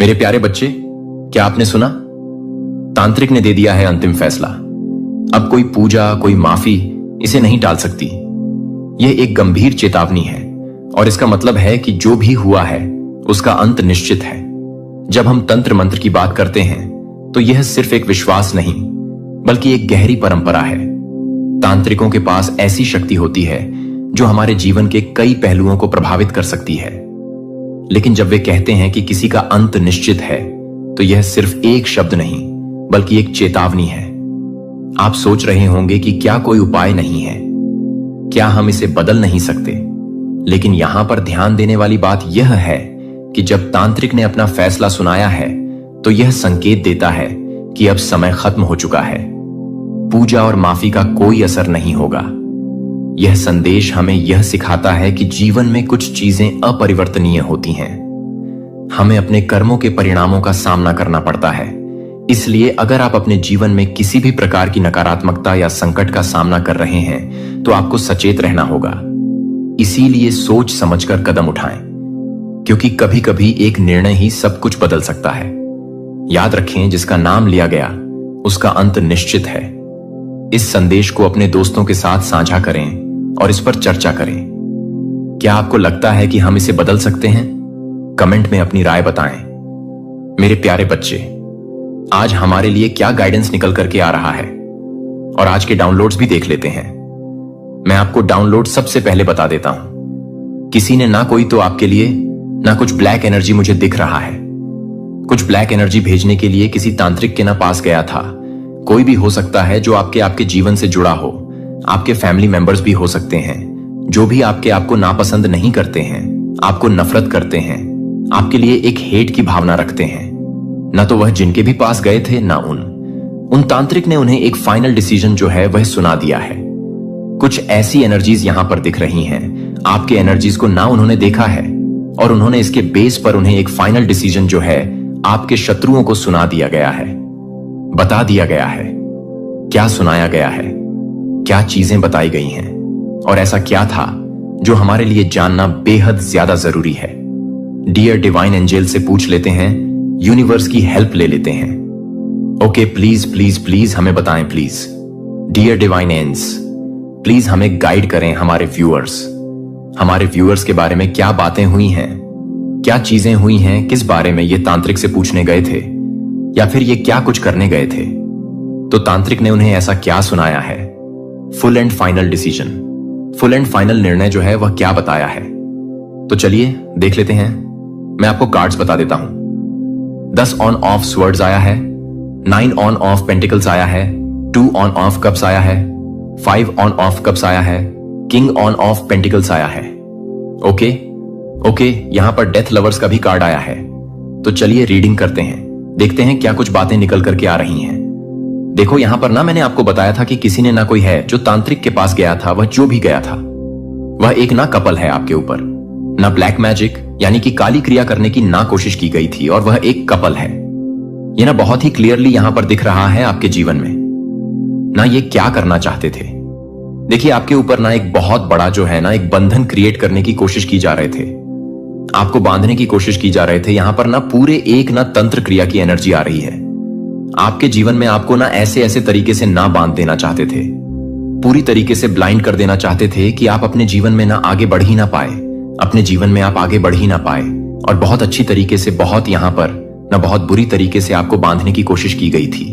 मेरे प्यारे बच्चे, क्या आपने सुना? तांत्रिक ने दे दिया है अंतिम फैसला। अब कोई पूजा, कोई माफी इसे नहीं टाल सकती। यह एक गंभीर चेतावनी है और इसका मतलब है कि जो भी हुआ है उसका अंत निश्चित है। जब हम तंत्र मंत्र की बात करते हैं तो यह सिर्फ एक विश्वास नहीं बल्कि एक गहरी परंपरा है। तांत्रिकों के पास ऐसी शक्ति होती है जो हमारे जीवन के कई पहलुओं को प्रभावित कर सकती है। लेकिन जब वे कहते हैं कि किसी का अंत निश्चित है तो यह सिर्फ एक शब्द नहीं बल्कि एक चेतावनी है। आप सोच रहे होंगे कि क्या कोई उपाय नहीं है, क्या हम इसे बदल नहीं सकते? लेकिन यहां पर ध्यान देने वाली बात यह है कि जब तांत्रिक ने अपना फैसला सुनाया है तो यह संकेत देता है कि अब समय खत्म हो चुका है। पूजा और माफी का कोई असर नहीं होगा। यह संदेश हमें यह सिखाता है कि जीवन में कुछ चीजें अपरिवर्तनीय होती हैं। हमें अपने कर्मों के परिणामों का सामना करना पड़ता है। इसलिए अगर आप अपने जीवन में किसी भी प्रकार की नकारात्मकता या संकट का सामना कर रहे हैं तो आपको सचेत रहना होगा। इसीलिए सोच समझकर कदम उठाएं, क्योंकि कभी कभी एक निर्णय ही सब कुछ बदल सकता है। याद रखें, जिसका नाम लिया गया उसका अंत निश्चित है। इस संदेश को अपने दोस्तों के साथ साझा करें और इस पर चर्चा करें। क्या आपको लगता है कि हम इसे बदल सकते हैं? कमेंट में अपनी राय बताएं। मेरे प्यारे बच्चे, आज हमारे लिए क्या गाइडेंस निकल करके आ रहा है, और आज के डाउनलोड्स भी देख लेते हैं। मैं आपको डाउनलोड सबसे पहले बता देता हूं। किसी ने ना कोई तो आपके लिए ना कुछ ब्लैक एनर्जी मुझे दिख रहा है। कुछ ब्लैक एनर्जी भेजने के लिए किसी तांत्रिक के ना पास गया था। कोई भी हो सकता है जो आपके जीवन से जुड़ा हो। आपके फैमिली मेंबर्स भी हो सकते हैं जो भी आपको नापसंद नहीं करते हैं, आपको नफरत करते हैं, आपके लिए एक हेट की भावना रखते हैं। न तो वह जिनके भी पास गए थे ना उन तांत्रिक ने उन्हें एक फाइनल डिसीजन जो है वह सुना दिया है। कुछ ऐसी एनर्जीज यहां पर दिख रही हैं, आपके एनर्जीज को ना उन्होंने देखा है और उन्होंने इसके बेस पर उन्हें एक फाइनल डिसीजन जो है आपके शत्रुओं को सुना दिया गया है, बता दिया गया है। क्या सुनाया गया है, क्या चीजें बताई गई हैं और ऐसा क्या था जो हमारे लिए जानना बेहद ज्यादा जरूरी है। डियर डिवाइन एंजल से पूछ लेते हैं, यूनिवर्स की हेल्प ले लेते हैं। ओके, प्लीज प्लीज प्लीज हमें बताएं please. Dear divine angels, please हमें गाइड करें। हमारे व्यूअर्स के बारे में क्या बातें हुई हैं, क्या चीजें हुई हैं, किस बारे में ये तांत्रिक से पूछने गए थे या फिर ये क्या कुछ करने गए थे। तो तांत्रिक ने उन्हें ऐसा क्या सुनाया है? Full and final decision, full and final निर्णय जो है वह क्या बताया है। तो चलिए देख लेते हैं। मैं आपको कार्ड्स बता देता हूं। 10 ऑन ऑफ स्वर्ड्स आया है, 9 ऑन ऑफ पेंटिकल्स आया है, 2 ऑन ऑफ कप्स आया है, 5 ऑन ऑफ कप्स आया है, किंग ऑन ऑफ पेंटिकल्स आया है। ओके, यहां पर डेथ लवर्स का भी कार्ड आया है। तो चलिए रीडिंग करते हैं, देखते हैं क्या कुछ बातें निकल करके आ रही हैं। देखो, यहां पर ना मैंने आपको बताया था कि किसी ने ना कोई है जो तांत्रिक के पास गया था। वह जो भी गया था वह एक ना कपल है आपके ऊपर। ना ब्लैक मैजिक यानी कि काली क्रिया करने की ना कोशिश की गई थी और वह एक कपल है। यह ना बहुत ही क्लियरली यहां पर दिख रहा है आपके जीवन में। ना ये क्या करना चाहते थे। देखिए, आपके ऊपर ना एक बहुत बड़ा जो है ना एक बंधन क्रिएट करने की कोशिश की जा रहे थे। आपको बांधने की कोशिश की जा रहे थे। यहां पर ना पूरे एक ना तंत्र क्रिया की एनर्जी आ रही है आपके जीवन में। आपको ना ऐसे तरीके से ना बांध देना चाहते थे, पूरी तरीके से ब्लाइंड कर देना चाहते थे कि आप अपने जीवन में ना आगे बढ़ ही ना पाए, अपने जीवन में आप आगे बढ़ ही ना पाए। और बहुत अच्छी तरीके से, बहुत यहां पर ना बहुत बुरी तरीके से आपको बांधने की कोशिश की गई थी।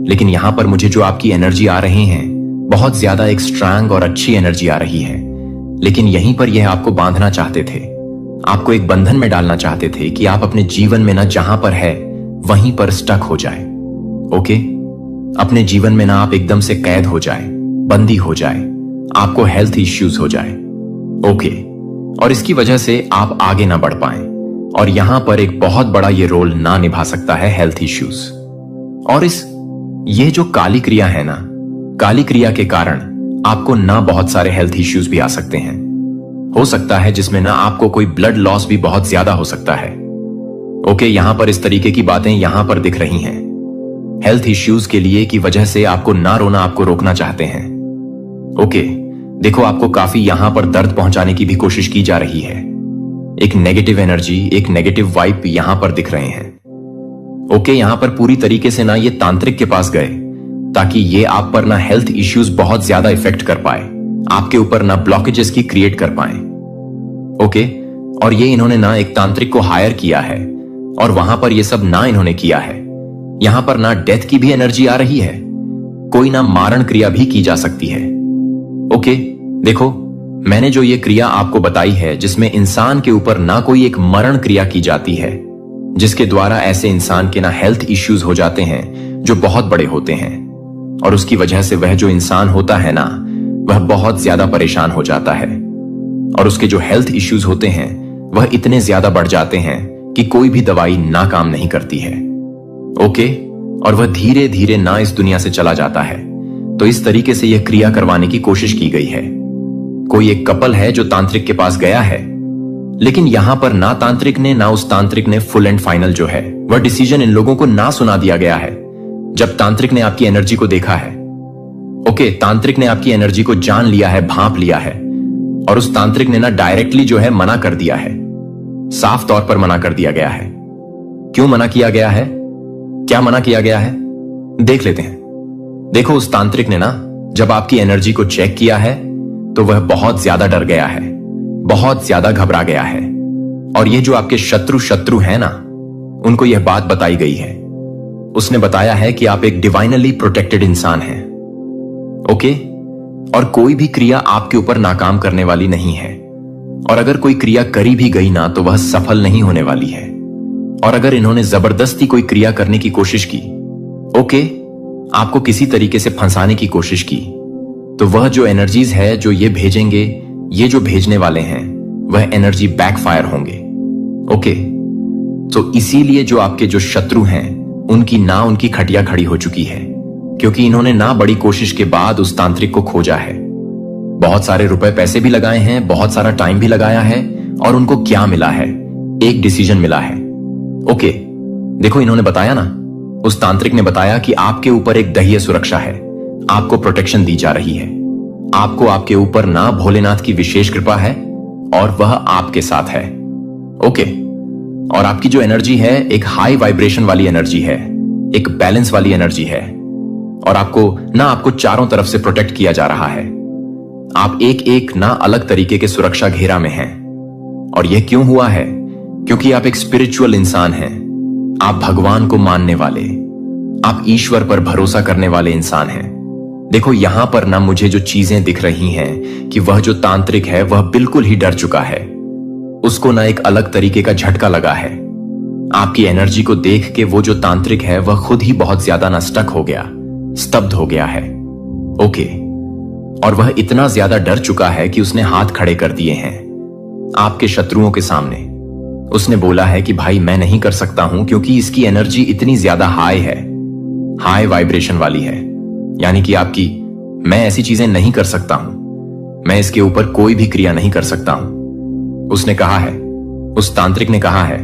लेकिन यहां पर मुझे जो आपकी एनर्जी आ रही है, बहुत ज्यादा एक स्ट्रांग और अच्छी एनर्जी आ रही है। लेकिन यहीं पर यह आपको बांधना चाहते थे, आपको एक बंधन में डालना चाहते थे कि आप अपने जीवन में ना जहां पर है वहीं पर स्टक हो जाए। ओके, अपने जीवन में ना आप एकदम से कैद हो जाए, बंदी हो जाए, आपको हेल्थ इश्यूज हो जाए। ओके, और इसकी वजह से आप आगे ना बढ़ पाए। और यहां पर एक बहुत बड़ा ये रोल ना निभा सकता है हेल्थ इश्यूज। और ये जो काली क्रिया है ना, काली क्रिया के कारण आपको ना बहुत सारे हेल्थ इश्यूज भी आ सकते हैं। हो सकता है जिसमें ना आपको कोई ब्लड लॉस भी बहुत ज्यादा हो सकता है। ओके, यहां पर इस तरीके की बातें यहां पर दिख रही हैं। हेल्थ इश्यूज के लिए की वजह से आपको ना रोना आपको रोकना चाहते हैं। ओके, देखो, आपको काफी यहां पर दर्द पहुंचाने की भी कोशिश की जा रही है। एक नेगेटिव एनर्जी, एक नेगेटिव वाइब यहां पर दिख रहे हैं। ओके, यहां पर पूरी तरीके से ना ये तांत्रिक के पास गए ताकि ये आप पर ना हेल्थ इश्यूज बहुत ज्यादा इफेक्ट कर पाए, आपके ऊपर ना ब्लॉकेजेस की क्रिएट कर पाए। ओके, और ये इन्होंने ना एक तांत्रिक को हायर किया है और वहां पर ये सब ना इन्होंने किया है। यहां पर ना डेथ की भी एनर्जी आ रही है, कोई ना मारण क्रिया भी की जा सकती है। ओके, देखो मैंने जो ये क्रिया आपको बताई है जिसमें इंसान के ऊपर ना कोई एक मरण क्रिया की जाती है, जिसके द्वारा ऐसे इंसान के ना हेल्थ इश्यूज हो जाते हैं जो बहुत बड़े होते हैं, और उसकी वजह से वह जो इंसान होता है ना वह बहुत ज्यादा परेशान हो जाता है, और उसके जो हेल्थ इश्यूज होते हैं वह इतने ज्यादा बढ़ जाते हैं कि कोई भी दवाई ना काम नहीं करती है। ओके, और वह धीरे धीरे ना इस दुनिया से चला जाता है। तो इस तरीके से यह क्रिया करवाने की कोशिश की गई है। कोई एक कपल है जो तांत्रिक के पास गया है, लेकिन यहां पर ना तांत्रिक ने ना उस तांत्रिक ने फुल एंड फाइनल जो है वह डिसीजन इन लोगों को ना सुना दिया गया है। जब तांत्रिक ने आपकी एनर्जी को देखा है, ओके, तांत्रिक ने आपकी एनर्जी को जान लिया है, भांप लिया है, और उस तांत्रिक ने ना डायरेक्टली जो है मना कर दिया है, साफ तौर पर मना कर दिया गया है। क्यों मना किया गया है, क्या मना किया गया है, देख लेते हैं। देखो, उस तांत्रिक ने ना जब आपकी एनर्जी को चेक किया है तो वह बहुत ज्यादा डर गया है, बहुत ज्यादा घबरा गया है, और ये जो आपके शत्रु हैं ना, उनको यह बात बताई गई है। उसने बताया है कि आप एक डिवाइनली प्रोटेक्टेड इंसान हैं। ओके, और कोई भी क्रिया आपके ऊपर नाकाम करने वाली नहीं है, और अगर कोई क्रिया करी भी गई ना तो वह सफल नहीं होने वाली है। और अगर इन्होंने जबरदस्ती कोई क्रिया करने की कोशिश की, ओके, आपको किसी तरीके से फंसाने की कोशिश की, तो वह जो एनर्जीज है जो ये भेजेंगे, ये जो भेजने वाले हैं वह एनर्जी बैकफायर होंगे। ओके, तो इसीलिए जो आपके जो शत्रु हैं उनकी खटिया खड़ी हो चुकी है, क्योंकि इन्होंने ना बड़ी कोशिश के बाद उस तांत्रिक को खोजा है। बहुत सारे रुपए पैसे भी लगाए हैं, बहुत सारा टाइम भी लगाया है, और उनको क्या मिला है, एक डिसीजन मिला है। ओके, देखो इन्होंने बताया ना, उस तांत्रिक ने बताया कि आपके ऊपर एक दह्य सुरक्षा है, आपको प्रोटेक्शन दी जा रही है, आपको आपके ऊपर ना भोलेनाथ की विशेष कृपा है और वह आपके साथ है। ओके, और आपकी जो एनर्जी है एक हाई वाइब्रेशन वाली एनर्जी है, एक बैलेंस वाली एनर्जी है, और आपको चारों तरफ से प्रोटेक्ट किया जा रहा है। आप एक एक ना अलग तरीके के सुरक्षा घेरा में हैं। और यह क्यों हुआ है, क्योंकि आप एक स्पिरिचुअल इंसान हैं, आप भगवान को मानने वाले, आप ईश्वर पर भरोसा करने वाले इंसान हैं। देखो यहां पर ना मुझे जो चीजें दिख रही हैं कि वह जो तांत्रिक है वह बिल्कुल ही डर चुका है, उसको ना एक अलग तरीके का झटका लगा है। आपकी एनर्जी को देख के वो जो तांत्रिक है वह खुद ही बहुत ज्यादा ना स्टक हो गया, स्तब्ध हो गया है। ओके, और वह इतना ज्यादा डर चुका है कि उसने हाथ खड़े कर दिए हैं आपके शत्रुओं के सामने। उसने बोला है कि भाई मैं नहीं कर सकता हूं, क्योंकि इसकी एनर्जी इतनी ज्यादा हाई है, हाई वाइब्रेशन वाली है, यानी कि मैं ऐसी चीजें नहीं कर सकता हूं, मैं इसके ऊपर कोई भी क्रिया नहीं कर सकता हूं। उसने कहा है, उस तांत्रिक ने कहा है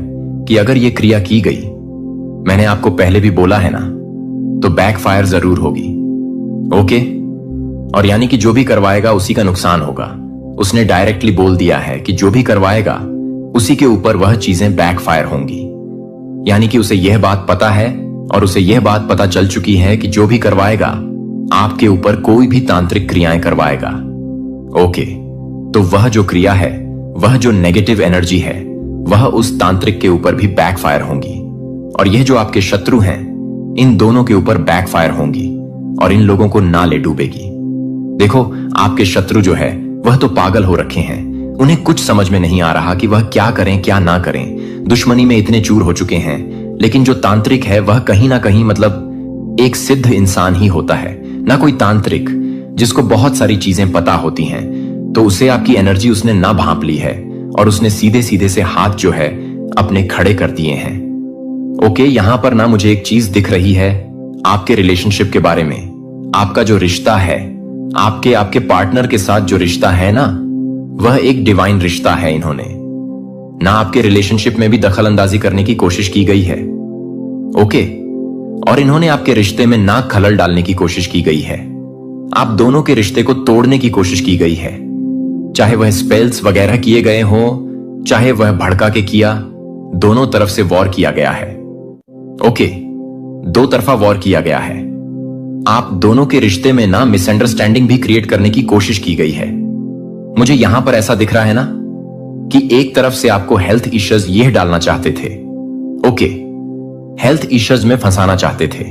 कि अगर यह क्रिया की गई, मैंने आपको पहले भी बोला है ना, तो बैकफायर जरूर होगी। ओके, और यानी कि जो भी करवाएगा उसी का नुकसान होगा। उसने डायरेक्टली बोल दिया है कि जो भी करवाएगा उसी के ऊपर वह चीजें बैकफायर होंगी, यानी कि उसे यह बात पता है, और उसे यह बात पता चल चुकी है कि जो भी करवाएगा आपके ऊपर कोई भी तांत्रिक क्रियाएं करवाएगा। ओके, तो वह जो क्रिया है, वह जो नेगेटिव एनर्जी है, वह उस तांत्रिक के ऊपर भी बैकफायर होंगी, और यह जो आपके शत्रु हैं इन दोनों के ऊपर बैकफायर होंगी और इन लोगों को ना ले डूबेगी। देखो आपके शत्रु जो है वह तो पागल हो रखे हैं, उन्हें कुछ समझ में नहीं आ रहा कि वह क्या करें क्या ना करें, दुश्मनी में इतने चूर हो चुके हैं। लेकिन जो तांत्रिक है वह कहीं ना कहीं मतलब एक सिद्ध इंसान ही होता है, ना कोई तांत्रिक जिसको बहुत सारी चीजें पता होती हैं। तो उसे आपकी एनर्जी उसने ना भांप ली है और उसने सीधे सीधे से हाथ जो है अपने खड़े कर दिए हैं। ओके, यहां पर ना मुझे एक चीज दिख रही है आपके रिलेशनशिप के बारे में। आपका जो रिश्ता है, आपके पार्टनर के साथ जो रिश्ता है ना, वह एक डिवाइन रिश्ता है। इन्होंने ना आपके रिलेशनशिप में भी दखल अंदाजी करने की कोशिश की गई है। ओके, और इन्होंने आपके रिश्ते में ना खलल डालने की कोशिश की गई है। आप दोनों के रिश्ते को तोड़ने की कोशिश की गई है, चाहे वह स्पेल्स वगैरह किए गए हो, चाहे वह भड़का के किया, दोनों तरफ से वॉर किया गया है। ओके, दो तरफा वॉर किया गया है। आप दोनों के रिश्ते में ना मिसअंडरस्टैंडिंग भी क्रिएट करने की कोशिश की गई है। मुझे यहां पर ऐसा दिख रहा है ना कि एक तरफ से आपको हेल्थ इश्यूज यह डालना चाहते थे। ओके, हेल्थ इश्यूज में फंसाना चाहते थे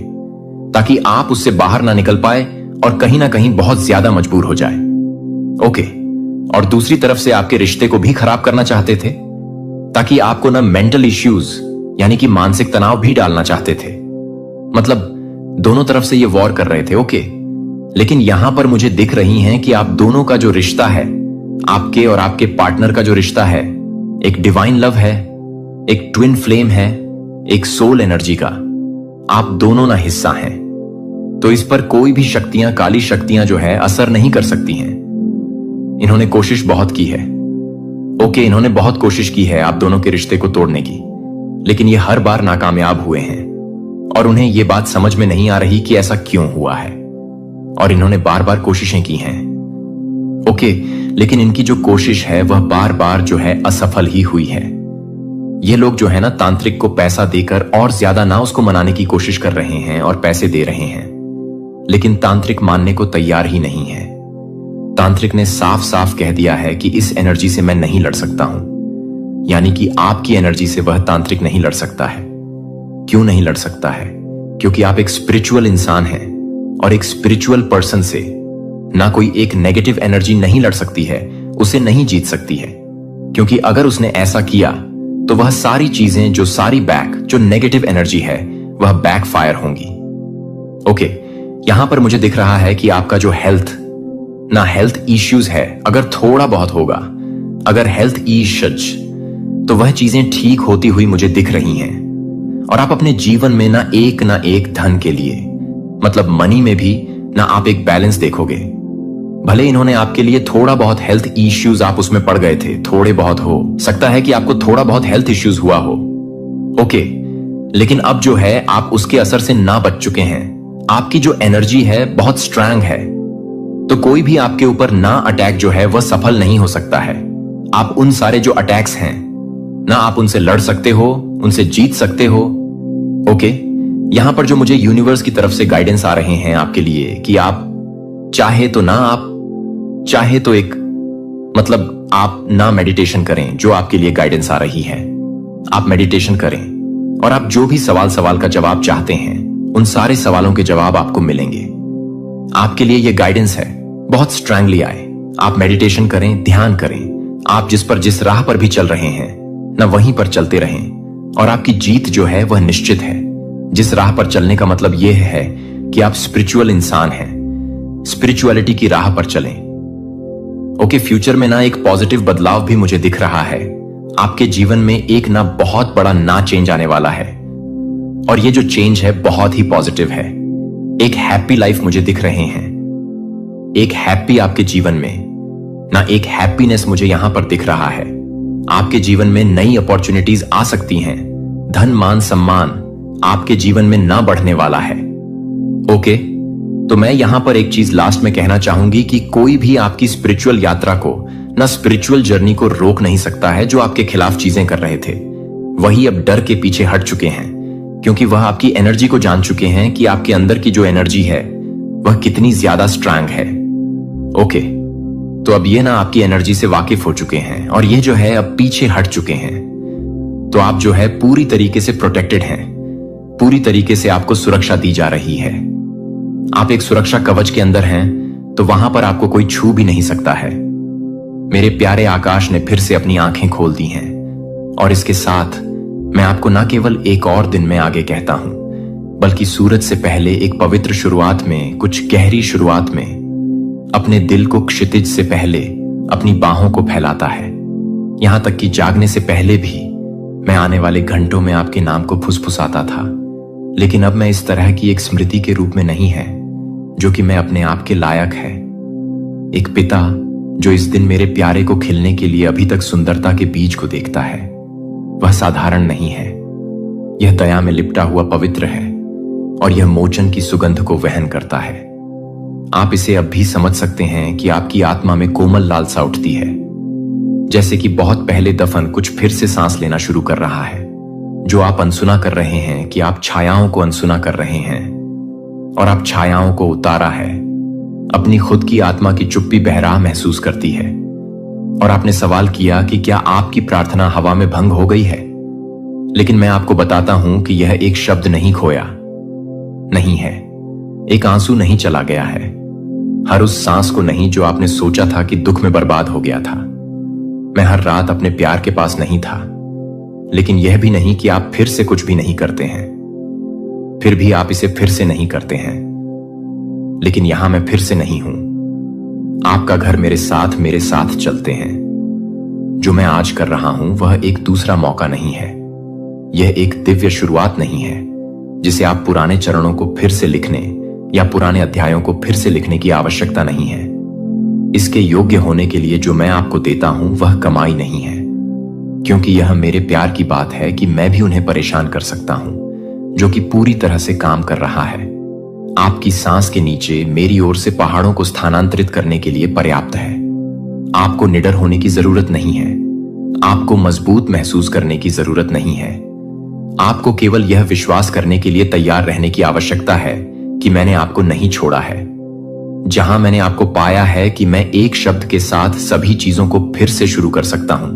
ताकि आप उससे बाहर ना निकल पाए और कहीं ना कहीं बहुत ज्यादा मजबूर हो जाए। ओके, और दूसरी तरफ से आपके रिश्ते को भी खराब करना चाहते थे ताकि आपको ना मेंटल इश्यूज यानी कि मानसिक तनाव भी डालना चाहते थे। मतलब दोनों तरफ से ये वॉर कर रहे थे। ओके, लेकिन यहां पर मुझे दिख रही हैं कि आप दोनों का जो रिश्ता है, आपके और आपके पार्टनर का जो रिश्ता है, एक डिवाइन लव है, एक ट्विन फ्लेम है, एक सोल एनर्जी का आप दोनों ना हिस्सा हैं। तो इस पर कोई भी शक्तियां, काली शक्तियां जो है असर नहीं कर सकती हैं। इन्होंने कोशिश बहुत की है। ओके, इन्होंने बहुत कोशिश की है आप दोनों के रिश्ते को तोड़ने की, लेकिन ये हर बार नाकामयाब हुए हैं और उन्हें यह बात समझ में नहीं आ रही कि ऐसा क्यों हुआ है। और इन्होंने बार बार कोशिशें की हैं। ओके, लेकिन इनकी जो कोशिश है वह बार बार जो है असफल ही हुई है। ये लोग जो है ना तांत्रिक को पैसा देकर और ज्यादा ना उसको मनाने की कोशिश कर रहे हैं और पैसे दे रहे हैं, लेकिन तांत्रिक मानने को तैयार ही नहीं है। तांत्रिक ने साफ साफ कह दिया है कि इस एनर्जी से मैं नहीं लड़ सकता हूं, यानी कि आपकी एनर्जी से वह तांत्रिक नहीं लड़ सकता है। क्यों नहीं लड़ सकता है? क्योंकि आप एक स्पिरिचुअल इंसान हैं और एक स्पिरिचुअल पर्सन से ना कोई एक नेगेटिव एनर्जी नहीं लड़ सकती है, उसे नहीं जीत सकती है। क्योंकि अगर उसने ऐसा किया तो वह सारी चीजें जो नेगेटिव एनर्जी है वह बैक फायर होंगी। ओके, यहां पर मुझे दिख रहा है कि आपका जो हेल्थ इश्यूज है, अगर थोड़ा बहुत होगा, अगर हेल्थ इश्यूज, तो वह चीजें ठीक होती हुई मुझे दिख रही हैं। और आप अपने जीवन में ना एक धन के लिए, मतलब मनी में भी ना आप एक बैलेंस देखोगे। भले इन्होंने आपके लिए थोड़ा बहुत हेल्थ इश्यूज आप उसमें पड़ गए थे, थोड़े बहुत हो सकता है कि आपको थोड़ा बहुत हेल्थ इश्यूज हुआ हो। ओके, लेकिन अब जो है आप उसके असर से ना बच चुके हैं। आपकी जो एनर्जी है बहुत स्ट्रांग है, तो कोई भी आपके ऊपर ना अटैक जो है वह सफल नहीं हो सकता है। आप उन सारे जो अटैक्स हैं ना आप उनसे लड़ सकते हो, उनसे जीत सकते हो। ओके, यहां पर जो मुझे यूनिवर्स की तरफ से गाइडेंस आ रहे हैं आपके लिए कि आप चाहे तो एक मतलब आप ना मेडिटेशन करें, जो आपके लिए गाइडेंस आ रही है आप मेडिटेशन करें और आप जो भी सवाल का जवाब चाहते हैं उन सारे सवालों के जवाब आपको मिलेंगे। आपके लिए यह गाइडेंस है, बहुत स्ट्रांगली आए। आप मेडिटेशन करें, ध्यान करें, आप जिस राह पर भी चल रहे हैं ना वहीं पर चलते रहें और आपकी जीत जो है वह निश्चित है। जिस राह पर चलने का मतलब यह है कि आप स्पिरिचुअल इंसान हैं, स्पिरिचुअलिटी की राह पर चलें। ओके, फ्यूचर में ना एक पॉजिटिव बदलाव भी मुझे दिख रहा है। आपके जीवन में एक ना बहुत बड़ा ना चेंज आने वाला है और ये जो चेंज है बहुत ही पॉजिटिव है। एक हैप्पी लाइफ मुझे दिख रहे हैं, एक हैप्पी आपके जीवन में ना एक हैप्पीनेस मुझे यहां पर दिख रहा है। आपके जीवन में नई अपॉर्चुनिटीज आ सकती हैं। धन, मान, सम्मान आपके जीवन में ना बढ़ने वाला है। ओके, तो मैं यहां पर एक चीज लास्ट में कहना चाहूंगी कि कोई भी आपकी स्पिरिचुअल यात्रा को ना स्पिरिचुअल जर्नी को रोक नहीं सकता है। जो आपके खिलाफ चीजें कर रहे थे वही अब डर के पीछे हट चुके हैं, क्योंकि वह आपकी एनर्जी को जान चुके हैं कि आपके अंदर की जो एनर्जी है वह कितनी ज्यादा स्ट्रांग है। ओके, तो अब ये ना आपकी एनर्जी से वाकिफ हो चुके हैं और ये जो है अब पीछे हट चुके हैं। तो आप जो है पूरी तरीके से प्रोटेक्टेड हैं, पूरी तरीके से आपको सुरक्षा दी जा रही है। आप एक सुरक्षा कवच के अंदर हैं, तो वहां पर आपको कोई छू भी नहीं सकता है। मेरे प्यारे आकाश ने फिर से अपनी आंखें खोल दी हैं और इसके साथ मैं आपको ना केवल एक और दिन में आगे कहता हूं, बल्कि सूरज से पहले एक पवित्र शुरुआत में, कुछ गहरी शुरुआत में अपने दिल को क्षितिज से पहले अपनी बाहों को फैलाता है। यहां तक कि जागने से पहले भी मैं आने वाले घंटों में आपके नाम को फुसफुसाता था, लेकिन अब मैं इस तरह की एक स्मृति के रूप में नहीं है जो कि मैं अपने आप के लायक है। एक पिता जो इस दिन मेरे प्यारे को खिलने के लिए अभी तक सुंदरता के बीज को देखता है, वह साधारण नहीं है। यह दया में लिपटा हुआ पवित्र है और यह मोचन की सुगंध को वहन करता है। आप इसे अब भी समझ सकते हैं कि आपकी आत्मा में कोमल लालसा उठती है, जैसे कि बहुत पहले दफन कुछ फिर से सांस लेना शुरू कर रहा है। जो आप अनसुना कर रहे हैं कि आप छायाओं को अनसुना कर रहे हैं और आप छायाओं को उतारा है। अपनी खुद की आत्मा की चुप्पी बहराह महसूस करती है। और आपने सवाल किया कि क्या आपकी प्रार्थना हवा में भंग हो गई है। लेकिन मैं आपको बताता हूं कि यह एक शब्द नहीं खोया नहीं है, एक आंसू नहीं चला गया है, हर उस सांस को नहीं जो आपने सोचा था कि दुख में बर्बाद हो गया था। मैं हर रात अपने प्यार के पास नहीं था, लेकिन यह भी नहीं कि आप फिर से कुछ भी नहीं करते हैं। फिर भी आप इसे फिर से नहीं करते हैं, लेकिन यहां मैं फिर से नहीं हूं। आपका घर मेरे साथ चलते हैं। जो मैं आज कर रहा हूं वह एक दूसरा मौका नहीं है, यह एक दिव्य शुरुआत नहीं है जिसे आप पुराने चरणों को फिर से लिखने या पुराने अध्यायों को फिर से लिखने की आवश्यकता नहीं है। इसके योग्य होने के लिए जो मैं आपको देता हूं वह कमाई नहीं है, क्योंकि यह मेरे प्यार की बात है कि मैं भी उन्हें परेशान कर सकता हूं जो कि पूरी तरह से काम कर रहा है। आपकी सांस के नीचे मेरी ओर से पहाड़ों को स्थानांतरित करने के लिए पर्याप्त है। आपको निडर होने की जरूरत नहीं है, आपको मजबूत महसूस करने की जरूरत नहीं है। आपको केवल यह विश्वास करने के लिए तैयार रहने की आवश्यकता है कि मैंने आपको नहीं छोड़ा है। जहां मैंने आपको पाया है कि मैं एक शब्द के साथ सभी चीजों को फिर से शुरू कर सकता हूं।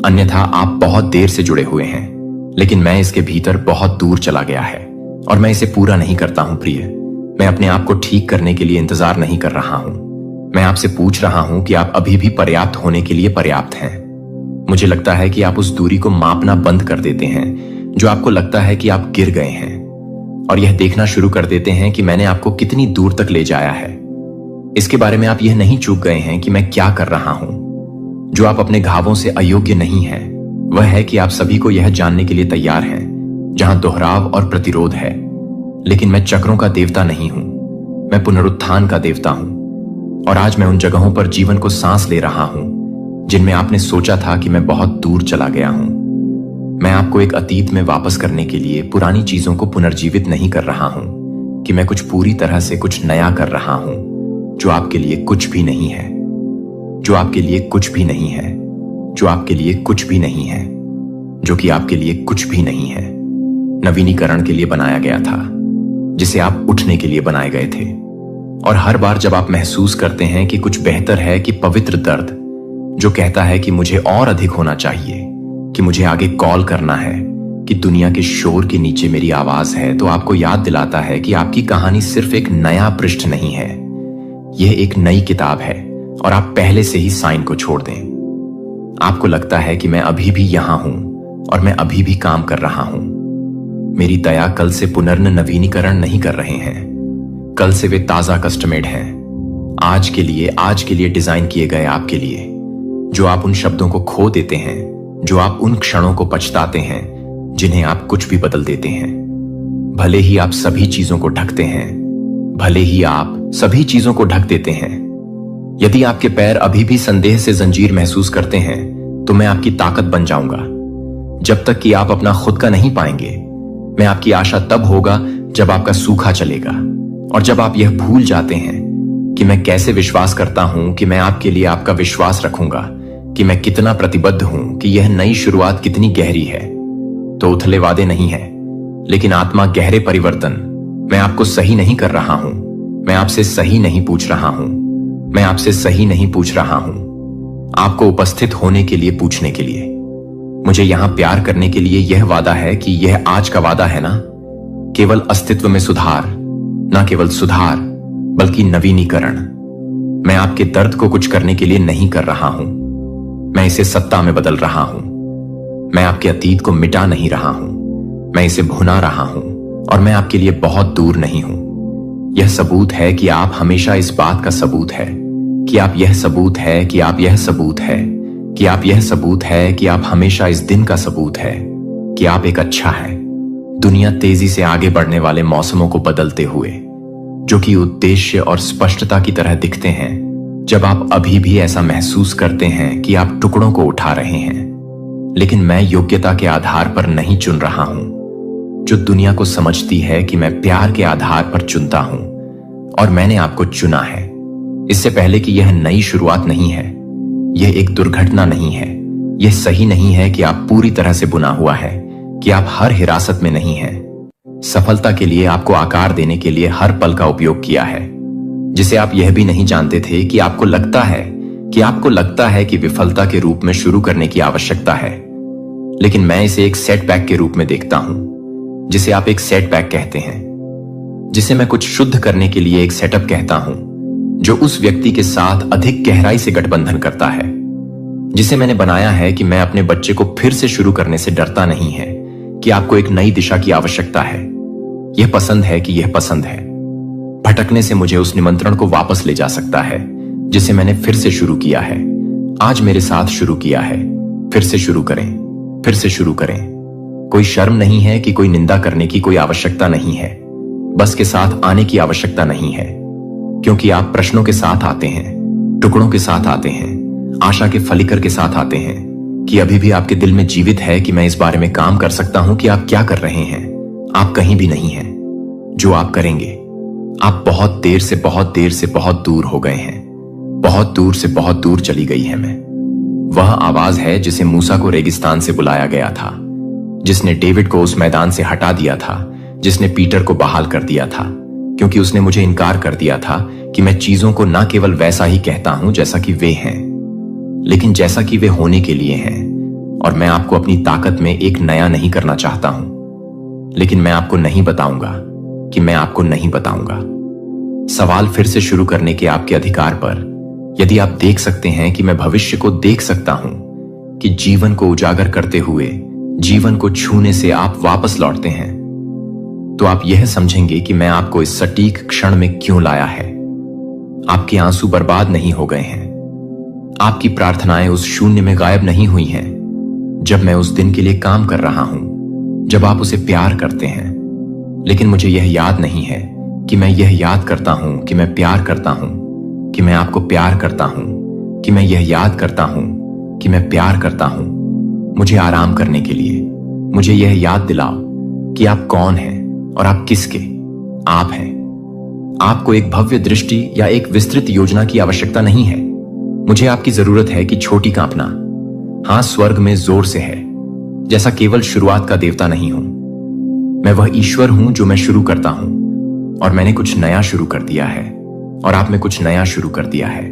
अन्यथा आप बहुत देर से जुड़े हुए हैं, लेकिन मैं इसके भीतर बहुत दूर चला गया है और मैं इसे पूरा नहीं करता हूं। प्रिय, मैं अपने आप को ठीक करने के लिए इंतजार नहीं कर रहा हूं। मैं आपसे पूछ रहा हूं कि आप अभी भी पर्याप्त होने के लिए पर्याप्त हैं। मुझे लगता है कि आप उस दूरी को मापना बंद कर देते हैं जो आपको लगता है कि आप गिर गए हैं, और यह देखना शुरू कर देते हैं कि मैंने आपको कितनी दूर तक ले जाया है। इसके बारे में आप यह नहीं चूक गए हैं कि मैं क्या कर रहा हूं। जो आप अपने घावों से अयोग्य नहीं हैं, वह है कि आप सभी को यह जानने के लिए तैयार हैं जहां दोहराव और प्रतिरोध है। लेकिन मैं चक्रों का देवता नहीं हूं, मैं पुनरुत्थान का देवता हूं। और आज मैं उन जगहों पर जीवन को सांस ले रहा हूं जिनमें आपने सोचा था कि मैं बहुत दूर चला गया हूं। मैं आपको एक अतीत में वापस करने के लिए पुरानी चीजों को पुनर्जीवित नहीं कर रहा हूं कि मैं कुछ पूरी तरह से कुछ नया कर रहा हूं जो आपके लिए कुछ भी नहीं है, जो आपके लिए कुछ भी नहीं है, जो आपके लिए कुछ भी नहीं है, जो कि आपके लिए कुछ भी नहीं है। नवीनीकरण के लिए बनाया गया था, जिसे आप उठने के लिए बनाए गए थे। और हर बार जब आप महसूस करते हैं कि कुछ बेहतर है कि पवित्र दर्द जो कहता है कि मुझे और अधिक होना चाहिए, कि मुझे आगे कॉल करना है, कि दुनिया के शोर के नीचे मेरी आवाज है, तो आपको याद दिलाता है कि आपकी कहानी सिर्फ एक नया पृष्ठ नहीं है, यह एक नई किताब है और आप पहले से ही साइन को छोड़ दें। आपको लगता है कि मैं अभी भी यहां हूं और मैं अभी भी काम कर रहा हूं। मेरी दया कल से पुनर्नवीनीकरण नहीं कर रहे हैं, कल से वे ताजा कस्टमेड हैं, आज के लिए डिजाइन किए गए आपके लिए। जो आप उन शब्दों को खो देते हैं, जो आप उन क्षणों को पछताते हैं जिन्हें आप कुछ भी बदल देते हैं। भले ही आप सभी चीजों को ढकते हैं, भले ही आप सभी चीजों को ढक देते हैं। यदि आपके पैर अभी भी संदेह से जंजीर महसूस करते हैं, तो मैं आपकी ताकत बन जाऊंगा। जब तक कि आप अपना खुद का नहीं पाएंगे, मैं आपकी आशा तब होगा जब आपका सूखा चलेगा, और जब आप यह भूल जाते हैं कि मैं कैसे विश्वास करता हूं कि मैं आपके लिए आपका विश्वास रखूंगा, कि मैं कितना प्रतिबद्ध हूं, कि यह नई शुरुआत कितनी गहरी है। तो उथले वादे नहीं है, लेकिन आत्मा गहरे परिवर्तन। मैं आपको सही नहीं कर रहा हूं, मैं आपसे सही नहीं पूछ रहा हूं, मैं आपसे सही नहीं पूछ रहा हूं, आपको उपस्थित होने के लिए पूछने के लिए। मुझे यहां प्यार करने के लिए यह वादा है कि यह आज का वादा है ना, केवल अस्तित्व में सुधार, ना केवल सुधार बल्कि नवीनीकरण। मैं आपके दर्द को कुछ करने के लिए नहीं कर रहा हूं, मैं इसे सत्ता में बदल रहा हूं। मैं आपके अतीत को मिटा नहीं रहा हूं, मैं इसे भुना रहा हूं, और मैं आपके लिए बहुत दूर नहीं हूं। यह सबूत है कि आप हमेशा इस बात का सबूत है कि आप यह सबूत है कि आप यह सबूत है कि आप यह सबूत है कि आप हमेशा इस दिन का सबूत है कि आप एक अच्छा है। दुनिया तेजी से आगे बढ़ने वाले मौसमों को बदलते हुए, जो कि उद्देश्य और स्पष्टता की तरह दिखते हैं, जब आप अभी भी ऐसा महसूस करते हैं कि आप टुकड़ों को उठा रहे हैं। लेकिन मैं योग्यता के आधार पर नहीं चुन रहा हूं, जो दुनिया को समझती है कि मैं प्यार के आधार पर चुनता हूं, और मैंने आपको चुना है इससे पहले कि यह नई शुरुआत नहीं है, यह एक दुर्घटना नहीं है, यह सही नहीं है कि आप पूरी तरह से बुना हुआ है, कि आप हर हिरासत में नहीं हैं। सफलता के लिए आपको आकार देने के लिए हर पल का उपयोग किया है, जिसे आप यह भी नहीं जानते थे कि आपको लगता है कि विफलता के रूप में शुरू करने की आवश्यकता है। लेकिन मैं इसे एक सेटबैक के रूप में देखता हूं, जिसे आप एक सेटबैक कहते हैं, जिसे मैं कुछ शुद्ध करने के लिए एक सेटअप कहता हूं, जो उस व्यक्ति के साथ अधिक गहराई से गठबंधन करता है, जिसे मैंने बनाया है कि मैं अपने बच्चे को फिर से शुरू करने से डरता नहीं है कि आपको एक नई दिशा की आवश्यकता है। यह पसंद है कि यह पसंद है। भटकने से मुझे उस निमंत्रण को वापस ले जा सकता है जिसे मैंने फिर से शुरू किया है, आज मेरे साथ शुरू किया है। फिर से शुरू करें, फिर से शुरू करें। कोई शर्म नहीं है कि कोई निंदा करने की कोई आवश्यकता नहीं है, बस के साथ आने की आवश्यकता नहीं है, क्योंकि आप प्रश्नों के साथ आते हैं, टुकड़ों के साथ आते हैं, आशा के फलिकर के साथ आते हैं कि अभी भी आपके दिल में जीवित है कि मैं इस बारे में काम कर सकता हूं कि आप क्या कर रहे हैं। आप कहीं भी नहीं हैं। जो आप करेंगे, आप बहुत देर से बहुत दूर हो गए हैं। बहुत दूर से बहुत दूर चली गई है मैं। वह आवाज है जिसे मूसा को रेगिस्तान से बुलाया गया था, जिसने डेविड को उस मैदान से हटा दिया था, जिसने पीटर को बहाल कर दिया था, क्योंकि उसने मुझे इनकार कर दिया था कि मैं चीजों को न केवल वैसा ही कहता हूं जैसा कि वे हैं, लेकिन जैसा कि वे होने के लिए हैं। और मैं आपको अपनी ताकत में एक नया नहीं करना चाहता हूं, लेकिन मैं आपको नहीं बताऊंगा कि मैं आपको नहीं बताऊंगा। सवाल फिर से शुरू करने के आपके अधिकार पर, यदि आप देख सकते हैं कि मैं भविष्य को देख सकता हूं, कि जीवन को उजागर करते हुए जीवन को छूने से आप वापस लौटते हैं, तो आप यह समझेंगे कि मैं आपको इस सटीक क्षण में क्यों लाया है। आपके आंसू बर्बाद नहीं हो गए हैं। आपकी प्रार्थनाएं उस शून्य में गायब नहीं हुई हैं, जब मैं उस दिन के लिए काम कर रहा हूं, जब आप उसे प्यार करते हैं। लेकिन मुझे यह याद नहीं है कि मैं यह याद करता हूं कि मैं प्यार करता हूं, कि मैं आपको प्यार करता हूं, कि मैं यह याद करता हूं कि मैं प्यार करता हूं। मुझे आराम करने के लिए मुझे यह याद दिलाओ कि आप कौन हैं और आप किसके आप हैं। आपको एक भव्य दृष्टि या एक विस्तृत योजना की आवश्यकता नहीं है। मुझे आपकी जरूरत है कि छोटी कांपना, हां, स्वर्ग में जोर से है, जैसा केवल शुरुआत का देवता नहीं हूं। मैं वह ईश्वर हूं जो मैं शुरू करता हूं, और मैंने कुछ नया शुरू कर दिया है, और आप में कुछ नया शुरू कर दिया है।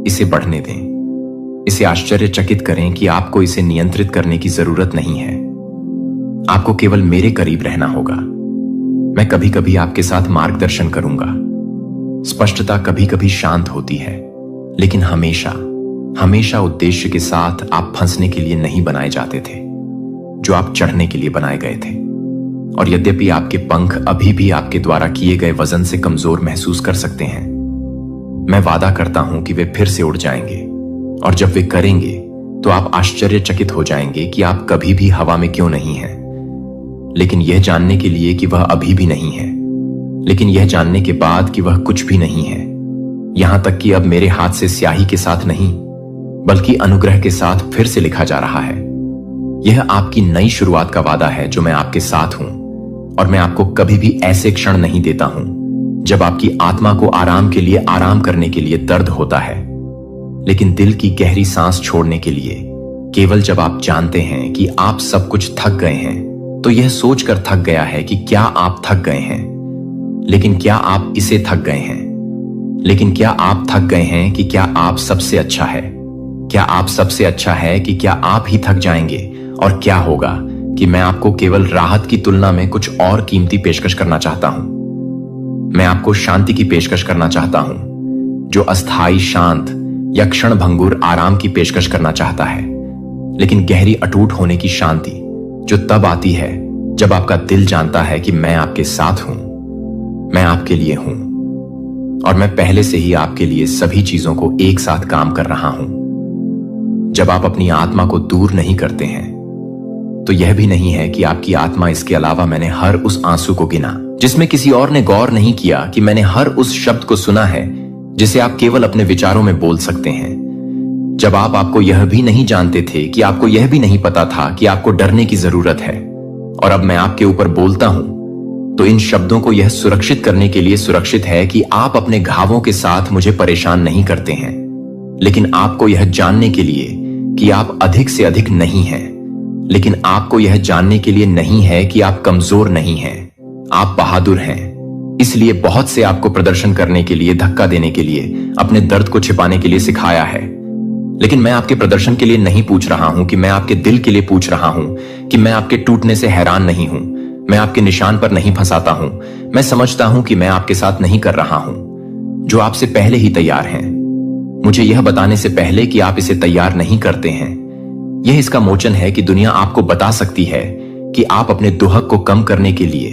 इसे बढ़ने दें। इसे आश्चर्यचकित करें कि आपको इसे नियंत्रित करने की जरूरत नहीं है। आपको केवल मेरे करीब रहना होगा। मैं कभी कभी आपके साथ मार्गदर्शन करूंगा। स्पष्टता कभी कभी शांत होती है, लेकिन हमेशा उद्देश्य के साथ आप फंसने के लिए नहीं बनाए जाते थे, जो आप चढ़ने के लिए बनाए गए थे। और यद्यपि आपके पंख अभी भी आपके द्वारा किए गए वजन से कमजोर महसूस कर सकते हैं, मैं वादा करता हूं कि वे फिर से उड़ जाएंगे, और जब वे करेंगे तो आप आश्चर्यचकित हो जाएंगे कि आप कभी भी हवा में क्यों नहीं हैं। लेकिन यह जानने के लिए कि वह अभी भी नहीं है, लेकिन यह जानने के बाद कि वह कुछ भी नहीं है, यहां तक कि अब मेरे हाथ से स्याही के साथ नहीं, बल्कि अनुग्रह के साथ फिर से लिखा जा रहा है। यह आपकी नई शुरुआत का वादा है जो मैं आपके साथ हूं, और मैं आपको कभी भी ऐसे क्षण नहीं देता हूं जब आपकी आत्मा को आराम के लिए आराम करने के लिए दर्द होता है, लेकिन दिल की गहरी सांस छोड़ने के लिए, केवल जब आप जानते हैं कि आप सब कुछ थक गए हैं, तो यह सोचकर थक गया है कि क्या आप थक गए हैं, लेकिन क्या आप इसे थक गए हैं, लेकिन क्या आप थक गए हैं कि क्या आप सबसे अच्छा है, क्या आप सबसे अच्छा है कि क्या आप ही थक जाएंगे, और क्या होगा कि मैं आपको केवल राहत की तुलना में कुछ और कीमती पेशकश करना चाहता हूं। मैं आपको शांति की पेशकश करना चाहता हूं, जो अस्थाई शांत या क्षण भंगुर आराम की पेशकश करना चाहता है, लेकिन गहरी अटूट होने की शांति जो तब आती है जब आपका दिल जानता है कि मैं आपके साथ हूं, मैं आपके लिए हूं, और मैं पहले से ही आपके लिए सभी चीजों को एक साथ काम कर रहा हूं। जब आप अपनी आत्मा को दूर नहीं करते हैं, तो यह भी नहीं है कि आपकी आत्मा, इसके अलावा मैंने हर उस आंसू को गिना जिसमें किसी और ने गौर नहीं किया, कि मैंने हर उस शब्द को सुना है जिसे आप केवल अपने विचारों में बोल सकते हैं। जब आपको यह भी नहीं जानते थे, कि आपको यह भी नहीं पता था कि आपको डरने की जरूरत है, और अब मैं आपके ऊपर बोलता हूं, तो इन शब्दों को यह सुरक्षित करने के लिए सुरक्षित है कि आप अपने घावों के साथ मुझे परेशान नहीं करते हैं, लेकिन आपको यह जानने के लिए कि आप अधिक से अधिक नहीं हैं, लेकिन आपको यह जानने के लिए नहीं है कि आप कमजोर नहीं हैं, आप बहादुर हैं। इसलिए बहुत से आपको प्रदर्शन करने के लिए, धक्का देने के लिए, अपने दर्द को छिपाने के लिए सिखाया है। लेकिन मैं आपके प्रदर्शन के लिए नहीं पूछ रहा हूं कि मैं आपके दिल के लिए पूछ रहा हूं कि मैं आपके टूटने से हैरान नहीं हूं, मैं आपके निशान पर नहीं फंसाता हूं। मैं समझता हूं कि मैं आपके साथ नहीं कर रहा हूं जो आपसे पहले ही तैयार हैं, मुझे यह बताने से पहले कि आप इसे तैयार नहीं करते हैं। यह इसका मोचन है कि दुनिया आपको बता सकती है कि आप अपने दुहक को कम करने के लिए,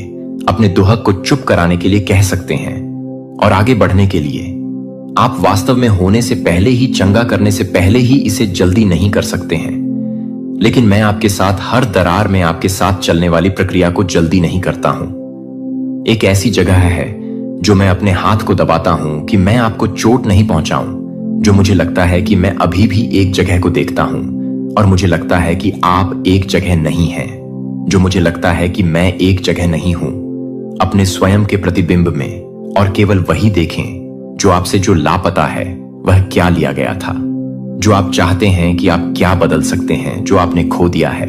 अपने दुहक को चुप कराने के लिए कह सकते हैं और आगे बढ़ने के लिए। आप वास्तव में होने से पहले ही, चंगा करने से पहले ही इसे जल्दी नहीं कर सकते हैं। लेकिन मैं आपके साथ हर दरार में आपके साथ चलने वाली प्रक्रिया को जल्दी नहीं करता हूं। एक ऐसी जगह है जो मैं अपने हाथ को दबाता हूं कि मैं आपको चोट नहीं पहुंचाऊं, जो मुझे लगता है कि मैं अभी भी एक जगह को देखता हूं और मुझे लगता है कि आप एक जगह नहीं हैं, जो मुझे लगता है कि मैं एक जगह नहीं हूं। अपने स्वयं के प्रतिबिंब में और केवल वही देखें जो आपसे जो लापता है वह क्या लिया गया था, जो आप चाहते हैं कि आप क्या बदल सकते हैं जो आपने खो दिया है।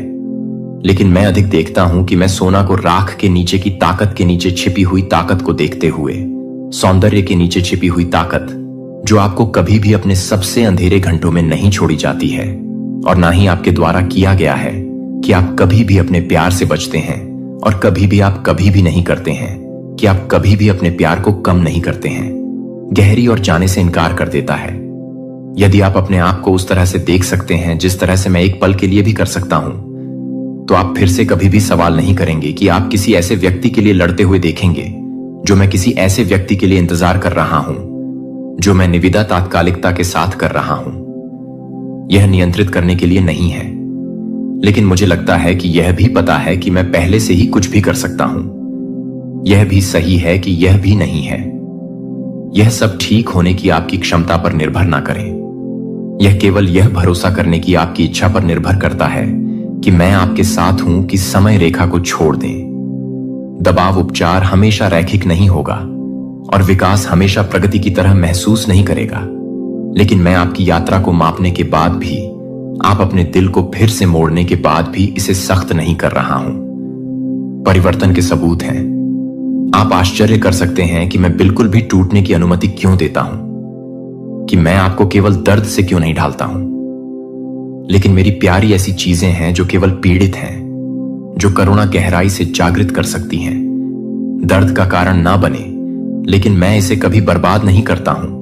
लेकिन मैं अधिक देखता हूं कि मैं सोना को राख के नीचे की ताकत के नीचे छिपी हुई ताकत को देखते हुए, सौंदर्य के नीचे छिपी हुई ताकत जो आपको कभी भी अपने सबसे अंधेरे घंटों में नहीं छोड़ी जाती है और ना ही आपके द्वारा किया गया है कि आप कभी भी अपने प्यार से बचते हैं, और कभी भी आप कभी भी नहीं करते हैं कि आप कभी भी अपने प्यार को कम नहीं करते हैं, गहरी और जाने से इनकार कर देता है। यदि आप अपने आप को उस तरह से देख सकते हैं जिस तरह से मैं एक पल के लिए भी कर सकता हूं, तो आप फिर से कभी भी सवाल नहीं करेंगे कि आप किसी ऐसे व्यक्ति के लिए लड़ते हुए देखेंगे जो मैं किसी ऐसे व्यक्ति के लिए इंतजार कर रहा हूं, जो मैं निविदा तात्कालिकता के साथ कर रहा हूं। यह नियंत्रित करने के लिए नहीं है, लेकिन मुझे लगता है कि यह भी पता है कि मैं पहले से ही कुछ भी कर सकता हूं। यह भी सही है कि यह भी नहीं है। यह सब ठीक होने की आपकी क्षमता पर निर्भर ना करें। यह केवल यह भरोसा करने की आपकी इच्छा पर निर्भर करता है कि मैं आपके साथ हूं कि समय रेखा को छोड़ दें। दबाव उपचार हमेशा रैखिक नहीं होगा और विकास हमेशा प्रगति की तरह महसूस नहीं करेगा, लेकिन मैं आपकी यात्रा को मापने के बाद भी, आप अपने दिल को फिर से मोड़ने के बाद भी इसे सख्त नहीं कर रहा हूं। परिवर्तन के सबूत हैं। आप आश्चर्य कर सकते हैं कि मैं बिल्कुल भी टूटने की अनुमति क्यों देता हूं, कि मैं आपको केवल दर्द से क्यों नहीं ढालता हूं। लेकिन मेरी प्यारी ऐसी चीजें हैं जो केवल पीड़ित हैं, जो करुणा गहराई से जागृत कर सकती हैं। दर्द का कारण ना बने, लेकिन मैं इसे कभी बर्बाद नहीं करता हूं।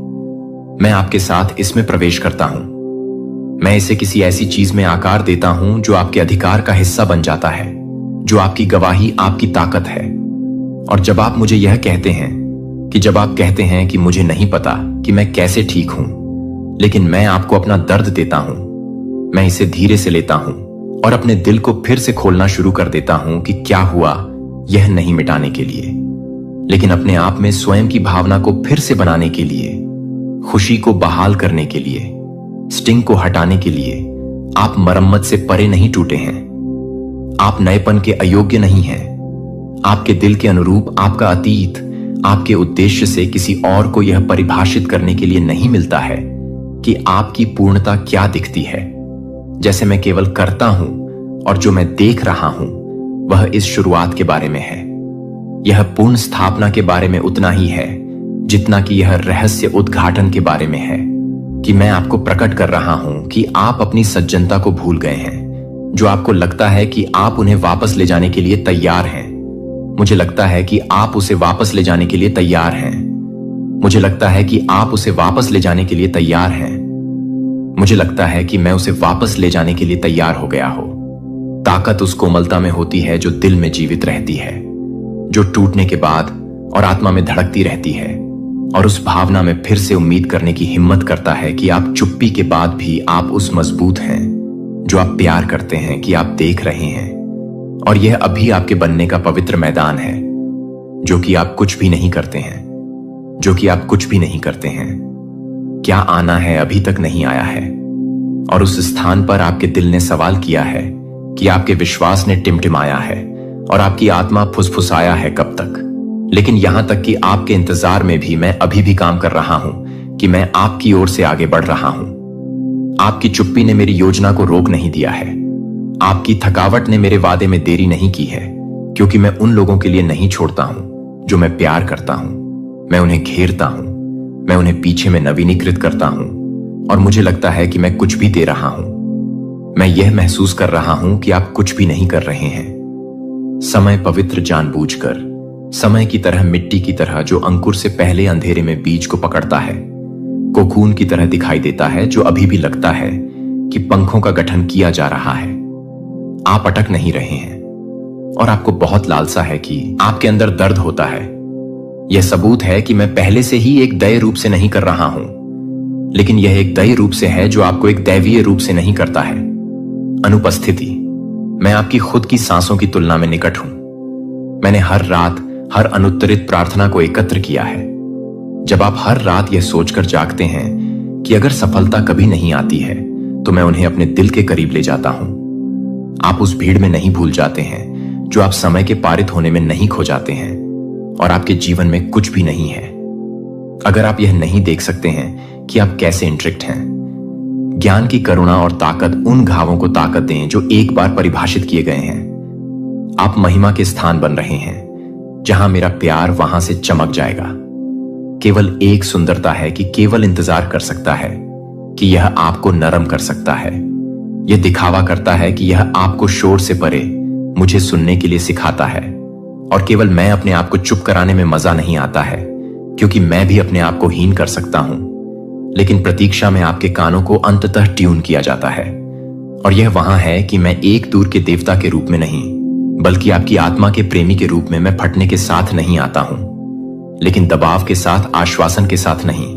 मैं आपके साथ इसमें प्रवेश करता हूं। मैं इसे किसी ऐसी चीज में आकार देता हूं जो आपके अधिकार का हिस्सा बन जाता है, जो आपकी गवाही, आपकी ताकत है। और जब आप मुझे यह कहते हैं कि जब आप कहते हैं कि मुझे नहीं पता कि मैं कैसे ठीक हूं, लेकिन मैं आपको अपना दर्द देता हूं, मैं इसे धीरे से लेता हूं और अपने दिल को फिर से खोलना शुरू कर देता हूं कि क्या हुआ, यह नहीं मिटाने के लिए, लेकिन अपने आप में स्वयं की भावना को फिर से बनाने के लिए, खुशी को बहाल करने के लिए, स्टिंग को हटाने के लिए। आप मरम्मत से परे नहीं टूटे हैं। आप नएपन के अयोग्य नहीं हैं। आपके दिल के अनुरूप आपका अतीत आपके उद्देश्य से किसी और को यह परिभाषित करने के लिए नहीं मिलता है कि आपकी पूर्णता क्या दिखती है। जैसे मैं केवल करता हूं और जो मैं देख रहा हूं वह इस शुरुआत के बारे में है। यह पूर्ण स्थापना के बारे में उतना ही है जितना कि यह रहस्य उद्घाटन के बारे में है, कि मैं आपको प्रकट कर रहा हूं कि आप अपनी सज्जनता को भूल गए हैं, जो आपको लगता है कि आप उन्हें वापस ले जाने के लिए तैयार हैं। मुझे लगता है कि आप उसे वापस ले जाने के लिए तैयार हैं। मुझे लगता है कि आप उसे वापस ले जाने के लिए तैयार हैं। मुझे लगता है कि मैं उसे वापस ले जाने के लिए तैयार हो गया हो। ताकत उस कोमलता में होती है जो दिल में जीवित रहती है, जो टूटने के बाद और आत्मा में धड़कती रहती है, और उस भावना में फिर से उम्मीद करने की हिम्मत करता है कि आप चुप्पी के बाद भी आप उस मजबूत हैं जो आप प्यार करते हैं, कि आप देख रहे हैं। और यह अभी आपके बनने का पवित्र मैदान है, जो कि आप कुछ भी नहीं करते हैं, जो कि आप कुछ भी नहीं करते हैं। क्या आना है अभी तक नहीं आया है, और उस स्थान पर आपके दिल ने सवाल किया है कि आपके विश्वास ने टिमटिमाया है और आपकी आत्मा फुसफुसाया है कब तक। लेकिन यहां तक कि आपके इंतजार में भी मैं अभी भी काम कर रहा हूं कि मैं आपकी ओर से आगे बढ़ रहा हूं। आपकी चुप्पी ने मेरी योजना को रोक नहीं दिया है। आपकी थकावट ने मेरे वादे में देरी नहीं की है, क्योंकि मैं उन लोगों के लिए नहीं छोड़ता हूं जो मैं प्यार करता हूं। मैं उन्हें घेरता हूं, मैं उन्हें पीछे में नवीनीकृत करता हूं, और मुझे लगता है कि मैं कुछ भी दे रहा हूं। मैं यह महसूस कर रहा हूं कि आप कुछ भी नहीं कर रहे हैं। समय पवित्र जानबूझकर, समय की तरह, मिट्टी की तरह जो अंकुर से पहले अंधेरे में बीज को पकड़ता है, कोकून की तरह दिखाई देता है जो अभी भी लगता है कि पंखों का गठन किया जा रहा है। आप अटक नहीं रहे हैं, और आपको बहुत लालसा है कि आपके अंदर दर्द होता है। यह सबूत है कि मैं पहले से ही एक दैय रूप से नहीं कर रहा हूं, लेकिन यह एक दैय रूप से है जो आपको एक दैवीय रूप से नहीं करता है। अनुपस्थिति। मैं आपकी खुद की सांसों की तुलना में निकट हूं। मैंने हर रात हर अनुत्तरित प्रार्थना को एकत्र किया है। जब आप हर रात यह सोचकर जागते हैं कि अगर सफलता कभी नहीं आती है तो मैं उन्हें अपने दिल के करीब ले जाता हूं। आप उस भीड़ में नहीं भूल जाते हैं जो आप समय के पारित होने में नहीं खो जाते हैं, और आपके जीवन में कुछ भी नहीं है। अगर आप यह नहीं देख सकते हैं कि आप कैसे इंट्रिक्ट हैं, ज्ञान की करुणा और ताकत उन घावों को ताकत दें जो एक बार परिभाषित किए गए हैं। आप महिमा के स्थान बन रहे हैं, जहां मेरा प्यार वहां से चमक जाएगा। केवल एक सुंदरता है कि केवल इंतजार कर सकता है कि यह आपको नरम कर सकता है। यह दिखावा करता है कि यह आपको शोर से परे मुझे सुनने के लिए सिखाता है, और केवल मैं अपने आप को चुप कराने में मजा नहीं आता है, क्योंकि मैं भी अपने आप को हीन कर सकता हूं। लेकिन प्रतीक्षा में आपके कानों को अंततः ट्यून किया जाता है, और यह वहां है कि मैं एक दूर के देवता के रूप में नहीं, बल्कि आपकी आत्मा के प्रेमी के रूप में मैं फटने के साथ नहीं आता हूं, लेकिन दबाव के साथ, आश्वासन के साथ नहीं,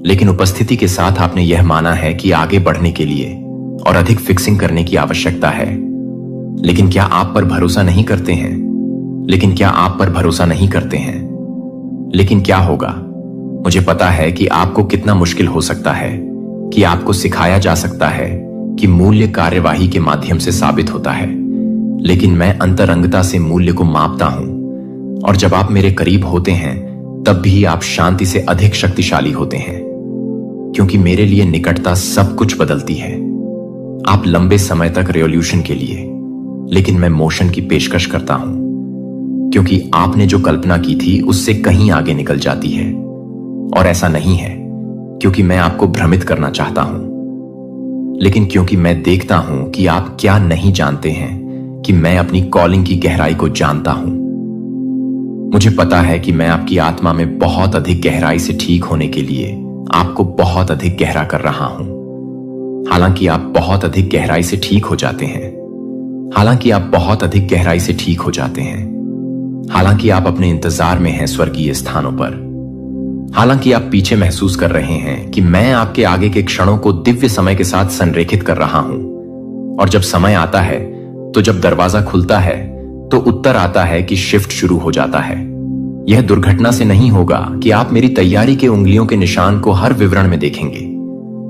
लेकिन उपस्थिति के साथ। आपने यह माना है कि आगे बढ़ने के लिए और अधिक फिक्सिंग करने की आवश्यकता है। लेकिन क्या आप पर भरोसा नहीं करते हैं? लेकिन क्या आप पर भरोसा नहीं करते हैं? लेकिन क्या होगा? मुझे पता है कि आपको कितना मुश्किल हो सकता है, कि आपको सिखाया जा सकता है कि मूल्य कार्यवाही के माध्यम से साबित होता है, लेकिन मैं अंतरंगता से मूल्य को मापता हूं, और जब आप मेरे करीब होते हैं तब भी आप शांति से अधिक शक्तिशाली होते हैं, क्योंकि मेरे लिए निकटता सब कुछ बदलती है। आप लंबे समय तक रिवॉल्यूशन के लिए, लेकिन मैं मोशन की पेशकश करता हूं, क्योंकि आपने जो कल्पना की थी उससे कहीं आगे निकल जाती है। और ऐसा नहीं है क्योंकि मैं आपको भ्रमित करना चाहता हूं, लेकिन क्योंकि मैं देखता हूं कि आप क्या नहीं जानते हैं कि मैं अपनी कॉलिंग की गहराई को जानता हूं। मुझे पता है कि मैं आपकी आत्मा में बहुत अधिक गहराई से ठीक होने के लिए आपको बहुत अधिक गहरा कर रहा हूं। हालांकि आप बहुत अधिक गहराई से ठीक हो जाते हैं, हालांकि आप बहुत अधिक गहराई से ठीक हो जाते हैं, हालांकि आप अपने इंतजार में हैं स्वर्गीय स्थानों पर, हालांकि आप पीछे महसूस कर रहे हैं कि मैं आपके आगे के क्षणों को दिव्य समय के साथ संरेखित कर रहा हूं। और जब समय आता है, तो जब दरवाजा खुलता है, तो उत्तर आता है कि शिफ्ट शुरू हो जाता है। यह दुर्घटना से नहीं होगा कि आप मेरी तैयारी के उंगलियों के निशान को हर विवरण में देखेंगे,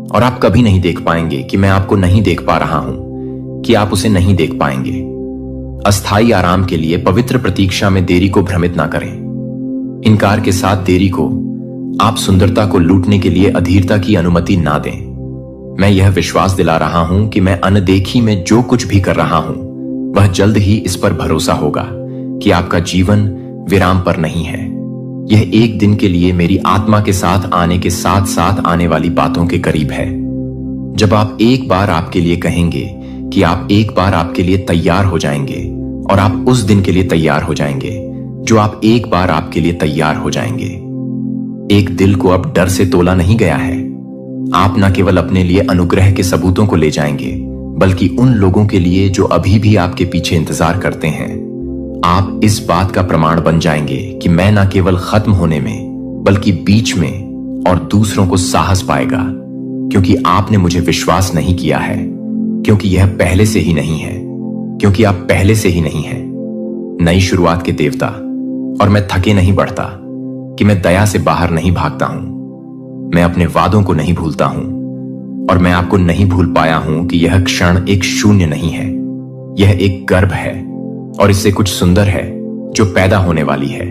और आप कभी नहीं देख पाएंगे कि मैं आपको नहीं देख पा रहा हूं, कि आप उसे नहीं देख पाएंगे। अस्थायी आराम के लिए पवित्र प्रतीक्षा में देरी को भ्रमित ना करें। इनकार के साथ देरी को, आप सुंदरता को लूटने के लिए अधीरता की अनुमति ना दें। मैं यह विश्वास दिला रहा हूं कि मैं अनदेखी में जो कुछ भी कर रहा हूं, वह जल्द ही इस पर भरोसा होगा कि आपका जीवन विराम पर नहीं है। यह एक दिन के लिए मेरी आत्मा के साथ आने के साथ साथ आने वाली बातों के करीब है। जब आप एक बार आपके लिए कहेंगे कि आप एक बार आपके लिए तैयार हो जाएंगे, और आप उस दिन के लिए तैयार हो जाएंगे जो आप एक बार आपके लिए तैयार हो जाएंगे। एक दिल को अब डर से तोला नहीं गया है। आप न केवल अपने लिए अनुग्रह के सबूतों को ले जाएंगे, बल्कि उन लोगों के लिए जो अभी भी आपके पीछे इंतजार करते हैं। आप इस बात का प्रमाण बन जाएंगे कि मैं न केवल खत्म होने में, बल्कि बीच में और दूसरों को साहस पाएगा, क्योंकि आपने मुझे विश्वास नहीं किया है, क्योंकि यह पहले से ही नहीं है, क्योंकि आप पहले से ही नहीं हैं। नई शुरुआत के देवता, और मैं थके नहीं बढ़ता, कि मैं दया से बाहर नहीं भागता हूं। मैं अपने वादों को नहीं भूलता हूं, और मैं आपको नहीं भूल पाया हूं कि यह क्षण एक शून्य नहीं है, यह एक गर्भ है, और इससे कुछ सुंदर है जो पैदा होने वाली है,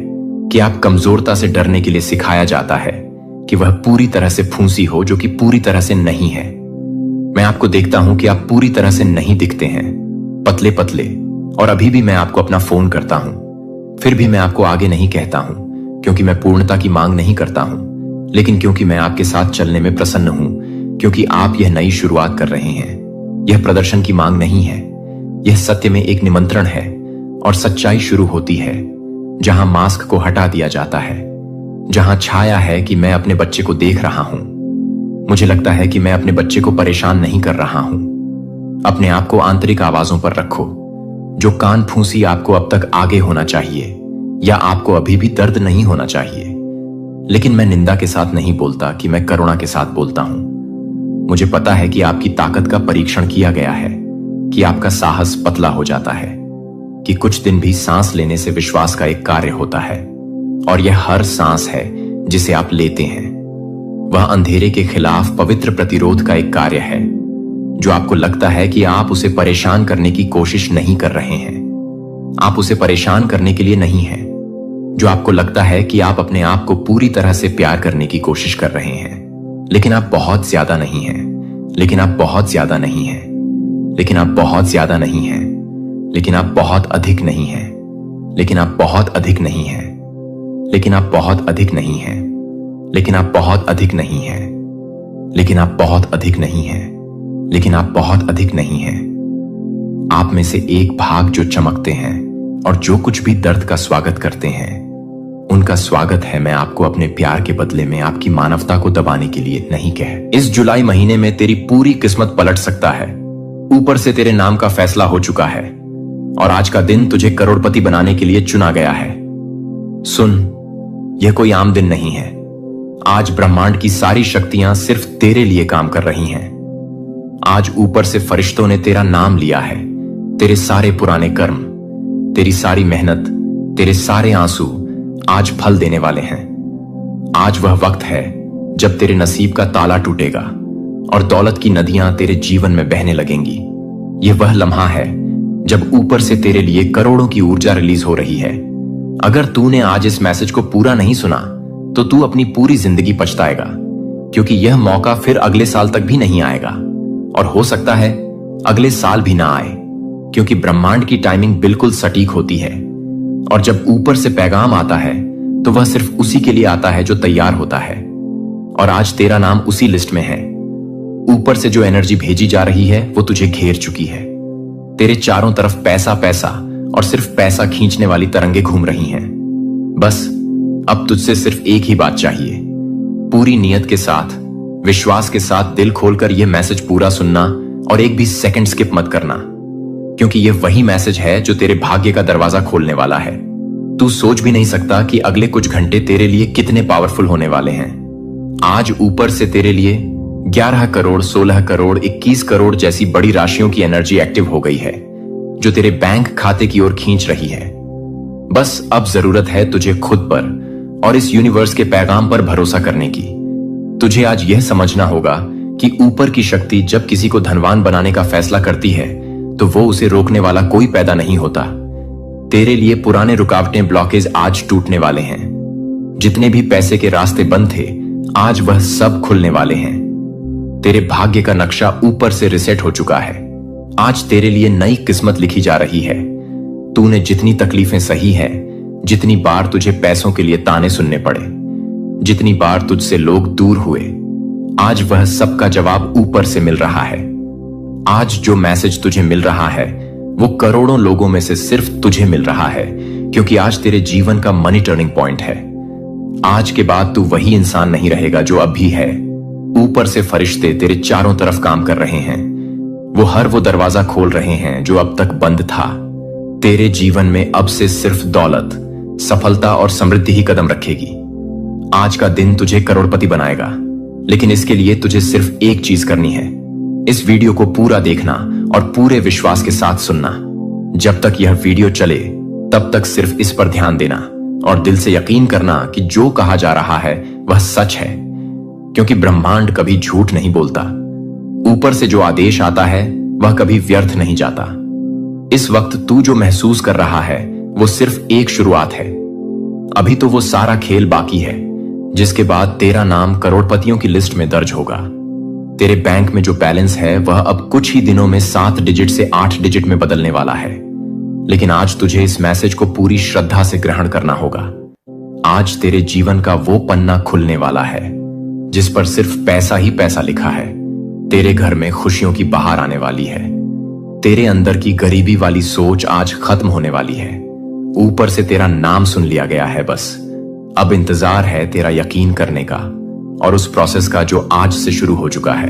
कि आप कमजोरता से डरने के लिए सिखाया जाता है कि वह पूरी तरह से फूंसी हो, जो कि पूरी तरह से नहीं है। मैं आपको देखता हूं कि आप पूरी तरह से नहीं दिखते हैं, पतले पतले, और अभी भी मैं आपको अपना फोन करता हूं। फिर भी मैं आपको आगे नहीं कहता हूं, क्योंकि मैं पूर्णता की मांग नहीं करता हूं, लेकिन क्योंकि मैं आपके साथ चलने में प्रसन्न हूं, क्योंकि आप यह नई शुरुआत कर रहे हैं। यह प्रदर्शन की मांग नहीं है, यह सत्य में एक निमंत्रण है, और सच्चाई शुरू होती है जहां मास्क को हटा दिया जाता है, जहां छाया है कि मैं अपने बच्चे को देख रहा हूं। मुझे लगता है कि मैं अपने बच्चे को परेशान नहीं कर रहा हूं। अपने आप को आंतरिक आवाजों पर रखो। जो कान फूंसी आपको अब तक आगे होना चाहिए, या आपको अभी भी दर्द नहीं होना चाहिए। लेकिन मैं निंदा के साथ नहीं बोलता कि मैं करुणा के साथ बोलता हूं। मुझे पता है कि आपकी ताकत का परीक्षण किया गया है, कि आपका साहस पतला हो जाता है, कि कुछ दिन भी सांस लेने से विश्वास का एक कार्य होता है, और यह हर सांस है जिसे आप लेते हैं। वह अंधेरे के खिलाफ पवित्र प्रतिरोध का एक कार्य है, जो आपको लगता है कि आप उसे परेशान करने की कोशिश नहीं कर रहे हैं। आप उसे परेशान करने के लिए नहीं हैं। जो आपको लगता है कि आप अपने आप को पूरी तरह से प्यार करने की कोशिश कर रहे हैं, लेकिन आप बहुत ज्यादा नहीं हैं, लेकिन आप बहुत ज्यादा नहीं हैं, लेकिन आप बहुत ज्यादा नहीं हैं, लेकिन आप बहुत अधिक नहीं हैं, लेकिन आप बहुत अधिक नहीं हैं, लेकिन आप बहुत अधिक नहीं हैं, लेकिन आप बहुत अधिक नहीं हैं, लेकिन आप बहुत अधिक नहीं हैं, लेकिन आप बहुत अधिक नहीं हैं। आप में से एक भाग जो चमकते हैं और जो कुछ भी दर्द का स्वागत करते हैं, उनका स्वागत है। मैं आपको अपने प्यार के बदले में आपकी मानवता को दबाने के लिए नहीं कह। इस जुलाई महीने में तेरी पूरी किस्मत पलट सकता है। ऊपर से तेरे नाम का फैसला हो चुका है, और आज का दिन तुझे करोड़पति बनाने के लिए चुना गया है। सुन, यह कोई आम दिन नहीं है। आज ब्रह्मांड की सारी शक्तियां सिर्फ तेरे लिए काम कर रही हैं। आज ऊपर से फरिश्तों ने तेरा नाम लिया है। तेरे सारे पुराने कर्म, तेरी सारी मेहनत, तेरे सारे आंसू आज फल देने वाले हैं। आज वह वक्त है जब तेरे नसीब का ताला टूटेगा और दौलत की नदियां तेरे जीवन में बहने लगेंगी। यह वह लम्हा है जब ऊपर से तेरे लिए करोड़ों की ऊर्जा रिलीज हो रही है। अगर तूने आज इस मैसेज को पूरा नहीं सुना, तो तू अपनी पूरी जिंदगी पछताएगा, क्योंकि यह मौका फिर अगले साल तक भी नहीं आएगा, और हो सकता है अगले साल भी ना आए, क्योंकि ब्रह्मांड की टाइमिंग बिल्कुल सटीक होती है। और जब ऊपर से पैगाम आता है, तो वह सिर्फ उसी के लिए आता है जो तैयार होता है। और आज तेरा नाम उसी लिस्ट में है। ऊपर से जो एनर्जी भेजी जा रही है, वो तुझे घेर चुकी है। तेरे चारों तरफ पैसा पैसा और सिर्फ पैसा खींचने वाली तरंगे घूम रही हैं। बस अब तुझसे सिर्फ एक ही बात चाहिए, पूरी नियत के साथ, विश्वास के साथ दिल खोलकर यह मैसेज पूरा सुनना, और एक भी सेकंड स्किप मत करना, क्योंकि यह वही मैसेज है जो तेरे भाग्य का दरवाजा खोलने वाला है। तू सोच भी नहीं सकता कि अगले कुछ घंटे तेरे लिए कितने पावरफुल होने वाले हैं। आज ऊपर से तेरे लिए 11 करोड़, 16 करोड़, 21 करोड़ जैसी बड़ी राशियों की एनर्जी एक्टिव हो गई है, जो तेरे बैंक खाते की ओर खींच रही है। बस अब जरूरत है तुझे खुद पर और इस यूनिवर्स के पैगाम पर भरोसा करने की। तुझे आज यह समझना होगा कि ऊपर की शक्ति जब किसी को धनवान बनाने का फैसला करती है, तो वो उसे रोकने वाला कोई पैदा नहीं होता। तेरे लिए पुराने रुकावटें, ब्लॉकेज आज टूटने वाले हैं। जितने भी पैसे के रास्ते बंद थे, आज वह सब खुलने वाले हैं। तेरे भाग्य का नक्शा ऊपर से रिसेट हो चुका है। आज तेरे लिए नई किस्मत लिखी जा रही है। तूने जितनी तकलीफें सही है, जितनी बार तुझे पैसों के लिए ताने सुनने पड़े, जितनी बार तुझसे लोग दूर हुए, आज वह सबका जवाब ऊपर से मिल रहा है। आज जो मैसेज तुझे मिल रहा है, वो करोड़ों लोगों में से सिर्फ तुझे मिल रहा है, क्योंकि आज तेरे जीवन का मनी टर्निंग पॉइंट है। आज के बाद तू वही इंसान नहीं रहेगा जो अब भी है। ऊपर से फरिश्ते तेरे चारों तरफ काम कर रहे हैं। वो दरवाजा खोल रहे हैं जो अब तक बंद था। तेरे जीवन में अब से सिर्फ दौलत, सफलता और समृद्धि ही कदम रखेगी। आज का दिन तुझे करोड़पति बनाएगा, लेकिन इसके लिए तुझे सिर्फ एक चीज करनी है। इस वीडियो को पूरा देखना और पूरे विश्वास के साथ सुनना। जब तक यह वीडियो चले, तब तक सिर्फ इस पर ध्यान देना और दिल से यकीन करना कि जो कहा जा रहा है वह सच है, क्योंकि ब्रह्मांड कभी झूठ नहीं बोलता। ऊपर से जो आदेश आता है वह कभी व्यर्थ नहीं जाता। इस वक्त तू जो महसूस कर रहा है वो सिर्फ एक शुरुआत है। अभी तो वो सारा खेल बाकी है, जिसके बाद तेरा नाम करोड़पतियों की लिस्ट में दर्ज होगा। तेरे बैंक में जो बैलेंस है वह अब कुछ ही दिनों में 7 डिजिट से 8 डिजिट में बदलने वाला है। लेकिन आज तुझे इस मैसेज को पूरी श्रद्धा से ग्रहण करना होगा। आज तेरे जीवन का वो पन्ना खुलने वाला है जिस पर सिर्फ पैसा ही पैसा लिखा है। तेरे घर में खुशियों की बहार आने वाली है। तेरे अंदर की गरीबी वाली सोच आज खत्म होने वाली है। ऊपर से तेरा नाम सुन लिया गया है। बस अब इंतजार है तेरा यकीन करने का और उस प्रोसेस का जो आज से शुरू हो चुका है।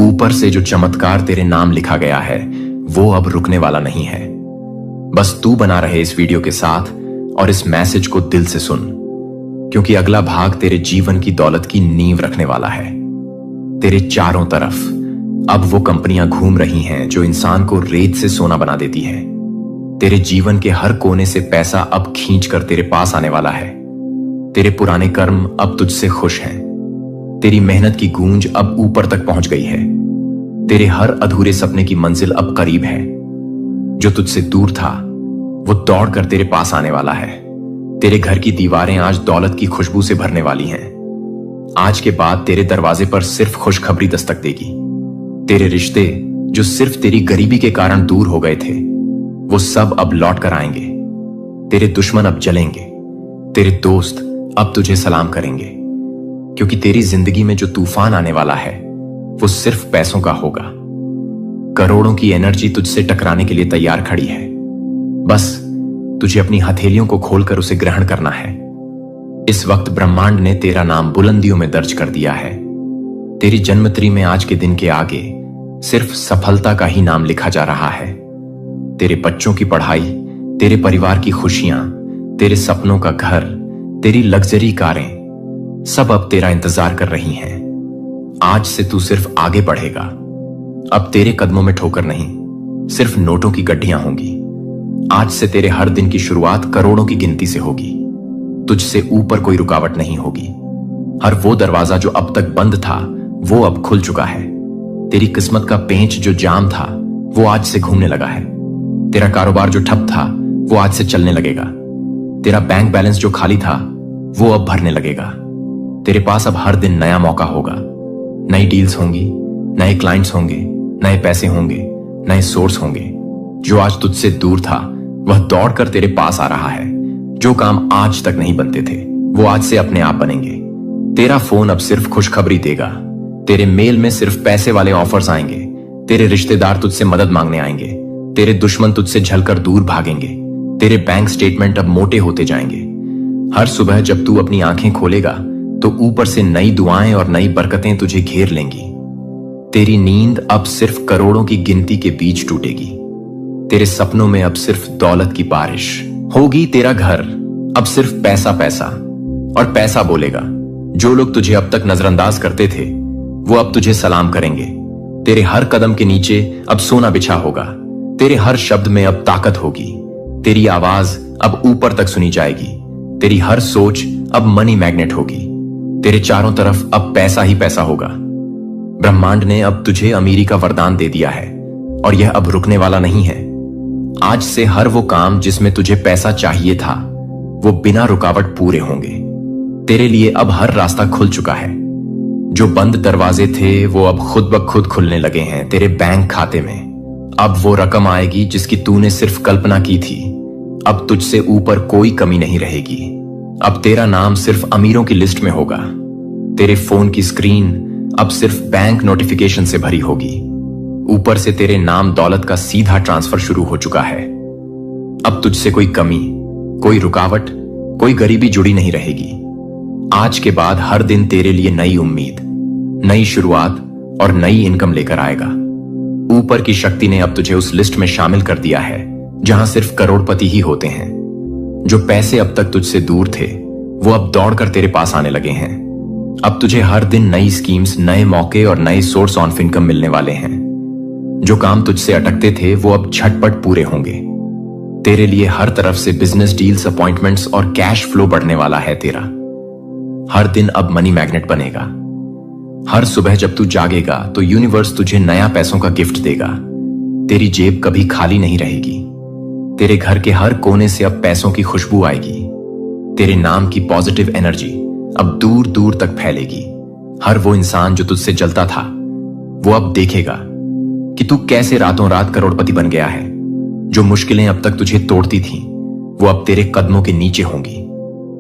ऊपर से जो चमत्कार तेरे नाम लिखा गया है वो अब रुकने वाला नहीं है। बस तू बना रहे इस वीडियो के साथ और इस मैसेज को दिल से सुन, क्योंकि अगला भाग तेरे जीवन की दौलत की नींव रखने वाला है। तेरे चारों तरफ अब वो कंपनियां घूम रही हैं जो इंसान को रेत से सोना बना देती है। तेरे जीवन के हर कोने से पैसा अब खींच कर तेरे पास आने वाला है। तेरे पुराने कर्म अब तुझसे खुश हैं। तेरी मेहनत की गूंज अब ऊपर तक पहुंच गई है। तेरे हर अधूरे सपने की मंजिल अब करीब है। जो तुझसे दूर था वो दौड़कर तेरे पास आने वाला है। तेरे घर की दीवारें आज दौलत की खुशबू से भरने वाली हैं। आज के बाद तेरे दरवाजे पर सिर्फ खुशखबरी दस्तक देगी। तेरे रिश्ते जो सिर्फ तेरी गरीबी के कारण दूर हो गए थे वो सब अब लौट कर आएंगे। तेरे दुश्मन अब जलेंगे। तेरे दोस्त अब तुझे सलाम करेंगे, क्योंकि तेरी जिंदगी में जो तूफान आने वाला है वो सिर्फ पैसों का होगा। करोड़ों की एनर्जी तुझसे टकराने के लिए तैयार खड़ी है। बस तुझे अपनी हथेलियों को खोलकर उसे ग्रहण करना है। इस वक्त ब्रह्मांड ने तेरा नाम बुलंदियों में दर्ज कर दिया है। तेरी जन्मतिथि में आज के दिन के आगे सिर्फ सफलता का ही नाम लिखा जा रहा है। तेरे बच्चों की पढ़ाई, तेरे परिवार की खुशियां, तेरे सपनों का घर, तेरी लग्जरी कारें सब अब तेरा इंतजार कर रही हैं। आज से तू सिर्फ आगे बढ़ेगा। अब तेरे कदमों में ठोकर नहीं, सिर्फ नोटों की गड्ढियां होंगी। आज से तेरे हर दिन की शुरुआत करोड़ों की गिनती से होगी। तुझसे ऊपर कोई रुकावट नहीं होगी। हर वो दरवाजा जो अब तक बंद था वो अब खुल चुका है। तेरी किस्मत का पेंच जो जाम था वो आज से घूमने लगा है। तेरा कारोबार जो ठप था वो आज से चलने लगेगा। तेरा बैंक बैलेंस जो खाली था वो अब भरने लगेगा। तेरे पास अब हर दिन नया मौका होगा। नई डील्स होंगी, नए क्लाइंट्स होंगे, नए पैसे होंगे, नए सोर्स होंगे। जो आज तुझसे दूर था वह दौड़कर तेरे पास आ रहा है। जो काम आज तक नहीं बनते थे वो आज से अपने आप बनेंगे। तेरा फोन अब सिर्फ खुशखबरी देगा। तेरे मेल में सिर्फ पैसे वाले ऑफर्स आएंगे। तेरे रिश्तेदार तुझसे मदद मांगने आएंगे। तेरे दुश्मन तुझसे झलकर दूर भागेंगे। तेरे बैंक स्टेटमेंट अब मोटे होते जाएंगे। हर सुबह जब तू अपनी आंखें खोलेगा तो ऊपर से नई दुआएं और नई बरकतें तुझे घेर लेंगी। तेरी नींद अब सिर्फ करोड़ों की गिनती के बीच टूटेगी। तेरे सपनों में अब सिर्फ दौलत की बारिश होगी। तेरा घर अब सिर्फ पैसा पैसा और पैसा बोलेगा। जो लोग तुझे अब तक नजरअंदाज करते थे वो अब तुझे सलाम करेंगे। तेरे हर कदम के नीचे अब सोना बिछा होगा। तेरे हर शब्द में अब ताकत होगी। तेरी आवाज अब ऊपर तक सुनी जाएगी। तेरी हर सोच अब मनी मैग्नेट होगी। तेरे चारों तरफ अब पैसा ही पैसा होगा। ब्रह्मांड ने अब तुझे अमीरी का वरदान दे दिया है और यह अब रुकने वाला नहीं है। आज से हर वो काम जिसमें तुझे पैसा चाहिए था वो बिना रुकावट पूरे होंगे। तेरे लिए अब हर रास्ता खुल चुका है। जो बंद दरवाजे थे वो अब खुद ब खुद खुलने लगे हैं। तेरे बैंक खाते में अब वो रकम आएगी जिसकी तूने सिर्फ कल्पना की थी। अब तुझसे ऊपर कोई कमी नहीं रहेगी। अब तेरा नाम सिर्फ अमीरों की लिस्ट में होगा। तेरे फोन की स्क्रीन अब सिर्फ बैंक नोटिफिकेशन से भरी होगी। ऊपर से तेरे नाम दौलत का सीधा ट्रांसफर शुरू हो चुका है। अब तुझसे कोई कमी, कोई रुकावट, कोई गरीबी जुड़ी नहीं रहेगी। आज के बाद हर दिन तेरे लिए नई उम्मीद, नई शुरुआत और नई इनकम लेकर आएगा। ऊपर की शक्ति ने अब तुझे उस लिस्ट में शामिल कर दिया है जहां सिर्फ करोड़पति ही होते हैं। जो पैसे अब तक तुझसे दूर थे वो अब दौड़कर तेरे पास आने लगे हैं। अब तुझे हर दिन नई स्कीम्स, नए मौके और नए सोर्स ऑफ इनकम मिलने वाले हैं। जो काम तुझसे अटकते थे वो अब झटपट पूरे होंगे। तेरे लिए हर तरफ से बिजनेस डील्स, अपॉइंटमेंट्स और कैश फ्लो बढ़ने वाला है। तेरा हर दिन अब मनी मैग्नेट बनेगा। हर सुबह जब तू जागेगा तो यूनिवर्स तुझे नया पैसों का गिफ्ट देगा। तेरी जेब कभी खाली नहीं रहेगी। तेरे घर के हर कोने से अब पैसों की खुशबू आएगी। तेरे नाम की पॉजिटिव एनर्जी अब दूर दूर तक फैलेगी। हर वो इंसान जो तुझसे जलता था वो अब देखेगा कि तू कैसे रातों रात करोड़पति बन गया है। जो मुश्किलें अब तक तुझे तोड़ती थीं, वो अब तेरे कदमों के नीचे होंगी।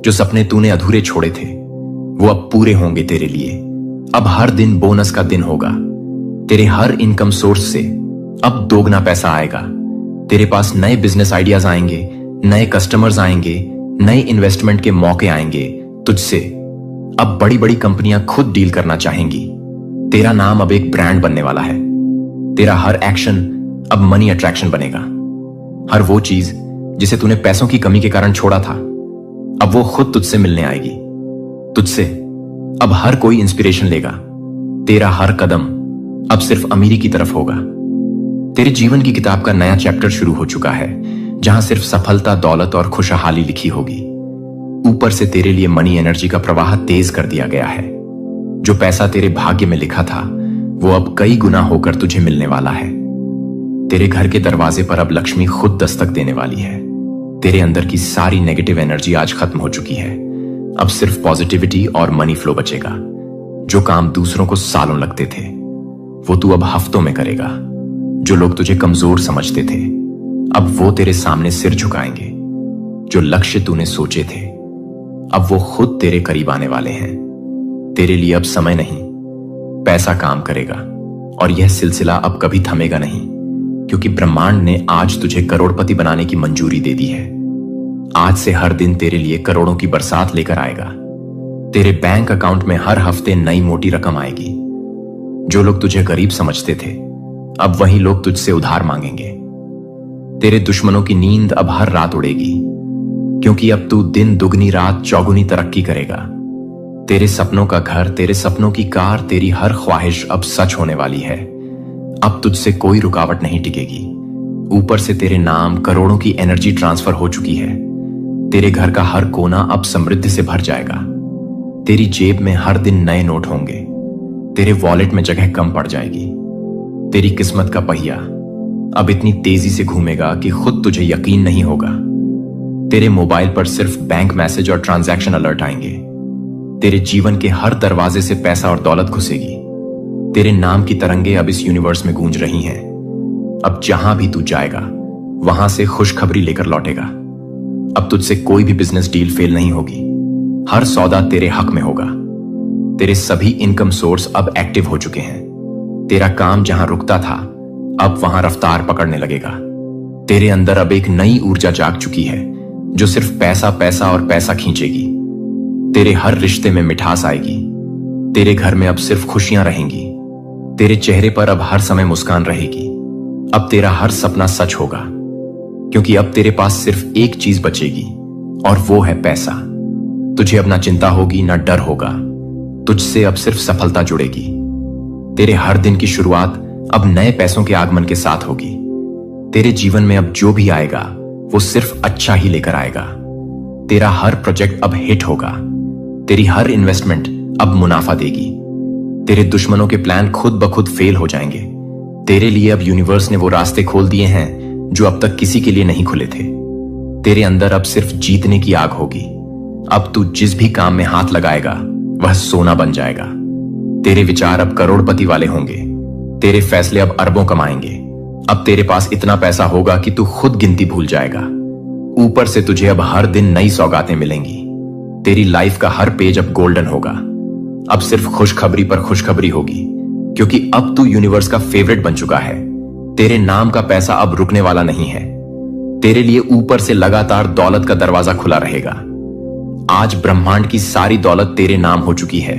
जो सपने तूने अधूरे छोड़े थे, वो अब पूरे होंगे तेरे लिए। अब हर दिन बोनस का दिन होगा। तेरे हर इनकम सोर्स से अब दोगुना पैसा आएगा। तेरे पास नए बिजनेस आइडियाज आएंगे, नए कस्टमर्स आएंगे, नए इन्वेस्टमेंट के मौके आएंगे तुझसे। अब बड़ी बड़ी कंपनियां खुद डील करना चाहेंगी। तेरा नाम अब एक ब्रांड बनने वाला है। तेरा हर एक्शन अब मनी अट्रैक्शन बनेगा। हर वो चीज जिसे तूने पैसों की कमी के कारण छोड़ा था, अब वो खुद तुझसे मिलने आएगी। तुझसे अब हर कोई इंस्पिरेशन लेगा। तेरा हर कदम अब सिर्फ अमीरी की तरफ होगा। तेरे जीवन की किताब का नया चैप्टर शुरू हो चुका है, जहां सिर्फ सफलता, दौलत और खुशहाली लिखी होगी। ऊपर से तेरे लिए मनी एनर्जी का प्रवाह तेज कर दिया गया है। जो पैसा तेरे भाग्य में लिखा था, वो अब कई गुना होकर तुझे मिलने वाला है। तेरे घर के दरवाजे पर अब लक्ष्मी खुद दस्तक देने वाली है। तेरे अंदर की सारी नेगेटिव एनर्जी आज खत्म हो चुकी है। अब सिर्फ पॉजिटिविटी और मनी फ्लो बचेगा। जो काम दूसरों को सालों लगते थे, वो तू अब हफ्तों में करेगा। जो लोग तुझे कमजोर समझते थे, अब वो तेरे सामने सिर झुकाएंगे। जो लक्ष्य तूने सोचे थे, अब वो खुद तेरे करीब आने वाले हैं। तेरे लिए अब समय नहीं, पैसा काम करेगा। और यह सिलसिला अब कभी थमेगा नहीं, क्योंकि ब्रह्मांड ने आज तुझे करोड़पति बनाने की मंजूरी दे दी है। आज से हर दिन तेरे लिए करोड़ों की बरसात लेकर आएगा। तेरे बैंक अकाउंट में हर हफ्ते नई मोटी रकम आएगी। जो लोग तुझे गरीब समझते थे, अब वही लोग तुझसे उधार मांगेंगे। तेरे दुश्मनों की नींद अब हर रात उड़ेगी, क्योंकि अब तू दिन दुगनी रात चौगुनी तरक्की करेगा। तेरे सपनों का घर, तेरे सपनों की कार, तेरी हर ख्वाहिश अब सच होने वाली है। अब तुझसे कोई रुकावट नहीं टिकेगी। ऊपर से तेरे नाम करोड़ों की एनर्जी ट्रांसफर हो चुकी है। तेरे घर का हर कोना अब समृद्धि से भर जाएगा। तेरी जेब में हर दिन नए नोट होंगे। तेरे वॉलेट में जगह कम पड़ जाएगी। तेरी किस्मत का पहिया अब इतनी तेजी से घूमेगा कि खुद तुझे यकीन नहीं होगा। तेरे मोबाइल पर सिर्फ बैंक मैसेज और ट्रांजैक्शन अलर्ट आएंगे। तेरे जीवन के हर दरवाजे से पैसा और दौलत घुसेगी। तेरे नाम की तरंगे अब इस यूनिवर्स में गूंज रही हैं। अब जहां भी तू जाएगा, वहां से खुशखबरी लेकर लौटेगा। अब तुझसे कोई भी बिजनेस डील फेल नहीं होगी। हर सौदा तेरे हक में होगा। तेरे सभी इनकम सोर्स अब एक्टिव हो चुके हैं। तेरा काम जहां रुकता था, अब वहां रफ्तार पकड़ने लगेगा। तेरे अंदर अब एक नई ऊर्जा जाग चुकी है, जो सिर्फ पैसा पैसा और पैसा खींचेगी। तेरे हर रिश्ते में मिठास आएगी। तेरे घर में अब सिर्फ खुशियां रहेंगी। तेरे चेहरे पर अब हर समय मुस्कान रहेगी। अब तेरा हर सपना सच होगा, क्योंकि अब तेरे पास सिर्फ एक चीज बचेगी, और वो है पैसा। तुझे अब ना चिंता होगी, ना डर होगा। तुझसे अब सिर्फ सफलता जुड़ेगी। तेरे हर दिन की शुरुआत अब नए पैसों के आगमन के साथ होगी। तेरे जीवन में अब जो भी आएगा, वो सिर्फ अच्छा ही लेकर आएगा। तेरा हर प्रोजेक्ट अब हिट होगा। तेरी हर इन्वेस्टमेंट अब मुनाफा देगी। तेरे दुश्मनों के प्लान खुद ब खुद फेल हो जाएंगे। तेरे लिए अब यूनिवर्स ने वो रास्ते खोल दिए हैं जो अब तक किसी के लिए नहीं खुले थे। तेरे अंदर अब सिर्फ जीतने की आग होगी। अब तू जिस भी काम में हाथ लगाएगा, वह सोना बन जाएगा। तेरे विचार अब करोड़पति वाले होंगे। तेरे फैसले अब अरबों कमाएंगे। अब तेरे पास इतना पैसा होगा कि तू खुद गिनती भूल जाएगा। ऊपर से तुझे अब हर दिन नई सौगातें मिलेंगी। तेरी लाइफ का हर पेज अब गोल्डन होगा। अब सिर्फ खुशखबरी पर खुशखबरी होगी, क्योंकि अब तू यूनिवर्स का फेवरेट बन चुका है। तेरे नाम का पैसा अब रुकने वाला नहीं है। तेरे लिए ऊपर से लगातार दौलत का दरवाजा खुला रहेगा। आज ब्रह्मांड की सारी दौलत तेरे नाम हो चुकी है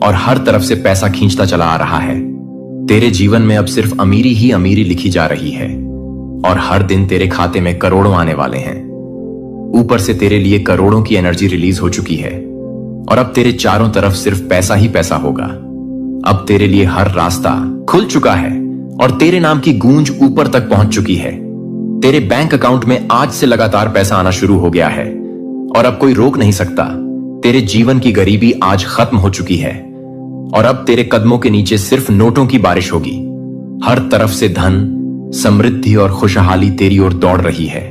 और हर तरफ से पैसा खींचता चला आ रहा है। तेरे जीवन में अब सिर्फ अमीरी ही अमीरी लिखी जा रही है और हर दिन तेरे खाते में करोड़ों आने वाले हैं। ऊपर से तेरे लिए करोड़ों की एनर्जी रिलीज हो चुकी है और अब तेरे चारों तरफ सिर्फ पैसा ही पैसा होगा। अब तेरे लिए हर रास्ता खुल चुका है और तेरे नाम की गूंज ऊपर तक पहुंच चुकी है। तेरे बैंक अकाउंट में आज से लगातार पैसा आना शुरू हो गया है और अब कोई रोक नहीं सकता। तेरे जीवन की गरीबी आज खत्म हो चुकी है और अब तेरे कदमों के नीचे सिर्फ नोटों की बारिश होगी। हर तरफ से धन, समृद्धि और खुशहाली तेरी ओर दौड़ रही है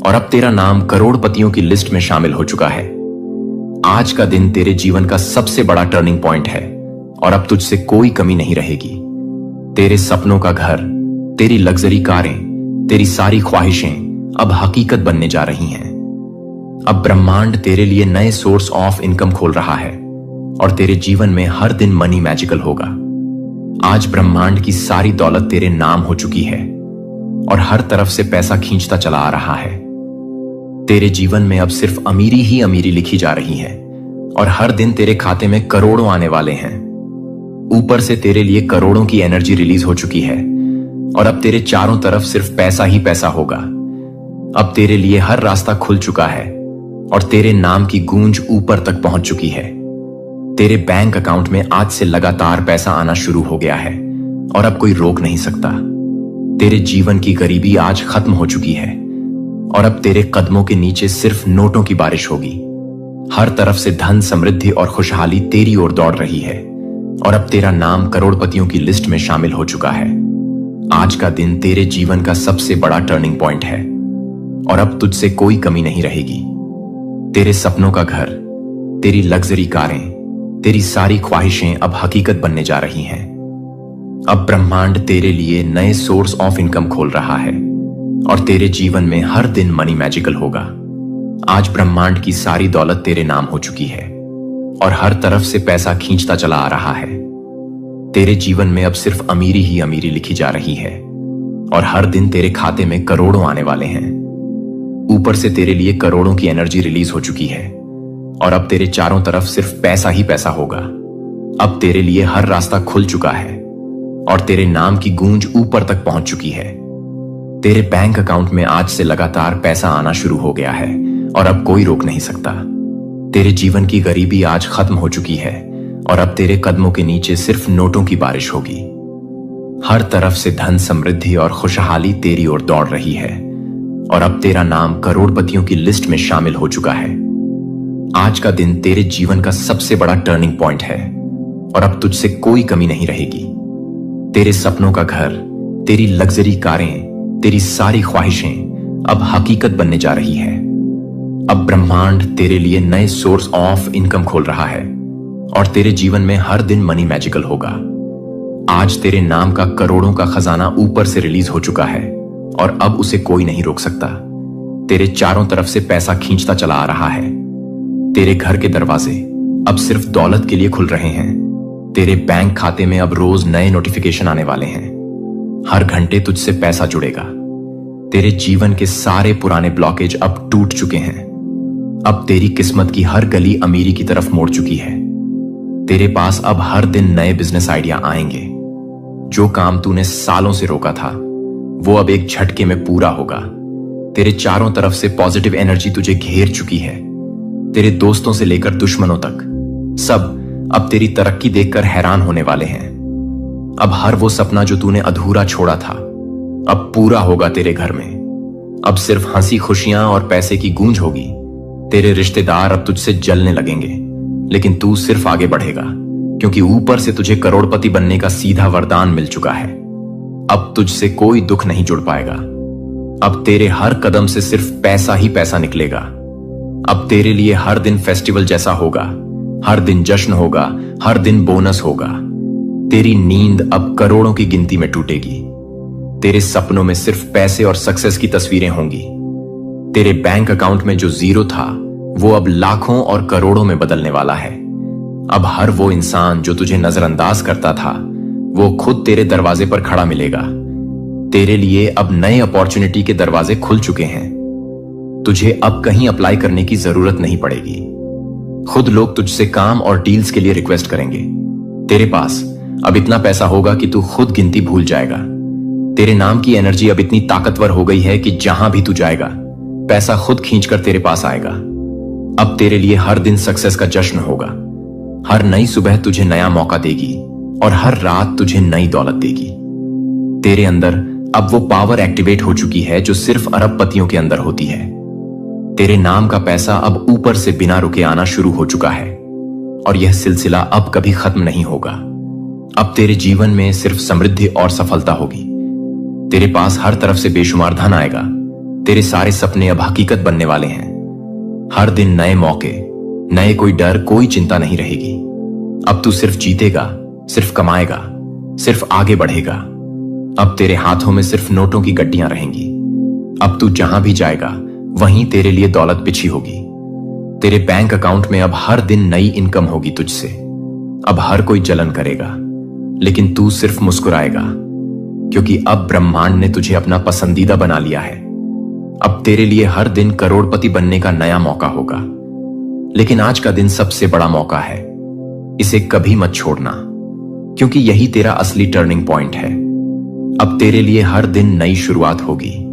और अब तेरा नाम करोड़पतियों की लिस्ट में शामिल हो चुका है। आज का दिन तेरे जीवन का सबसे बड़ा टर्निंग पॉइंट है और अब तुझसे कोई कमी नहीं रहेगी। तेरे सपनों का घर, तेरी लग्जरी कारें, तेरी सारी ख्वाहिशें अब हकीकत बनने जा रही हैं। अब ब्रह्मांड तेरे लिए नए सोर्स ऑफ इनकम खोल रहा है और तेरे जीवन में हर दिन मनी मैजिकल होगा। आज ब्रह्मांड की सारी दौलत तेरे नाम हो चुकी है और हर तरफ से पैसा खींचता चला आ रहा है। तेरे जीवन में अब सिर्फ अमीरी ही अमीरी लिखी जा रही है और हर दिन तेरे खाते में करोड़ों आने वाले हैं। ऊपर से तेरे लिए करोड़ों की एनर्जी रिलीज हो चुकी है और अब तेरे चारों तरफ सिर्फ पैसा ही पैसा होगा। अब तेरे लिए हर रास्ता खुल चुका है और तेरे नाम की गूंज ऊपर तक पहुंच चुकी है। तेरे बैंक अकाउंट में आज से लगातार पैसा आना शुरू हो गया है और अब कोई रोक नहीं सकता। तेरे जीवन की गरीबी आज खत्म हो चुकी है और अब तेरे कदमों के नीचे सिर्फ नोटों की बारिश होगी। हर तरफ से धन, समृद्धि और खुशहाली तेरी ओर दौड़ रही है और अब तेरा नाम करोड़पतियों की लिस्ट में शामिल हो चुका है। आज का दिन तेरे जीवन का सबसे बड़ा टर्निंग पॉइंट है और अब तुझसे कोई कमी नहीं रहेगी। तेरे सपनों का घर, तेरी लग्जरी कारें, तेरी सारी ख्वाहिशें अब हकीकत बनने जा रही हैं। अब ब्रह्मांड तेरे लिए नए सोर्स ऑफ इनकम खोल रहा है और तेरे जीवन में हर दिन मनी मैजिकल होगा। आज ब्रह्मांड की सारी दौलत तेरे नाम हो चुकी है और हर तरफ से पैसा खींचता चला आ रहा है। तेरे जीवन में अब सिर्फ अमीरी ही अमीरी लिखी जा रही है और हर दिन तेरे खाते में करोड़ों आने वाले हैं। ऊपर से तेरे लिए करोड़ों की एनर्जी रिलीज हो चुकी है और अब तेरे चारों तरफ सिर्फ पैसा ही पैसा होगा। अब तेरे लिए हर रास्ता खुल चुका है और तेरे नाम की गूंज ऊपर तक पहुंच चुकी है। तेरे बैंक अकाउंट में आज से लगातार पैसा आना शुरू हो गया है और अब कोई रोक नहीं सकता। तेरे जीवन की गरीबी आज खत्म हो चुकी है और अब तेरे कदमों के नीचे सिर्फ नोटों की बारिश होगी। हर तरफ से धन, समृद्धि और खुशहाली तेरी ओर दौड़ रही है और अब तेरा नाम करोड़पतियों की लिस्ट में शामिल हो चुका है। आज का दिन तेरे जीवन का सबसे बड़ा टर्निंग पॉइंट है और अब तुझसे कोई कमी नहीं रहेगी। तेरे सपनों का घर, तेरी लग्जरी कारें, तेरी सारी ख्वाहिशें अब हकीकत बनने जा रही है। अब ब्रह्मांड तेरे लिए नए सोर्स ऑफ इनकम खोल रहा है और तेरे जीवन में हर दिन मनी मैजिकल होगा। आज तेरे नाम का करोड़ों का खजाना ऊपर से रिलीज हो चुका है और अब उसे कोई नहीं रोक सकता। तेरे चारों तरफ से पैसा खींचता चला आ रहा है। तेरे घर के दरवाजे अब सिर्फ दौलत के लिए खुल रहे हैं। तेरे बैंक खाते में अब रोज नए नोटिफिकेशन आने वाले हैं। हर घंटे तुझसे पैसा जुड़ेगा। तेरे जीवन के सारे पुराने ब्लॉकेज अब टूट चुके हैं। अब तेरी किस्मत की हर गली अमीरी की तरफ मोड़ चुकी है। तेरे पास अब हर दिन नए बिजनेस आइडिया आएंगे। जो काम तूने सालों से रोका था वो अब एक झटके में पूरा होगा। तेरे चारों तरफ से पॉजिटिव एनर्जी तुझे घेर चुकी है। तेरे दोस्तों से लेकर दुश्मनों तक सब अब तेरी तरक्की देखकर हैरान होने वाले हैं। अब हर वो सपना जो तूने अधूरा छोड़ा था अब पूरा होगा तेरे घर में। अब सिर्फ हंसी, खुशियां और पैसे की गूंज होगी। तेरे रिश्तेदार अब तुझसे जलने लगेंगे लेकिन तू सिर्फ आगे बढ़ेगा क्योंकि ऊपर से तुझे करोड़पति बनने का सीधा वरदान मिल चुका है। अब तुझसे कोई दुख नहीं जुड़ पाएगा। अब तेरे हर कदम से सिर्फ पैसा ही पैसा निकलेगा। अब तेरे लिए हर दिन फेस्टिवल जैसा होगा। हर दिन जश्न होगा, हर दिन बोनस होगा। तेरी नींद अब करोड़ों की गिनती में टूटेगी। तेरे सपनों में सिर्फ पैसे और सक्सेस की तस्वीरें होंगी। तेरे बैंक अकाउंट में जो जीरो था वो अब लाखों और करोड़ों में बदलने वाला है। अब हर वो इंसान जो तुझे नजरअंदाज करता था वो खुद तेरे दरवाजे पर खड़ा मिलेगा। तेरे लिए अब नए अपॉर्चुनिटी के दरवाजे खुल चुके हैं। तुझे अब कहीं अप्लाई करने की जरूरत नहीं पड़ेगी। खुद लोग तुझसे काम और डील्स के लिए रिक्वेस्ट करेंगे। तेरे पास अब इतना पैसा होगा कि तू खुद गिनती भूल जाएगा। तेरे नाम की एनर्जी अब इतनी ताकतवर हो गई है कि जहां भी तू जाएगा पैसा खुद खींचकर तेरे पास आएगा। अब तेरे लिए हर दिन सक्सेस का जश्न होगा। हर नई सुबह तुझे नया मौका देगी और हर रात तुझे नई दौलत देगी। तेरे अंदर अब वो पावर एक्टिवेट हो चुकी है जो सिर्फ अरबपतियों के अंदर होती है। तेरे नाम का पैसा अब ऊपर से बिना रुके आना शुरू हो चुका है और यह सिलसिला अब कभी खत्म नहीं होगा। अब तेरे जीवन में सिर्फ समृद्धि और सफलता होगी। तेरे पास हर तरफ से बेशुमार धन आएगा। तेरे सारे सपने अब हकीकत बनने वाले हैं। हर दिन नए मौके, नए कोई डर, कोई चिंता नहीं रहेगी। अब तू सिर्फ जीतेगा, सिर्फ कमाएगा, सिर्फ आगे बढ़ेगा। अब तेरे हाथों में सिर्फ नोटों की गड्डियां रहेंगी। अब तू जहां भी जाएगा वहीं तेरे लिए दौलत बिछी होगी। तेरे बैंक अकाउंट में अब हर दिन नई इनकम होगी तुझसे। अब हर कोई जलन करेगा, लेकिन तू सिर्फ मुस्कुराएगा, क्योंकि अब ब्रह्मांड ने तुझे अपना पसंदीदा बना लिया है। अब तेरे लिए हर दिन करोड़पति बनने का नया मौका होगा। लेकिन आज का दिन सबसे बड़ा मौका है, इसे कभी मत छोड़ना, क्योंकि यही तेरा असली टर्निंग पॉइंट है। अब तेरे लिए हर दिन नई शुरुआत होगी।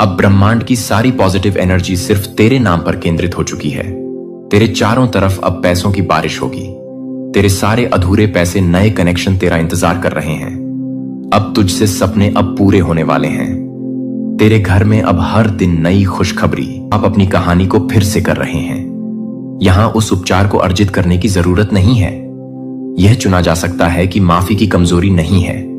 अब ब्रह्मांड की सारी पॉजिटिव एनर्जी सिर्फ तेरे नाम पर केंद्रित हो चुकी है। तेरे चारों तरफ अब पैसों की बारिश होगी। तेरे सारे अधूरे पैसे, नए कनेक्शन तेरा इंतजार कर रहे हैं। अब तुझसे सपने अब पूरे होने वाले हैं। तेरे घर में अब हर दिन नई खुशखबरी। आप अपनी कहानी को फिर से कर रहे हैं। यहां उस उपचार को अर्जित करने की जरूरत नहीं है। यह चुना जा सकता है कि माफी की कमजोरी नहीं है।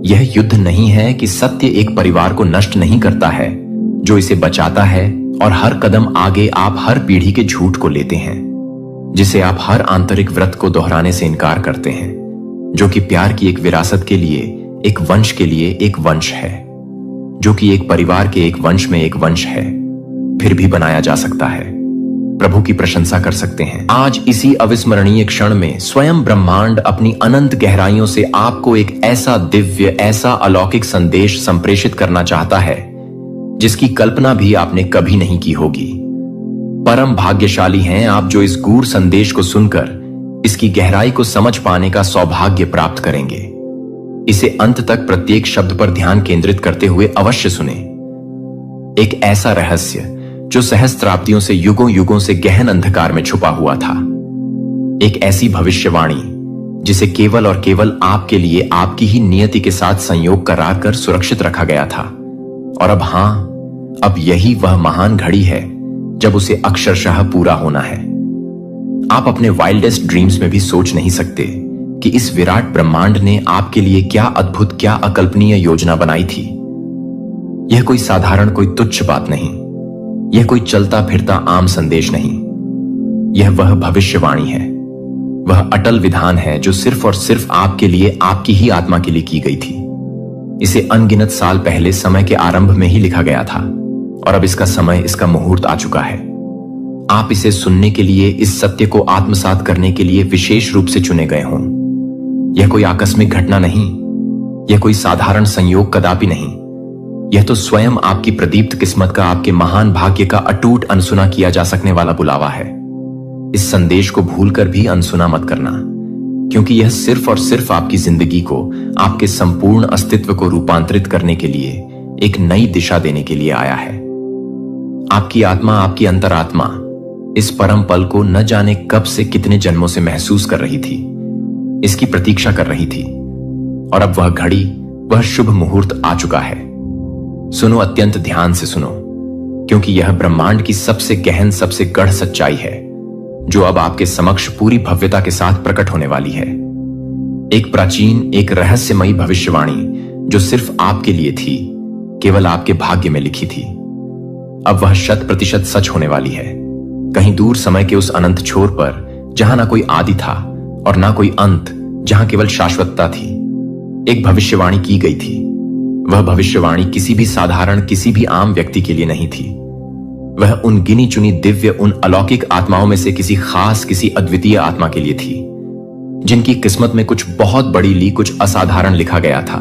यह युद्ध नहीं है कि सत्य एक परिवार को नष्ट नहीं करता है, जो इसे बचाता है। और हर कदम आगे आप हर पीढ़ी के झूठ को लेते हैं, जिसे आप हर आंतरिक व्रत को दोहराने से इनकार करते हैं, जो कि प्यार की एक विरासत के लिए, एक वंश के लिए एक वंश है, जो कि एक परिवार के एक वंश में एक वंश है, फिर भी बनाया जा सकता है। प्रभु की प्रशंसा कर सकते हैं। आज इसी अविस्मरणीय क्षण में स्वयं ब्रह्मांड अपनी अनंत गहराइयों से आपको एक ऐसा दिव्य, ऐसा अलौकिक संदेश संप्रेषित करना चाहता है, जिसकी कल्पना भी आपने कभी नहीं की होगी। परम भाग्यशाली हैं आप जो इस गूढ़ संदेश को सुनकर इसकी गहराई को समझ पाने का सौभाग्य प्राप्त करेंगे। इसे अंत तक प्रत्येक शब्द पर ध्यान केंद्रित करते हुए अवश्य सुने। एक ऐसा रहस्य जो सहस्त्राब्दियों से, युगों युगों से गहन अंधकार में छुपा हुआ था। एक ऐसी भविष्यवाणी जिसे केवल और केवल आपके लिए, आपकी ही नियति के साथ संयोग करार कर सुरक्षित रखा गया था। और अब अब यही वह महान घड़ी है जब उसे अक्षरशः पूरा होना है। आप अपने वाइल्डेस्ट ड्रीम्स में भी सोच नहीं सकते कि इस विराट ब्रह्मांड ने आपके लिए क्या अद्भुत, क्या अकल्पनीय योजना बनाई थी। यह कोई साधारण, कोई तुच्छ बात नहीं। यह कोई चलता फिरता आम संदेश नहीं। यह वह भविष्यवाणी है, वह अटल विधान है जो सिर्फ और सिर्फ आपके लिए, आपकी ही आत्मा के लिए की गई थी। इसे अनगिनत साल पहले समय के आरंभ में ही लिखा गया था, और अब इसका समय, इसका मुहूर्त आ चुका है। आप इसे सुनने के लिए, इस सत्य को आत्मसात करने के लिए विशेष रूप से चुने गए हों। यह कोई आकस्मिक घटना नहीं, यह कोई साधारण संयोग कदापि नहीं। यह तो स्वयं आपकी प्रदीप्त किस्मत का, आपके महान भाग्य का अटूट, अनसुना किया जा सकने वाला बुलावा है। इस संदेश को भूलकर भी अनसुना मत करना, क्योंकि यह सिर्फ और सिर्फ आपकी जिंदगी को, आपके संपूर्ण अस्तित्व को रूपांतरित करने के लिए, एक नई दिशा देने के लिए आया है। आपकी आत्मा, आपकी अंतरात्मा इस परम पल को न जाने कब से, कितने जन्मों से महसूस कर रही थी, इसकी प्रतीक्षा कर रही थी। और अब वह घड़ी, वह शुभ मुहूर्त आ चुका है। सुनो, अत्यंत ध्यान से सुनो, क्योंकि यह ब्रह्मांड की सबसे गहन, सबसे गढ़ सच्चाई है, जो अब आपके समक्ष पूरी भव्यता के साथ प्रकट होने वाली है। एक प्राचीन, एक रहस्यमयी भविष्यवाणी जो सिर्फ आपके लिए थी, केवल आपके भाग्य में लिखी थी। अब वह 100% सच होने वाली है। कहीं दूर समय के उस अनंत छोर पर, जहां ना कोई आदि था और ना कोई अंत, जहां केवल शाश्वतता थी, एक भविष्यवाणी की गई थी। वह भविष्यवाणी किसी भी साधारण, किसी भी आम व्यक्ति के लिए नहीं थी। वह उन गिनी चुनी दिव्य, उन अलौकिक आत्माओं में से किसी खास, किसी अद्वितीय आत्मा के लिए थी, जिनकी किस्मत में कुछ बहुत बड़ी ली, कुछ असाधारण लिखा गया था।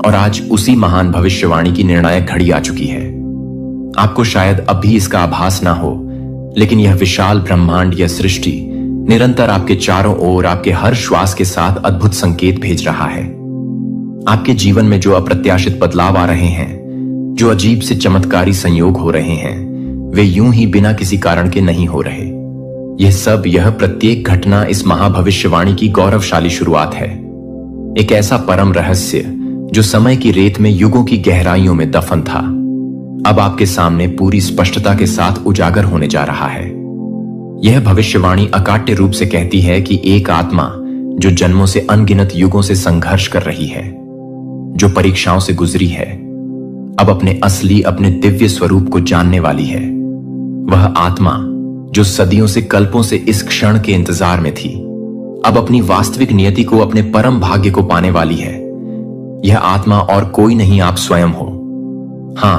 और आज उसी महान भविष्यवाणी की निर्णायक घड़ी आ चुकी है। आपको शायद अब भी इसका आभास ना हो, लेकिन यह विशाल ब्रह्मांड, यह सृष्टि निरंतर आपके चारों ओर, आपके हर श्वास के साथ अद्भुत संकेत भेज रहा है। आपके जीवन में जो अप्रत्याशित बदलाव आ रहे हैं, जो अजीब से चमत्कारी संयोग हो रहे हैं, वे यूं ही बिना किसी कारण के नहीं हो रहे। यह सब, यह प्रत्येक घटना इस महाभविष्यवाणी की गौरवशाली शुरुआत है। एक ऐसा परम रहस्य जो समय की रेत में, युगों की गहराइयों में दफन था, अब आपके सामने पूरी स्पष्टता के साथ उजागर होने जा रहा है। यह भविष्यवाणी अकाट्य रूप से कहती है कि एक आत्मा जो जन्मों से, अनगिनत युगों से संघर्ष कर रही है, जो परीक्षाओं से गुजरी है, अब अपने असली, अपने दिव्य स्वरूप को जानने वाली है। वह आत्मा जो सदियों से, कल्पों से इस क्षण के इंतजार में थी, अब अपनी वास्तविक नियति को, अपने परम भाग्य को पाने वाली है। यह आत्मा और कोई नहीं, आप स्वयं हो। हां,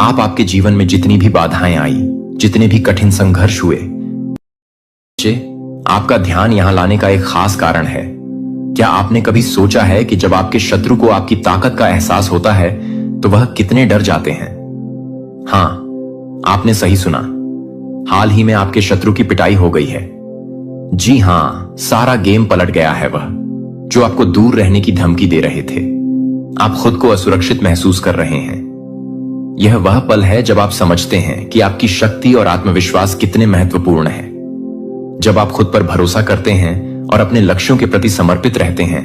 आप आपके जीवन में जितनी भी बाधाएं आई, जितने भी कठिन संघर्ष हुए, आपका ध्यान यहां लाने का एक खास कारण है। क्या आपने कभी सोचा है कि जब आपके शत्रु को आपकी ताकत का एहसास होता है तो वह कितने डर जाते हैं? हां, आपने सही सुना। हाल ही में आपके शत्रु की पिटाई हो गई है। जी हां, सारा गेम पलट गया है। वह जो आपको दूर रहने की धमकी दे रहे थे, आप खुद को असुरक्षित महसूस कर रहे हैं। यह वह पल है जब आप समझते हैं कि आपकी शक्ति और आत्मविश्वास कितने महत्वपूर्ण है। जब आप खुद पर भरोसा करते हैं और अपने लक्ष्यों के प्रति समर्पित रहते हैं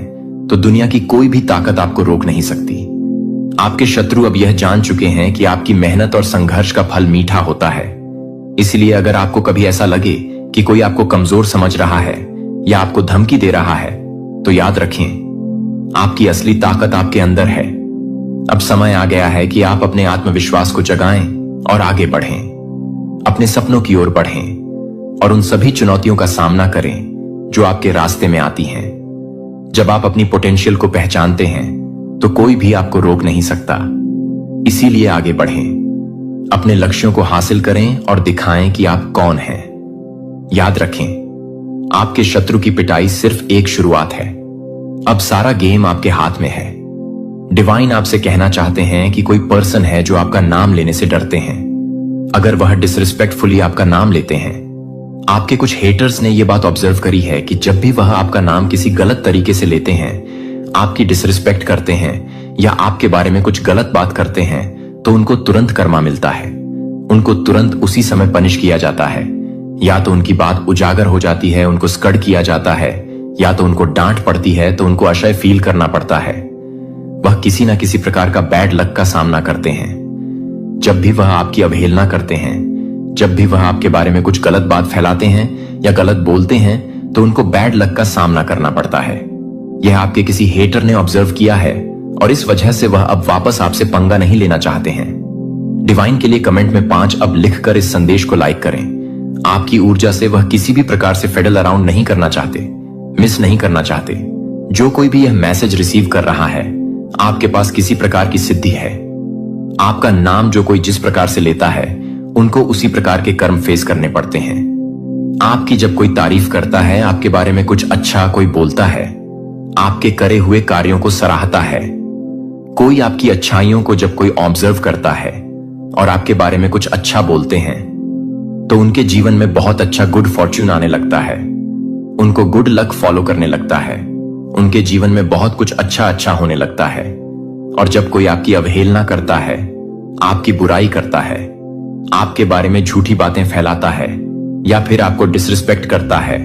तो दुनिया की कोई भी ताकत आपको रोक नहीं सकती। आपके शत्रु अब यह जान चुके हैं कि आपकी मेहनत और संघर्ष का फल मीठा होता है। इसलिए अगर आपको कभी ऐसा लगे कि कोई आपको कमजोर समझ रहा है या आपको धमकी दे रहा है, तो याद रखें, आपकी असली ताकत आपके अंदर है। अब समय आ गया है कि आप अपने आत्मविश्वास को जगाएं और आगे बढ़ें, अपने सपनों की ओर बढ़ें और उन सभी चुनौतियों का सामना करें जो आपके रास्ते में आती हैं। जब आप अपनी पोटेंशियल को पहचानते हैं तो कोई भी आपको रोक नहीं सकता। इसीलिए आगे बढ़ें, अपने लक्ष्यों को हासिल करें और दिखाएं कि आप कौन हैं। याद रखें, आपके शत्रु की पिटाई सिर्फ एक शुरुआत है। अब सारा गेम आपके हाथ में है। डिवाइन आपसे कहना चाहते हैं कि कोई पर्सन है जो आपका नाम लेने से डरते हैं। अगर वह डिसरिस्पेक्टफुली आपका नाम लेते हैं, आपके कुछ हेटर्स ने यह बात ऑब्जर्व करी है कि जब भी वह आपका नाम किसी गलत तरीके से लेते हैं, आपकी डिसरिस्पेक्ट करते हैं या आपके बारे में कुछ गलत बात करते हैं, तो उनको तुरंत कर्मा मिलता है। उनको तुरंत उसी समय पनिश किया जाता है। या तो उनकी बात उजागर हो जाती है, उनको स्कड किया जाता है, या तो उनको डांट पड़ती है तो उनको असह्य फील करना पड़ता है। वह किसी न किसी प्रकार का बैड लक का सामना करते हैं। जब भी वह आपकी अवहेलना करते हैं, जब भी वह आपके बारे में कुछ गलत बात फैलाते हैं या गलत बोलते हैं, तो उनको बैड लक का सामना करना पड़ता है। यह आपके किसी हेटर ने ऑब्जर्व किया है और इस वजह से वह अब वापस आपसे पंगा नहीं लेना चाहते हैं। डिवाइन के लिए कमेंट में 5 अब लिखकर इस संदेश को लाइक करें। आपकी ऊर्जा से वह किसी भी प्रकार से फेडल अराउंड नहीं करना चाहते, मिस नहीं करना चाहते। जो कोई भी यह मैसेज रिसीव कर रहा है, आपके पास किसी प्रकार की सिद्धि है। आपका नाम जो कोई जिस प्रकार से लेता है, उनको उसी प्रकार के कर्म फेस करने पड़ते हैं। आपकी जब कोई तारीफ करता है, आपके बारे में कुछ अच्छा कोई बोलता है, आपके करे हुए कार्यों को सराहता है, कोई आपकी अच्छाइयों को जब कोई ऑब्जर्व करता है और आपके बारे में कुछ अच्छा बोलते हैं, तो उनके जीवन में बहुत अच्छा गुड फॉर्च्यून आने लगता है। उनको गुड लक फॉलो करने लगता है। उनके जीवन में बहुत कुछ अच्छा होने लगता है। और जब कोई आपकी अवहेलना करता है, आपकी बुराई करता है, आपके बारे में झूठी बातें फैलाता है या फिर आपको डिसरिस्पेक्ट करता है,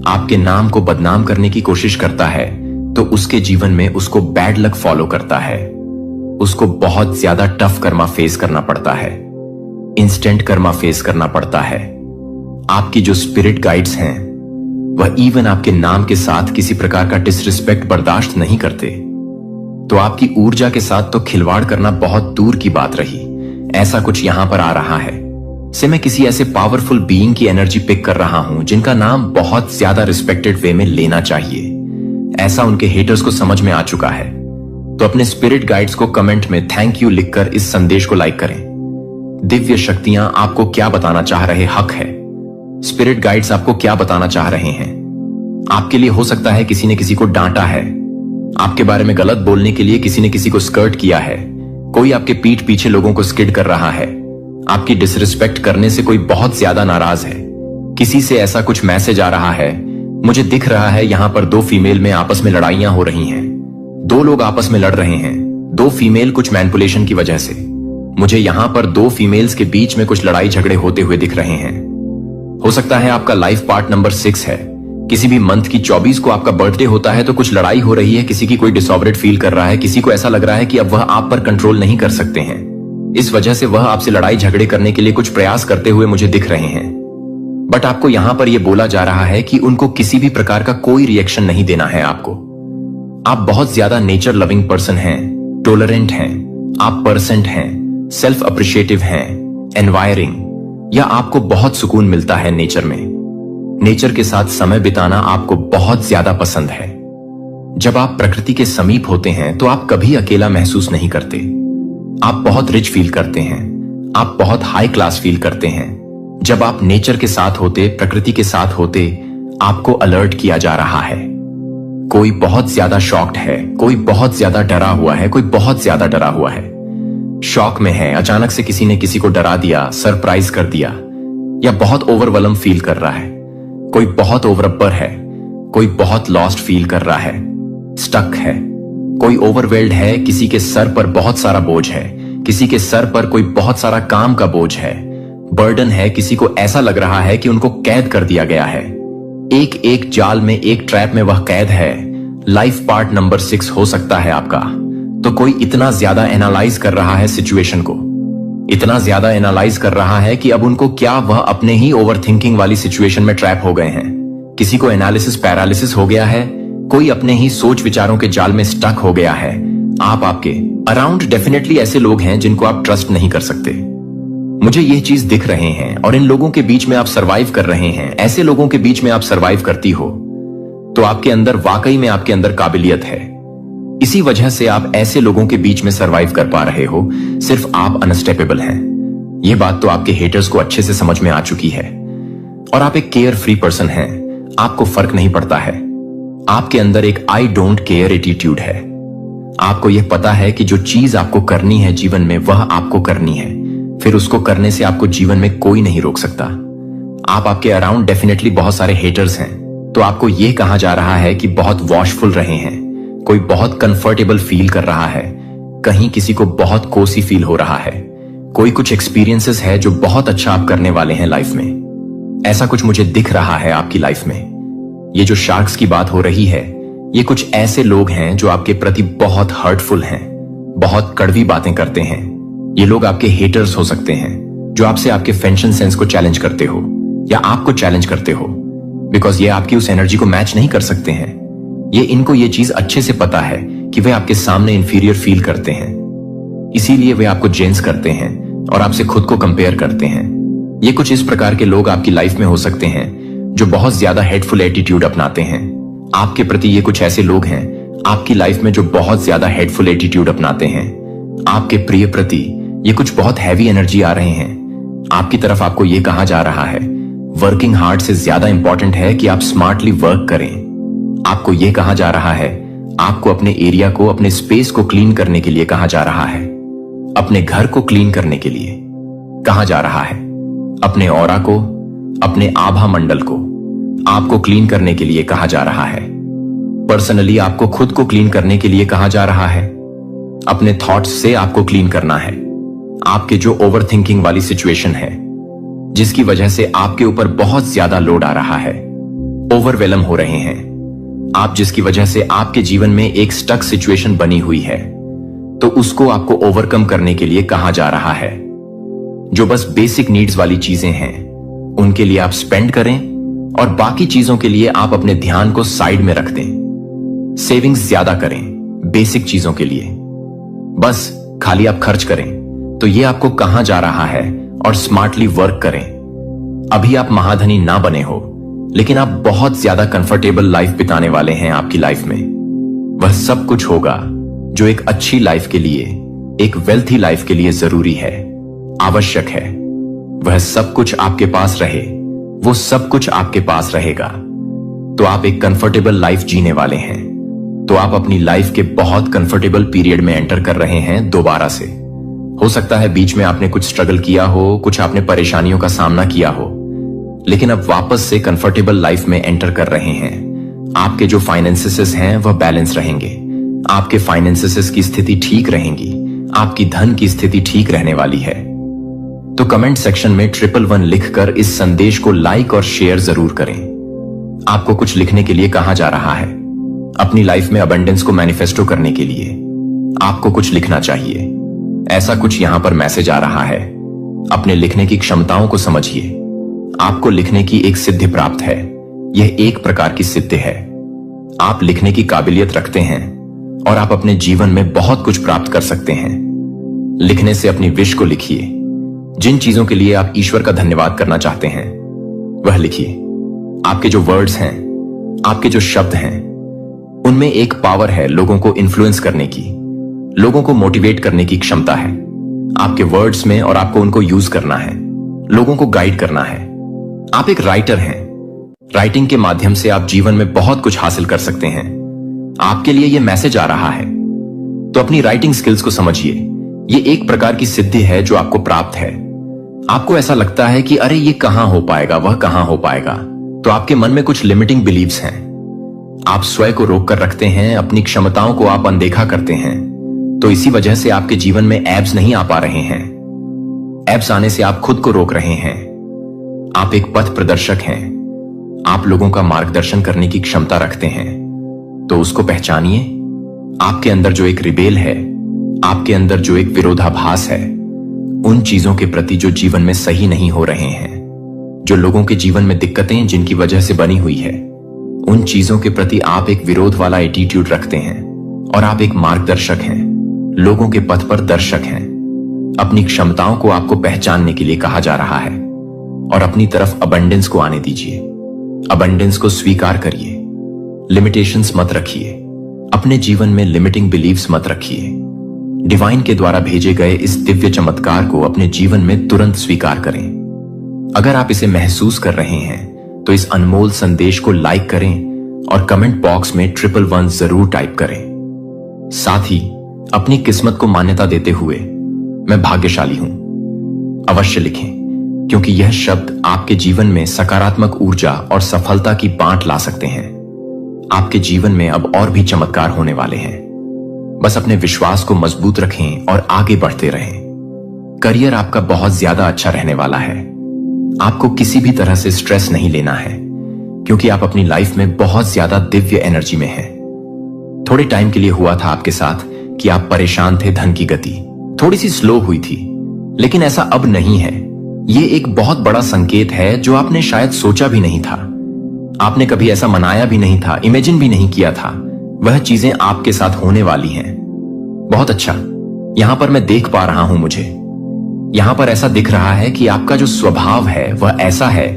आपके नाम को बदनाम करने की कोशिश करता है, तो उसके जीवन में उसको बैड लक फॉलो करता है। उसको बहुत ज्यादा टफ कर्मा फेस करना पड़ता है, इंस्टेंट कर्मा फेस करना पड़ता है। आपकी जो स्पिरिट गाइड्स हैं, वह इवन आपके नाम के साथ किसी प्रकार का डिसरिस्पेक्ट बर्दाश्त नहीं करते। तो आपकी ऊर्जा के साथ तो खिलवाड़ करना बहुत दूर की बात रही। ऐसा कुछ यहां पर आ रहा है से मैं किसी ऐसे पावरफुल बीइंग की एनर्जी पिक कर रहा हूं जिनका नाम बहुत ज्यादा रिस्पेक्टेड वे में लेना चाहिए। ऐसा उनके हेटर्स को समझ में आ चुका है। तो अपने स्पिरिट गाइड्स को कमेंट में थैंक यू लिखकर इस संदेश को लाइक करें। दिव्य शक्तियां आपको क्या बताना चाह रहे हक है। स्पिरिट गाइड्स आपको क्या बताना चाह रहे हैं। आपके लिए हो सकता है किसी ने किसी को डांटा है, आपके बारे में गलत बोलने के लिए किसी ने किसी को स्कर्ट किया है, कोई आपके पीठ पीछे लोगों को स्किड कर रहा है, आपकी डिसरिस्पेक्ट करने से कोई बहुत ज्यादा नाराज है, किसी से ऐसा कुछ मैसेज आ रहा है। मुझे दिख रहा है यहां पर 2 फीमेल में आपस में लड़ाइयां हो रही हैं, 2 लोग आपस में लड़ रहे हैं, 2 फीमेल कुछ मैनिपुलेशन की वजह से। मुझे यहां पर 2 फीमेल्स के बीच में कुछ लड़ाई झगड़े होते हुए दिख रहे हैं। हो सकता है आपका लाइफ पार्ट नंबर 6 है। किसी भी मंथ की 24 को आपका बर्थडे होता है तो कुछ लड़ाई हो रही है, किसी की कोई डिसऑर्डर्ड फील कर रहा है, किसी को ऐसा लग रहा है कि अब वह आप पर कंट्रोल नहीं कर सकते हैं। इस वजह से वह आपसे लड़ाई झगड़े करने के लिए कुछ प्रयास करते हुए मुझे दिख रहे हैं। बट आपको यहां पर यह बोला जा रहा है कि उनको किसी भी प्रकार का कोई रिएक्शन नहीं देना है आपको। आप बहुत ज्यादा नेचर लविंग पर्सन हैं, टॉलरेंट हैं, आप पर्सेंट हैं, सेल्फ अप्रिशिएटिव हैं, एनवायरिंग, या आपको बहुत सुकून मिलता है नेचर में। नेचर के साथ समय बिताना आपको बहुत ज्यादा पसंद है। जब आप प्रकृति के समीप होते हैं तो आप कभी अकेला महसूस नहीं करते। आप बहुत रिच फील करते हैं, आप बहुत हाई क्लास फील करते हैं। जब आप नेचर के साथ होते, प्रकृति के साथ होते, आपको अलर्ट किया जा रहा है। कोई बहुत ज्यादा शॉक्ड है, कोई बहुत ज्यादा डरा हुआ है, कोई बहुत ज्यादा डरा हुआ है, शॉक में है, अचानक से किसी ने किसी को डरा दिया, सरप्राइज कर दिया, या बहुत ओवरवेलम फील कर रहा है। कोई बहुत ओवरअपर है, कोई बहुत लॉस्ट फील कर रहा है, स्टक है, कोई ओवरवेल्ड है, किसी के सर पर बहुत सारा बोझ है, किसी के सर पर कोई बहुत सारा काम का बोझ है, बर्डन है, किसी को ऐसा लग रहा है कि उनको कैद कर दिया गया है। एक एक जाल में, एक ट्रैप में वह कैद है। लाइफ पार्ट नंबर 6 हो सकता है आपका। तो कोई इतना ज्यादा एनालाइज कर रहा है सिचुएशन को, इतना ज्यादा एनालाइज कर रहा है कि अब उनको क्या वह अपने ही ओवरथिंकिंग वाली सिचुएशन में ट्रैप हो गए हैं। किसी को एनालिसिस पैरालिसिस हो गया है, कोई अपने ही सोच विचारों के जाल में स्टक हो गया है। आपके अराउंड डेफिनेटली ऐसे लोग हैं जिनको आप ट्रस्ट नहीं कर सकते। मुझे ये चीज दिख रहे हैं और इन लोगों के बीच में आप सरवाइव कर रहे हैं। ऐसे लोगों के बीच में आप सरवाइव करती हो तो आपके अंदर वाकई में आपके अंदर काबिलियत है। इसी वजह से आप ऐसे लोगों के बीच में सरवाइव कर पा रहे हो। सिर्फ आप अनस्टेपेबल हैं। यह बात तो आपके हेटर्स को अच्छे से समझ में आ चुकी है। और आप एक केयर फ्री पर्सन हैं। आपको फर्क नहीं पड़ता है। आपके अंदर एक आई डोंट केयर एटीट्यूड है। आपको यह पता है कि जो चीज आपको करनी है जीवन में वह आपको करनी है, फिर उसको करने से आपको जीवन में कोई नहीं रोक सकता। आपके अराउंड डेफिनेटली बहुत सारे हेटर्स हैं, तो आपको यह कहा जा रहा है कि बहुत वॉशफुल रहे हैं, कोई बहुत कंफर्टेबल फील कर रहा है, कहीं किसी को बहुत कोसी फील हो रहा है, कोई कुछ एक्सपीरियंसेस है जो बहुत अच्छा आप करने वाले हैं लाइफ में। ऐसा कुछ मुझे दिख रहा है आपकी लाइफ में। ये जो शार्क्स की बात हो रही है, ये कुछ ऐसे लोग हैं जो आपके प्रति बहुत हर्टफुल हैं, बहुत कड़वी बातें करते हैं। ये लोग आपके हेटर्स हो सकते हैं जो आपसे आपके फैशन सेंस को चैलेंज करते हो या आपको चैलेंज करते हो, बिकॉज ये आपकी उस एनर्जी को मैच नहीं कर सकते हैं। इनको ये चीज अच्छे से पता है कि वे आपके सामने इंफीरियर फील करते हैं, इसीलिए वे आपको जेंस करते हैं और आपसे खुद को कंपेयर करते हैं। ये कुछ इस प्रकार के लोग आपकी लाइफ में हो सकते हैं जो बहुत ज्यादा हेटफुल एटीट्यूड अपनाते हैं आपके प्रति। ये कुछ ऐसे लोग हैं आपकी लाइफ में जो बहुत ज्यादा हेटफुल एटीट्यूड अपनाते हैं आपके प्रिय प्रति। ये कुछ बहुत हैवी एनर्जी आ रहे हैं आपकी तरफ। आपको ये कहा जा रहा है वर्किंग हार्ड से ज्यादा इंपॉर्टेंट है कि आप स्मार्टली वर्क करें। आपको यह कहा जा रहा है, आपको अपने एरिया को, अपने स्पेस को क्लीन करने के लिए कहा जा रहा है, अपने घर को क्लीन करने के लिए कहा जा रहा है, अपने ऑरा को, अपने आभा मंडल को आपको क्लीन करने के लिए कहा जा रहा है। पर्सनली आपको खुद को क्लीन करने के लिए कहा जा रहा है। अपने थॉट्स से आपको क्लीन करना है। आपके जो ओवरथिंकिंग वाली सिचुएशन है जिसकी वजह से आपके ऊपर बहुत ज्यादा लोड आ रहा है, ओवरवेलम हो रहे हैं आप, जिसकी वजह से आपके जीवन में एक स्टक सिचुएशन बनी हुई है, तो उसको आपको ओवरकम करने के लिए कहा जा रहा है। जो बस बेसिक नीड्स वाली चीजें हैं उनके लिए आप स्पेंड करें और बाकी चीजों के लिए आप अपने ध्यान को साइड में रख दें। सेविंग्स ज्यादा करें बेसिक चीजों के लिए, बस खाली आप खर्च करें। तो ये आपको कहा जा रहा है और स्मार्टली वर्क करें। अभी आप महाधनी ना बने हो, लेकिन आप बहुत ज्यादा कंफर्टेबल लाइफ बिताने वाले हैं। आपकी लाइफ में वह सब कुछ होगा जो एक अच्छी लाइफ के लिए, एक वेल्थी लाइफ के लिए जरूरी है, आवश्यक है। वह सब कुछ आपके पास रहे, वो सब कुछ आपके पास रहेगा। तो आप एक कंफर्टेबल लाइफ जीने वाले हैं। तो आप अपनी लाइफ के बहुत कंफर्टेबल पीरियड में एंटर कर रहे हैं दोबारा से। हो सकता है बीच में आपने कुछ स्ट्रगल किया हो, कुछ आपने परेशानियों का सामना किया हो, लेकिन अब वापस से कंफर्टेबल लाइफ में एंटर कर रहे हैं। आपके जो फाइनेंसेस हैं वह बैलेंस रहेंगे, आपके फाइनेंसेस की स्थिति ठीक रहेंगी, आपकी धन की स्थिति ठीक रहने वाली है। तो कमेंट सेक्शन में 111 लिखकर इस संदेश को लाइक और शेयर जरूर करें। आपको कुछ लिखने के लिए कहा जा रहा है। अपनी लाइफ में अबंडेंस को मैनिफेस्टो करने के लिए आपको कुछ लिखना चाहिए। ऐसा कुछ यहां पर मैसेज आ रहा है। अपने लिखने की क्षमताओं को समझिए। आपको लिखने की एक सिद्धि प्राप्त है। यह एक प्रकार की सिद्धि है। आप लिखने की काबिलियत रखते हैं और आप अपने जीवन में बहुत कुछ प्राप्त कर सकते हैं। लिखने से अपनी विश को लिखिए। जिन चीजों के लिए आप ईश्वर का धन्यवाद करना चाहते हैं वह लिखिए। आपके जो वर्ड्स हैं, आपके जो शब्द हैं, उनमें एक पावर है लोगों को इन्फ्लुएंस करने की, लोगों को मोटिवेट करने की क्षमता है आपके वर्ड्स में, और आपको उनको यूज करना है, लोगों को गाइड करना है। आप एक राइटर हैं। राइटिंग के माध्यम से आप जीवन में बहुत कुछ हासिल कर सकते हैं। आपके लिए यह मैसेज आ रहा है, तो अपनी राइटिंग स्किल्स को समझिए। यह एक प्रकार की सिद्धि है जो आपको प्राप्त है। आपको ऐसा लगता है कि अरे ये कहां हो पाएगा, वह कहां हो पाएगा, तो आपके मन में कुछ लिमिटिंग बिलीव्स हैं। आप स्वयं को रोक कर रखते हैं, अपनी क्षमताओं को आप अनदेखा करते हैं। तो इसी वजह से आपके जीवन में एब्स नहीं आ पा रहे हैं। एब्स आने से आप खुद को रोक रहे हैं। आप एक पथ प्रदर्शक हैं। आप लोगों का मार्गदर्शन करने की क्षमता रखते हैं, तो उसको पहचानिए। आपके अंदर जो एक रिबेल है, आपके अंदर जो एक विरोधाभास है, उन चीजों के प्रति जो जीवन में सही नहीं हो रहे हैं, जो लोगों के जीवन में दिक्कतें जिनकी वजह से बनी हुई है, उन चीजों के प्रति आप एक विरोध वाला एटीट्यूड रखते हैं। और आप एक मार्गदर्शक हैं, लोगों के पथ पर दर्शक हैं। अपनी क्षमताओं को आपको पहचानने के लिए कहा जा रहा है, और अपनी तरफ अबंडेंस को आने दीजिए। अबंडेंस को स्वीकार करिए। लिमिटेशंस मत रखिए। अपने जीवन में लिमिटिंग बिलीव्स मत रखिए। डिवाइन के द्वारा भेजे गए इस दिव्य चमत्कार को अपने जीवन में तुरंत स्वीकार करें। अगर आप इसे महसूस कर रहे हैं तो इस अनमोल संदेश को लाइक करें और कमेंट बॉक्स में 111 जरूर टाइप करें। साथ ही अपनी किस्मत को मान्यता देते हुए मैं भाग्यशाली हूं अवश्य लिखें, क्योंकि यह शब्द आपके जीवन में सकारात्मक ऊर्जा और सफलता की बांट ला सकते हैं। आपके जीवन में अब और भी चमत्कार होने वाले हैं। बस अपने विश्वास को मजबूत रखें और आगे बढ़ते रहें। करियर आपका बहुत ज्यादा अच्छा रहने वाला है। आपको किसी भी तरह से स्ट्रेस नहीं लेना है, क्योंकि आप अपनी लाइफ में बहुत ज्यादा दिव्य एनर्जी में हैं। थोड़े टाइम के लिए हुआ था आपके साथ कि आप परेशान थे। धन की गति थोड़ी सी स्लो हुई थी, लेकिन ऐसा अब नहीं है। ये एक बहुत बड़ा संकेत है जो आपने शायद सोचा भी नहीं था। आपने कभी ऐसा मनाया भी नहीं था, इमेजिन भी नहीं किया था। वह चीजें आपके साथ होने वाली हैं। बहुत अच्छा, यहां पर मैं देख पा रहा हूं, मुझे यहां पर ऐसा दिख रहा है कि आपका जो स्वभाव है वह ऐसा है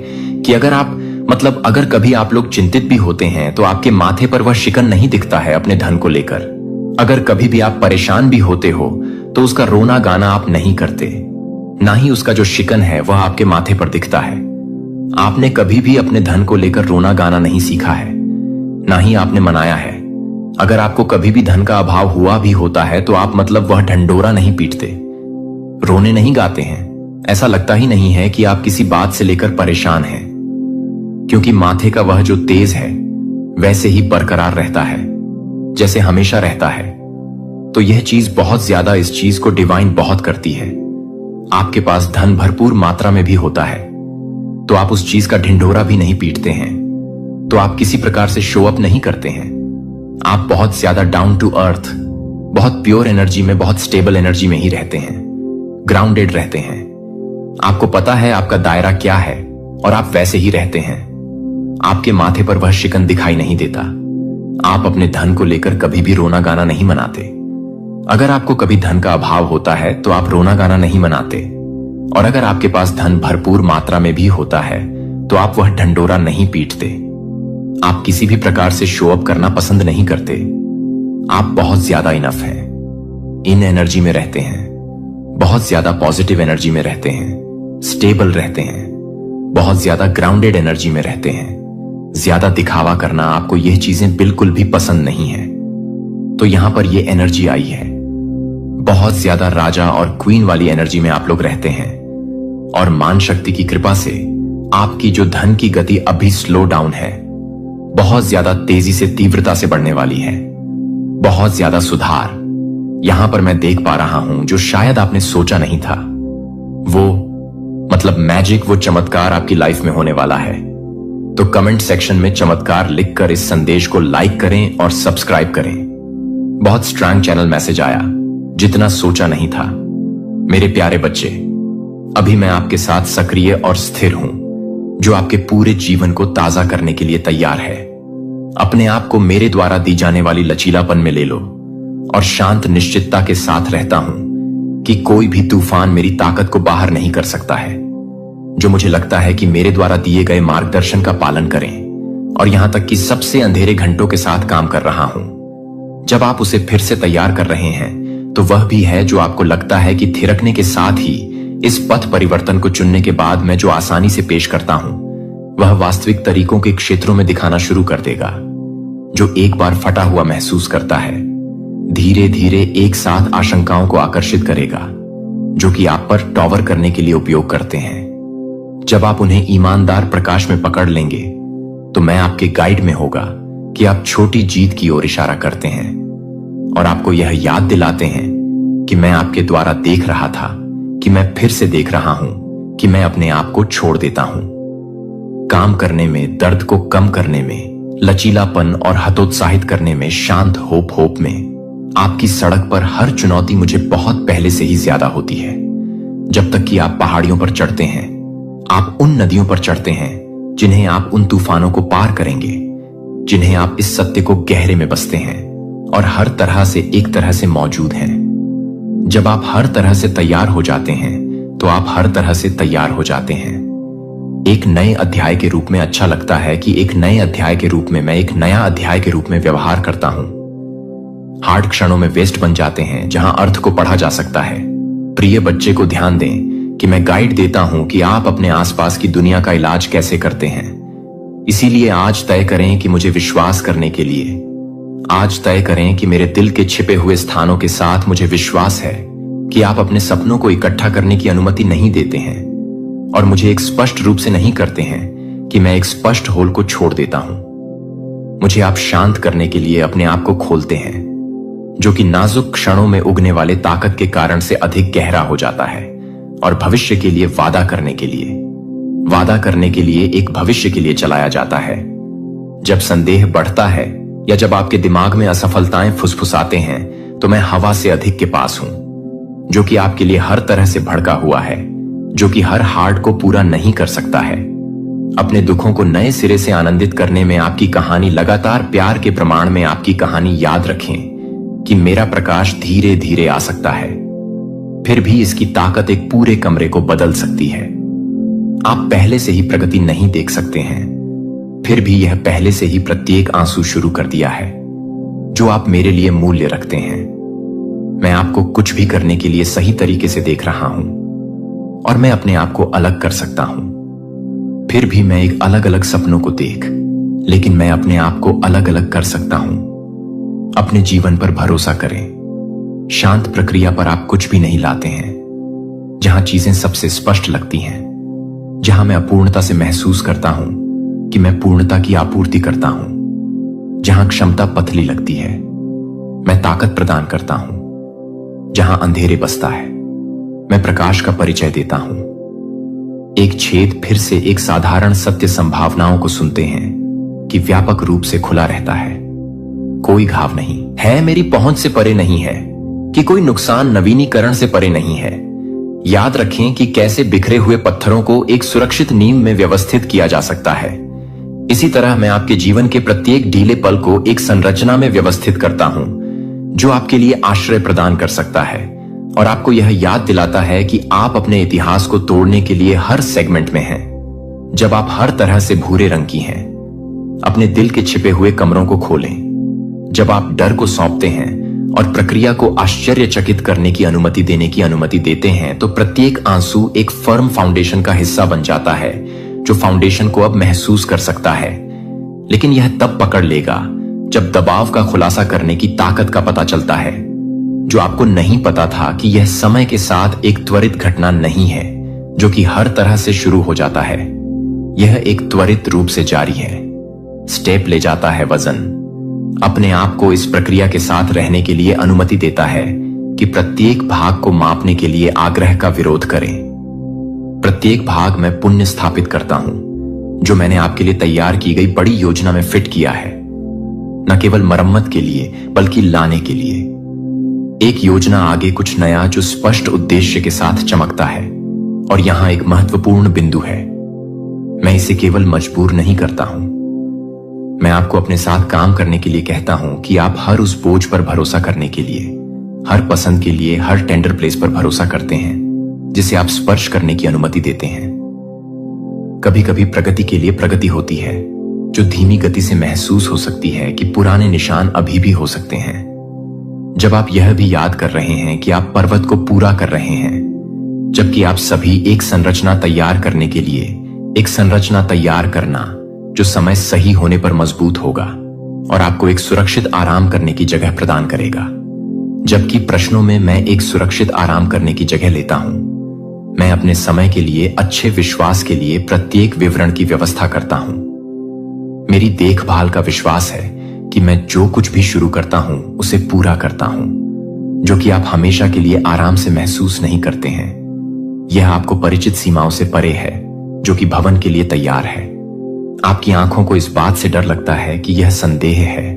कि अगर कभी आप लोग चिंतित भी होते हैं तो आपके माथे पर वह शिकन नहीं दिखता है अपने धन को लेकर। अगर कभी भी आप परेशान भी होते हो तो उसका रोना गाना आप नहीं करते, ना ही उसका जो शिकन है वह आपके माथे पर दिखता है। आपने कभी भी अपने धन को लेकर रोना गाना नहीं सीखा है, ना ही आपने मनाया है। अगर आपको कभी भी धन का अभाव हुआ भी होता है तो आप वह ढंडोरा नहीं पीटते, रोने नहीं गाते हैं। ऐसा लगता ही नहीं है कि आप किसी बात से लेकर परेशान हैं, क्योंकि माथे का वह जो तेज है वैसे ही बरकरार रहता है जैसे हमेशा रहता है। तो यह चीज बहुत ज्यादा, इस चीज को डिवाइन बहुत करती है। आपके पास धन भरपूर मात्रा में भी होता है, तो आप उस चीज का ढिंढोरा भी नहीं पीटते हैं, तो आप किसी प्रकार से शो अप नहीं करते हैं। आप बहुत ज्यादा डाउन टू अर्थ, बहुत प्योर एनर्जी में, बहुत स्टेबल एनर्जी में ही रहते हैं, ग्राउंडेड रहते हैं। आपको पता है आपका दायरा क्या है और आप वैसे ही रहते हैं। आपके माथे पर वह शिकन दिखाई नहीं देता। आप अपने धन को लेकर कभी भी रोना गाना नहीं मनाते। अगर आपको कभी धन का अभाव होता है तो आप रोना गाना नहीं मनाते, और अगर आपके पास धन भरपूर मात्रा में भी होता है तो आप वह ढंडोरा नहीं पीटते। आप किसी भी प्रकार से शो अप करना पसंद नहीं करते। आप बहुत ज्यादा इनफ हैं, इन एनर्जी में रहते हैं, बहुत ज्यादा पॉजिटिव एनर्जी में रहते हैं, स्टेबल रहते हैं, बहुत ज्यादा ग्राउंडेड एनर्जी में रहते हैं। ज्यादा दिखावा करना, आपको यह चीजें बिल्कुल भी पसंद नहीं है। तो यहां पर यह एनर्जी आई है। बहुत ज्यादा राजा और क्वीन वाली एनर्जी में आप लोग रहते हैं, और मान शक्ति की कृपा से आपकी जो धन की गति अभी स्लो डाउन है, बहुत ज्यादा तेजी से, तीव्रता से बढ़ने वाली है। बहुत ज्यादा सुधार यहां पर मैं देख पा रहा हूं जो शायद आपने सोचा नहीं था। वो मैजिक, वो चमत्कार आपकी लाइफ में होने वाला है। तो कमेंट सेक्शन में चमत्कार लिखकर इस संदेश को लाइक करें और सब्सक्राइब करें। बहुत स्ट्रांग चैनल मैसेज आया, जितना सोचा नहीं था। मेरे प्यारे बच्चे, अभी मैं आपके साथ सक्रिय और स्थिर हूं, जो आपके पूरे जीवन को ताजा करने के लिए तैयार है। अपने आप को मेरे द्वारा दी जाने वाली लचीलापन में ले लो और शांत निश्चितता के साथ रहता हूं कि कोई भी तूफान मेरी ताकत को बाहर नहीं कर सकता है। जो मुझे लगता है कि मेरे द्वारा दिए गए मार्गदर्शन का पालन करें और यहां तक कि सबसे अंधेरे घंटों के साथ काम कर रहा हूं। जब आप उसे फिर से तैयार कर रहे हैं तो वह भी है जो आपको लगता है कि थिरकने के साथ ही इस पथ परिवर्तन को चुनने के बाद मैं जो आसानी से पेश करता हूं वह वास्तविक तरीकों के क्षेत्रों में दिखाना शुरू कर देगा। जो एक बार फटा हुआ महसूस करता है धीरे धीरे एक साथ आशंकाओं को आकर्षित करेगा जो कि आप पर टॉवर करने के लिए उपयोग करते हैं। जब आप उन्हें ईमानदार प्रकाश में पकड़ लेंगे तो मैं आपके गाइड में होगा कि आप छोटी जीत की ओर इशारा करते हैं और आपको यह याद दिलाते हैं कि मैं आपके द्वारा देख रहा था, कि मैं फिर से देख रहा हूं कि मैं अपने आप को छोड़ देता हूं। काम करने में, दर्द को कम करने में, लचीलापन और हतोत्साहित करने में, शांत होप में आपकी सड़क पर हर चुनौती मुझे बहुत पहले से ही ज्यादा होती है। जब तक कि आप पहाड़ियों पर चढ़ते हैं, आप उन नदियों पर चढ़ते हैं जिन्हें आप उन तूफानों को पार करेंगे, जिन्हें आप इस सत्य को गहरे में बसते हैं और हर तरह से एक तरह से मौजूद हैं। जब आप हर तरह से तैयार हो जाते हैं तो आप हर तरह से तैयार हो जाते हैं। एक नए अध्याय के रूप में अच्छा लगता है कि एक नए अध्याय के रूप में मैं एक नया अध्याय के रूप में व्यवहार करता हूं। हार्ड क्षणों में वेस्ट बन जाते हैं जहां अर्थ को पढ़ा जा सकता है। प्रिय बच्चे को ध्यान दें कि मैं गाइड देता हूं कि आप अपने आसपास की दुनिया का इलाज कैसे करते हैं। इसीलिए आज तय करें कि मुझे विश्वास करने के लिए, आज तय करें कि मेरे दिल के छिपे हुए स्थानों के साथ मुझे विश्वास है कि आप अपने सपनों को इकट्ठा करने की अनुमति नहीं देते हैं और मुझे एक स्पष्ट रूप से नहीं करते हैं कि मैं एक स्पष्ट होल को छोड़ देता हूं। मुझे आप शांत करने के लिए अपने आप को खोलते हैं जो कि नाजुक क्षणों में उगने वाले ताकत के कारण से अधिक गहरा हो जाता है और भविष्य के लिए वादा करने के लिए एक भविष्य के लिए चलाया जाता है। जब संदेह बढ़ता है या जब आपके दिमाग में असफलताएं फुसफुसाते हैं तो मैं हवा से अधिक के पास हूं जो कि आपके लिए हर तरह से भड़का हुआ है, जो कि हर हार्ड को पूरा नहीं कर सकता है। अपने दुखों को नए सिरे से आनंदित करने में आपकी कहानी, लगातार प्यार के प्रमाण में आपकी कहानी याद रखें कि मेरा प्रकाश धीरे धीरे आ सकता है, फिर भी इसकी ताकत एक पूरे कमरे को बदल सकती है। आप पहले से ही प्रगति नहीं देख सकते हैं, फिर भी यह पहले से ही प्रत्येक आंसू शुरू कर दिया है जो आप मेरे लिए मूल्य रखते हैं। मैं आपको कुछ भी करने के लिए सही तरीके से देख रहा हूं और मैं अपने आप को अलग कर सकता हूं। फिर भी मैं एक अलग अलग सपनों को देख, लेकिन मैं अपने आप को अलग अलग कर सकता हूं। अपने जीवन पर भरोसा करें। शांत प्रक्रिया पर आप कुछ भी नहीं लाते हैं। जहां चीजें सबसे स्पष्ट लगती हैं, जहां मैं अपूर्णता से महसूस करता हूं कि मैं पूर्णता की आपूर्ति करता हूं, जहां क्षमता पतली लगती है मैं ताकत प्रदान करता हूं, जहां अंधेरे बसता है मैं प्रकाश का परिचय देता हूं। एक छेद फिर से एक साधारण सत्य संभावनाओं को सुनते हैं कि व्यापक रूप से खुला रहता है। कोई घाव नहीं है, मेरी पहुंच से परे नहीं है, कि कोई नुकसान नवीनीकरण से परे नहीं है। याद रखें कि कैसे बिखरे हुए पत्थरों को एक सुरक्षित नींव में व्यवस्थित किया जा सकता है। इसी तरह मैं आपके जीवन के प्रत्येक ढीले पल को एक संरचना में व्यवस्थित करता हूं जो आपके लिए आश्रय प्रदान कर सकता है और आपको यह याद दिलाता है कि आप अपने इतिहास को तोड़ने के लिए हर सेगमेंट में हैं। जब आप हर तरह से भूरे रंग की हैं, अपने दिल के छिपे हुए कमरों को खोलें। जब आप डर को सौंपते हैं और प्रक्रिया को आश्चर्यचकित करने की अनुमति देने की अनुमति देते हैं तो प्रत्येक आंसू एक फर्म फाउंडेशन का हिस्सा बन जाता है जो फाउंडेशन को अब महसूस कर सकता है। लेकिन यह तब पकड़ लेगा जब दबाव का खुलासा करने की ताकत का पता चलता है, जो आपको नहीं पता था कि यह समय के साथ एक त्वरित घटना नहीं है जो कि हर तरह से शुरू हो जाता है। यह एक त्वरित रूप से जारी है, स्टेप ले जाता है वजन। अपने आप को इस प्रक्रिया के साथ रहने के लिए अनुमति देता है कि प्रत्येक भाग को मापने के लिए आग्रह का विरोध करें। प्रत्येक भाग में पुण्य स्थापित करता हूं जो मैंने आपके लिए तैयार की गई बड़ी योजना में फिट किया है, न केवल मरम्मत के लिए बल्कि लाने के लिए। एक योजना आगे कुछ नया जो स्पष्ट उद्देश्य के साथ चमकता है। और यहां एक महत्वपूर्ण बिंदु है, मैं इसे केवल मजबूर नहीं करता हूं, मैं आपको अपने साथ काम करने के लिए कहता हूं कि आप हर उस बोझ पर भरोसा करने के लिए, हर पसंद के लिए, हर टेंडर प्लेस पर भरोसा करते हैं जिसे आप स्पर्श करने की अनुमति देते हैं। कभी कभी प्रगति के लिए प्रगति होती है जो धीमी गति से महसूस हो सकती है कि पुराने निशान अभी भी हो सकते हैं। जब आप यह भी याद कर रहे हैं कि आप पर्वत को पूरा कर रहे हैं, जबकि आप सभी एक संरचना तैयार करने के लिए एक संरचना तैयार करना जो समय सही होने पर मजबूत होगा और आपको एक सुरक्षित आराम करने की जगह प्रदान करेगा। जबकि प्रश्नों में मैं एक सुरक्षित आराम करने की जगह लेता हूं, मैं अपने समय के लिए अच्छे विश्वास के लिए प्रत्येक विवरण की व्यवस्था करता हूं। मेरी देखभाल का विश्वास है कि मैं जो कुछ भी शुरू करता हूं उसे पूरा करता हूं, जो कि आप हमेशा के लिए आराम से महसूस नहीं करते हैं। यह आपको परिचित सीमाओं से परे है जो कि भवन के लिए तैयार है। आपकी आंखों को इस बात से डर लगता है कि यह संदेह है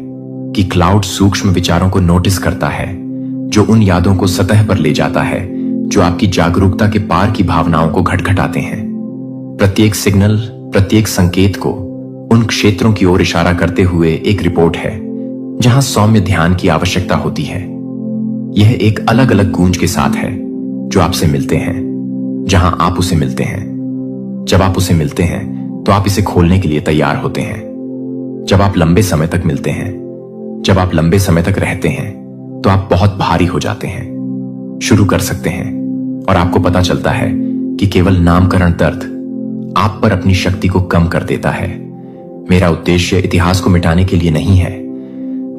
कि क्लाउड सूक्ष्म विचारों को नोटिस करता है जो उन यादों को सतह पर ले जाता है जो आपकी जागरूकता के पार की भावनाओं को घटघटाते हैं। प्रत्येक सिग्नल, प्रत्येक संकेत को उन क्षेत्रों की ओर इशारा करते हुए एक रिपोर्ट है जहां सौम्य ध्यान की आवश्यकता होती है। यह एक अलग अलग गूंज के साथ है जो आपसे मिलते हैं, जहां आप उसे मिलते हैं। जब आप उसे मिलते हैं तो आप इसे खोलने के लिए तैयार होते हैं। जब आप लंबे समय तक मिलते हैं, जब आप लंबे समय तक रहते हैं, तो आप बहुत भारी हो जाते हैं, शुरू कर सकते हैं, और आपको पता चलता है कि केवल नामकरण दर्द आप पर अपनी शक्ति को कम कर देता है। मेरा उद्देश्य इतिहास को मिटाने के लिए नहीं है,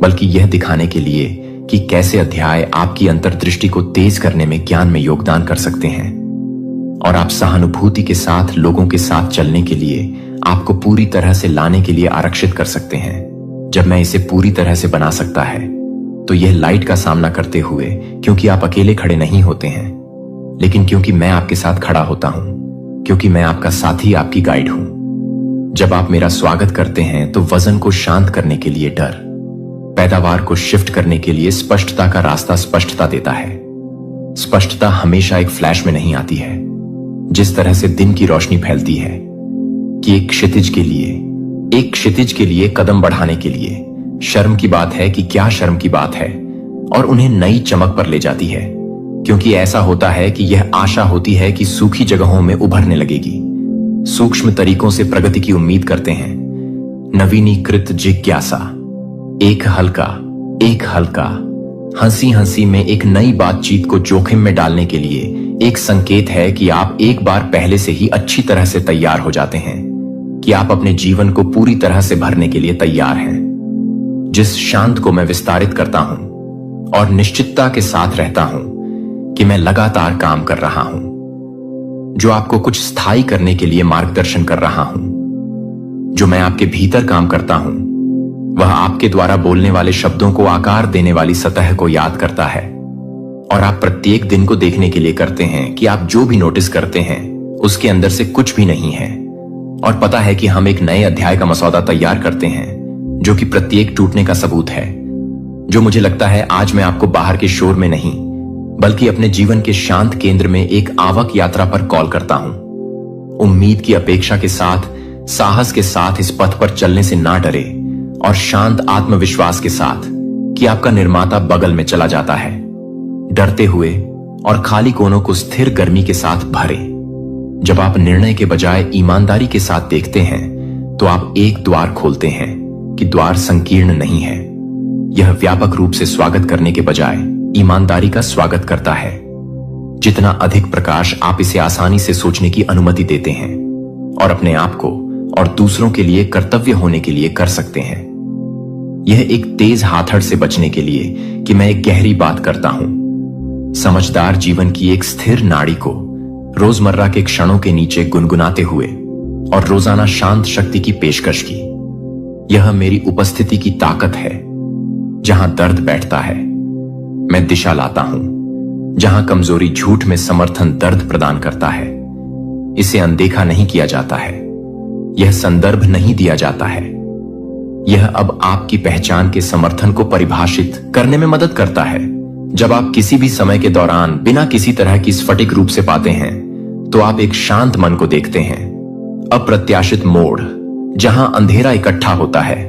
बल्कि यह दिखाने के लिए कि कैसे अध्याय आपकी अंतर्दृष्टि को तेज करने में ज्ञान में योगदान कर सकते हैं, और आप सहानुभूति के साथ लोगों के साथ चलने के लिए आपको पूरी तरह से लाने के लिए आरक्षित कर सकते हैं। जब मैं इसे पूरी तरह से बना सकता है तो यह लाइट का सामना करते हुए, क्योंकि आप अकेले खड़े नहीं होते हैं, लेकिन क्योंकि मैं आपके साथ खड़ा होता हूं, क्योंकि मैं आपका साथी, आपकी गाइड हूं। जब आप मेरा स्वागत करते हैं तो वजन को शांत करने के लिए डर, पैदावार को शिफ्ट करने के लिए स्पष्टता का रास्ता स्पष्टता देता है। स्पष्टता हमेशा एक फ्लैश में नहीं आती है, जिस तरह से दिन की रोशनी फैलती है कि एक क्षितिज के लिए कदम बढ़ाने के लिए शर्म की बात है कि क्या शर्म की बात है, और उन्हें नई चमक पर ले जाती है, क्योंकि ऐसा होता है कि यह आशा होती है कि सूखी जगहों में उभरने लगेगी। सूक्ष्म तरीकों से प्रगति की उम्मीद करते हैं। नवीनीकृत जिज्ञासा, एक हल्का हंसी हंसी में एक नई बातचीत को जोखिम में डालने के लिए एक संकेत है कि आप एक बार पहले से ही अच्छी तरह से तैयार हो जाते हैं, कि आप अपने जीवन को पूरी तरह से भरने के लिए तैयार हैं। जिस शांत को मैं विस्तारित करता हूं और निश्चितता के साथ रहता हूं कि मैं लगातार काम कर रहा हूं, जो आपको कुछ स्थायी करने के लिए मार्गदर्शन कर रहा हूं। जो मैं आपके भीतर काम करता हूं वह आपके द्वारा बोलने वाले शब्दों को आकार देने वाली सतह को याद करता है, और आप प्रत्येक दिन को देखने के लिए करते हैं कि आप जो भी नोटिस करते हैं उसके अंदर से कुछ भी नहीं है, और पता है कि हम एक नए अध्याय का मसौदा तैयार करते हैं जो कि प्रत्येक टूटने का सबूत है। जो मुझे लगता है आज मैं आपको बाहर के शोर में नहीं, बल्कि अपने जीवन के शांत केंद्र में एक आवक यात्रा पर कॉल करता हूं। उम्मीद की अपेक्षा के साथ, साहस के साथ इस पथ पर चलने से ना डरे, और शांत आत्मविश्वास के साथ कि आपका निर्माता बगल में चला जाता है। डरते हुए और खाली कोनों को स्थिर गर्मी के साथ भरे। जब आप निर्णय के बजाय ईमानदारी के साथ देखते हैं तो आप एक द्वार खोलते हैं कि द्वार संकीर्ण नहीं है। यह व्यापक रूप से स्वागत करने के बजाय ईमानदारी का स्वागत करता है। जितना अधिक प्रकाश आप इसे आसानी से सोचने की अनुमति देते हैं और अपने आप को और दूसरों के लिए कर्तव्य होने के लिए कर सकते हैं। यह एक तेज हाथड़ से बचने के लिए कि मैं एक गहरी बात करता हूं। समझदार जीवन की एक स्थिर नाड़ी को रोजमर्रा के क्षणों के नीचे गुनगुनाते हुए और रोजाना शांत शक्ति की पेशकश की। यह मेरी उपस्थिति की ताकत है। जहां दर्द बैठता है मैं दिशा लाता हूं, जहां कमजोरी झूठ में समर्थन दर्द प्रदान करता है। इसे अनदेखा नहीं किया जाता है, यह संदर्भ नहीं दिया जाता है। यह अब आपकी पहचान के समर्थन को परिभाषित करने में मदद करता है। जब आप किसी भी समय के दौरान बिना किसी तरह की स्फटिक रूप से पाते हैं तो आप एक शांत मन को देखते हैं। अप्रत्याशित मोड़, जहां अंधेरा इकट्ठा होता है,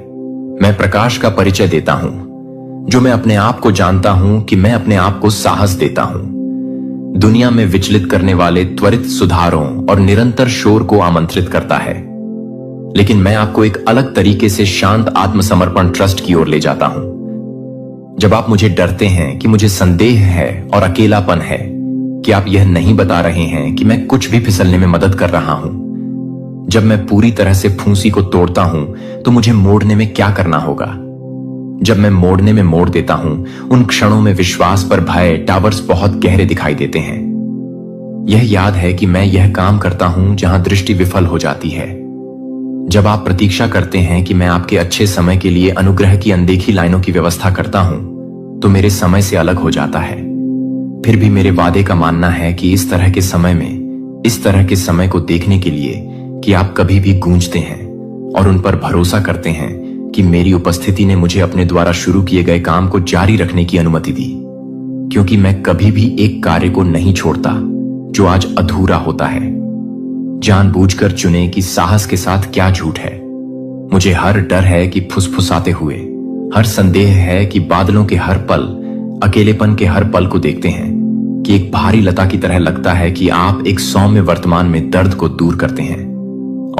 मैं प्रकाश का परिचय देता हूं। जो मैं अपने आप को जानता हूं कि मैं अपने आप को साहस देता हूं। दुनिया में विचलित करने वाले त्वरित सुधारों और निरंतर शोर को आमंत्रित करता है। लेकिन मैं आपको एक अलग तरीके से शांत आत्मसमर्पण ट्रस्ट की ओर ले जाता हूं। जब आप मुझे डरते हैं कि मुझे संदेह है और अकेलापन है, कि आप यह नहीं बता रहे हैं कि मैं कुछ भी फिसलने में मदद कर रहा हूं। जब मैं पूरी तरह से फूंसी को तोड़ता हूं तो मुझे मोड़ने में क्या करना होगा। जब मैं मोड़ने में मोड़ देता हूं, उन क्षणों में विश्वास पर भय टावर्स बहुत गहरे दिखाई देते हैं। यह याद है कि मैं यह काम करता हूं जहां दृष्टि विफल हो जाती है। जब आप प्रतीक्षा करते हैं कि मैं आपके अच्छे समय के लिए अनुग्रह की अनदेखी लाइनों की व्यवस्था करता हूं, तो मेरे समय से अलग हो जाता है। फिर भी मेरे वादे का मानना है कि इस तरह के समय में, इस तरह के समय को देखने के लिए कि आप कभी भी गूंजते हैं और उन पर भरोसा करते हैं कि मेरी उपस्थिति ने मुझे अपने द्वारा शुरू किए गए काम को जारी रखने की अनुमति दी, क्योंकि मैं कभी भी एक कार्य को नहीं छोड़ता जो आज अधूरा होता है। जानबूझकर चुने कि साहस के साथ क्या झूठ है। मुझे हर डर है कि फुसफुसाते हुए, हर संदेह है कि बादलों के हर पल, अकेलेपन के हर पल को देखते हैं कि एक भारी लता की तरह लगता है कि आप एक सौम्य वर्तमान में दर्द को दूर करते हैं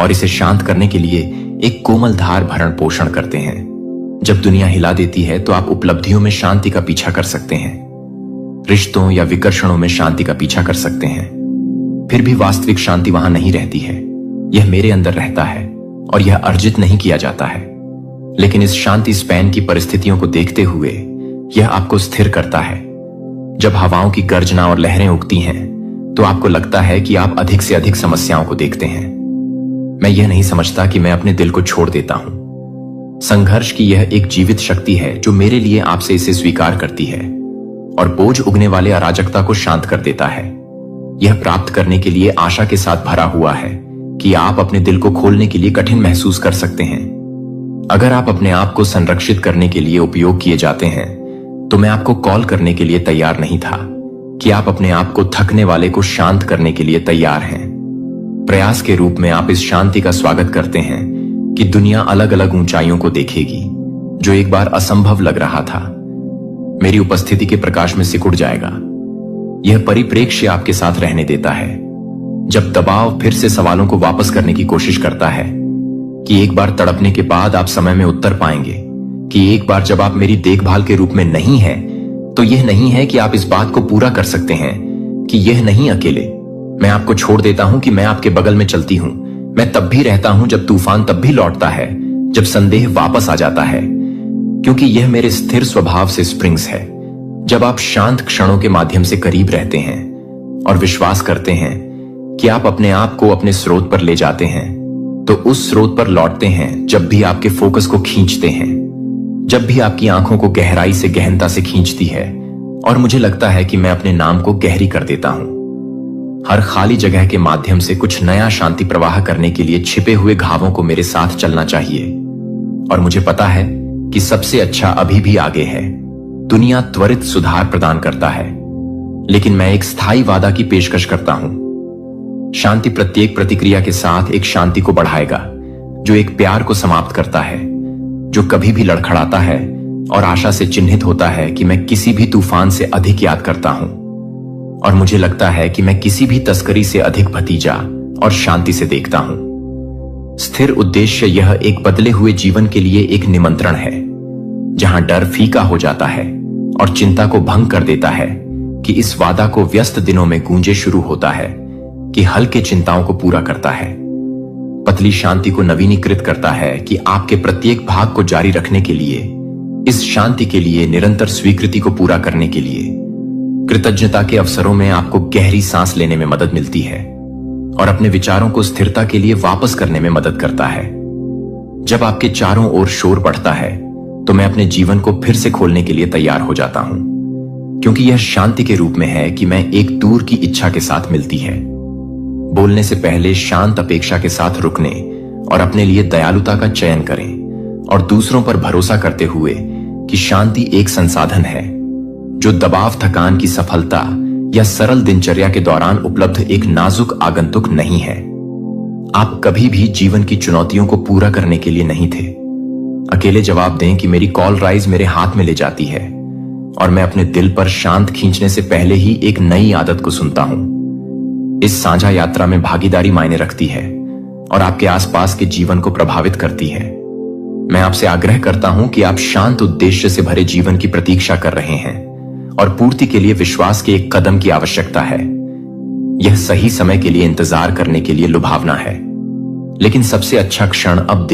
और इसे शांत करने के लिए एक कोमल धार भरण पोषण करते हैं। जब दुनिया हिला देती है तो आप उपलब्धियों में शांति का पीछा कर सकते हैं, रिश्तों या विकर्षणों में शांति का पीछा कर सकते हैं। फिर भी वास्तविक शांति वहां नहीं रहती है। यह मेरे अंदर रहता है और यह अर्जित नहीं किया जाता है। लेकिन इस शांति स्पैन की परिस्थितियों को देखते हुए यह आपको स्थिर करता है। जब हवाओं की गर्जना और लहरें उगती हैं, तो आपको लगता है कि आप अधिक से अधिक समस्याओं को देखते हैं। मैं यह नहीं समझता कि मैं अपने दिल को छोड़ देता हूं। संघर्ष की यह एक जीवित शक्ति है जो मेरे लिए आपसे इसे स्वीकार करती है और बोझ उगने वाले अराजकता को शांत कर देता है। यह प्राप्त करने के लिए आशा के साथ भरा हुआ है कि आप अपने दिल को खोलने के लिए कठिन महसूस कर सकते हैं। अगर आप अपने आप को संरक्षित करने के लिए उपयोग किए जाते हैं, तो मैं आपको कॉल करने के लिए तैयार नहीं था कि आप अपने आप को थकने वाले को शांत करने के लिए तैयार हैं। प्रयास के रूप में आप इस शांति का स्वागत करते हैं कि दुनिया अलग अलग ऊंचाइयों को देखेगी, जो एक बार असंभव लग रहा था, मेरी उपस्थिति के प्रकाश में सिकुड़ जाएगा। यह परिप्रेक्ष्य आपके साथ रहने देता है। जब दबाव फिर से सवालों को वापस करने की कोशिश करता है कि एक बार तड़पने के बाद आप समय में उत्तर पाएंगे, कि एक बार जब आप मेरी देखभाल के रूप में नहीं हैं, तो यह नहीं है कि आप इस बात को पूरा कर सकते हैं कि यह नहीं अकेले। मैं आपको छोड़ देता हूं कि मैं आपके बगल में चलती हूं। मैं तब भी रहता हूं जब तूफान तब भी लौटता है, जब संदेह वापस आ जाता है, क्योंकि यह मेरे स्थिर स्वभाव से स्प्रिंग्स है। जब आप शांत क्षणों के माध्यम से करीब रहते हैं और विश्वास करते हैं कि आप अपने आप को अपने स्रोत पर ले जाते हैं, तो उस स्रोत पर लौटते हैं जब भी आपके फोकस को खींचते हैं, जब भी आपकी आंखों को गहराई से गहनता से खींचती है और मुझे लगता है कि मैं अपने नाम को गहरी कर देता हूं। हर खाली जगह के माध्यम से कुछ नया शांति प्रवाह करने के लिए छिपे हुए घावों को मेरे साथ चलना चाहिए। और मुझे पता है कि सबसे अच्छा अभी भी आगे है। दुनिया त्वरित सुधार प्रदान करता है, लेकिन मैं एक स्थायी वादा की पेशकश करता हूं। शांति प्रत्येक प्रतिक्रिया के साथ एक शांति को बढ़ाएगा, जो एक प्यार को समाप्त करता है, जो कभी भी लड़खड़ाता है और आशा से चिन्हित होता है कि मैं किसी भी तूफान से अधिक याद करता हूं, और मुझे लगता है कि मैं किसी भी तस्करी से अधिक भतीजा और शांति से देखता हूं। स्थिर उद्देश्य यह एक बदले हुए जीवन के लिए एक निमंत्रण है, जहां डर फीका हो जाता है और चिंता को भंग कर देता है, कि इस वादा को व्यस्त दिनों में गूंजे शुरू होता है कि हल्के चिंताओं को पूरा करता है, पतली शांति को नवीनीकृत करता है, कि आपके प्रत्येक भाग को जारी रखने के लिए, इस शांति के लिए, निरंतर स्वीकृति को पूरा करने के लिए, कृतज्ञता के अवसरों में आपको गहरी सांस लेने में मदद मिलती है और अपने विचारों को स्थिरता के लिए वापस करने में मदद करता है। जब आपके चारों ओर शोर बढ़ता है, तो मैं अपने जीवन को फिर से खोलने के लिए तैयार हो जाता हूं, क्योंकि यह शांति के रूप में है कि मैं एक दूर की इच्छा के साथ मिलती है। बोलने से पहले शांत अपेक्षा के साथ रुकने और अपने लिए दयालुता का चयन करें, और दूसरों पर भरोसा करते हुए कि शांति एक संसाधन है जो दबाव, थकान की सफलता या सरल दिनचर्या के दौरान उपलब्ध एक नाजुक आगंतुक नहीं है। आप कभी भी जीवन की चुनौतियों को पूरा करने के लिए नहीं थे। अकेले जवाब दें कि मेरी कॉल राइज मेरे हाथ में ले जाती है, और मैं अपने दिल पर शांत खींचने से पहले ही एक नई आदत को सुनता हूं। इस साझा यात्रा में भागीदारी मायने रखती है और आपके आसपास के जीवन को प्रभावित करती है। मैं आपसे आग्रह करता हूं कि आप शांत उद्देश्य से भरे जीवन की प्रतीक्षा कर रहे हैं और पूर्ति के लिए विश्वास के एक कदम की आवश्यकता है। यह सही समय के लिए इंतजार करने के लिए लुभावना है, लेकिन सबसे अच्छा क्षण अब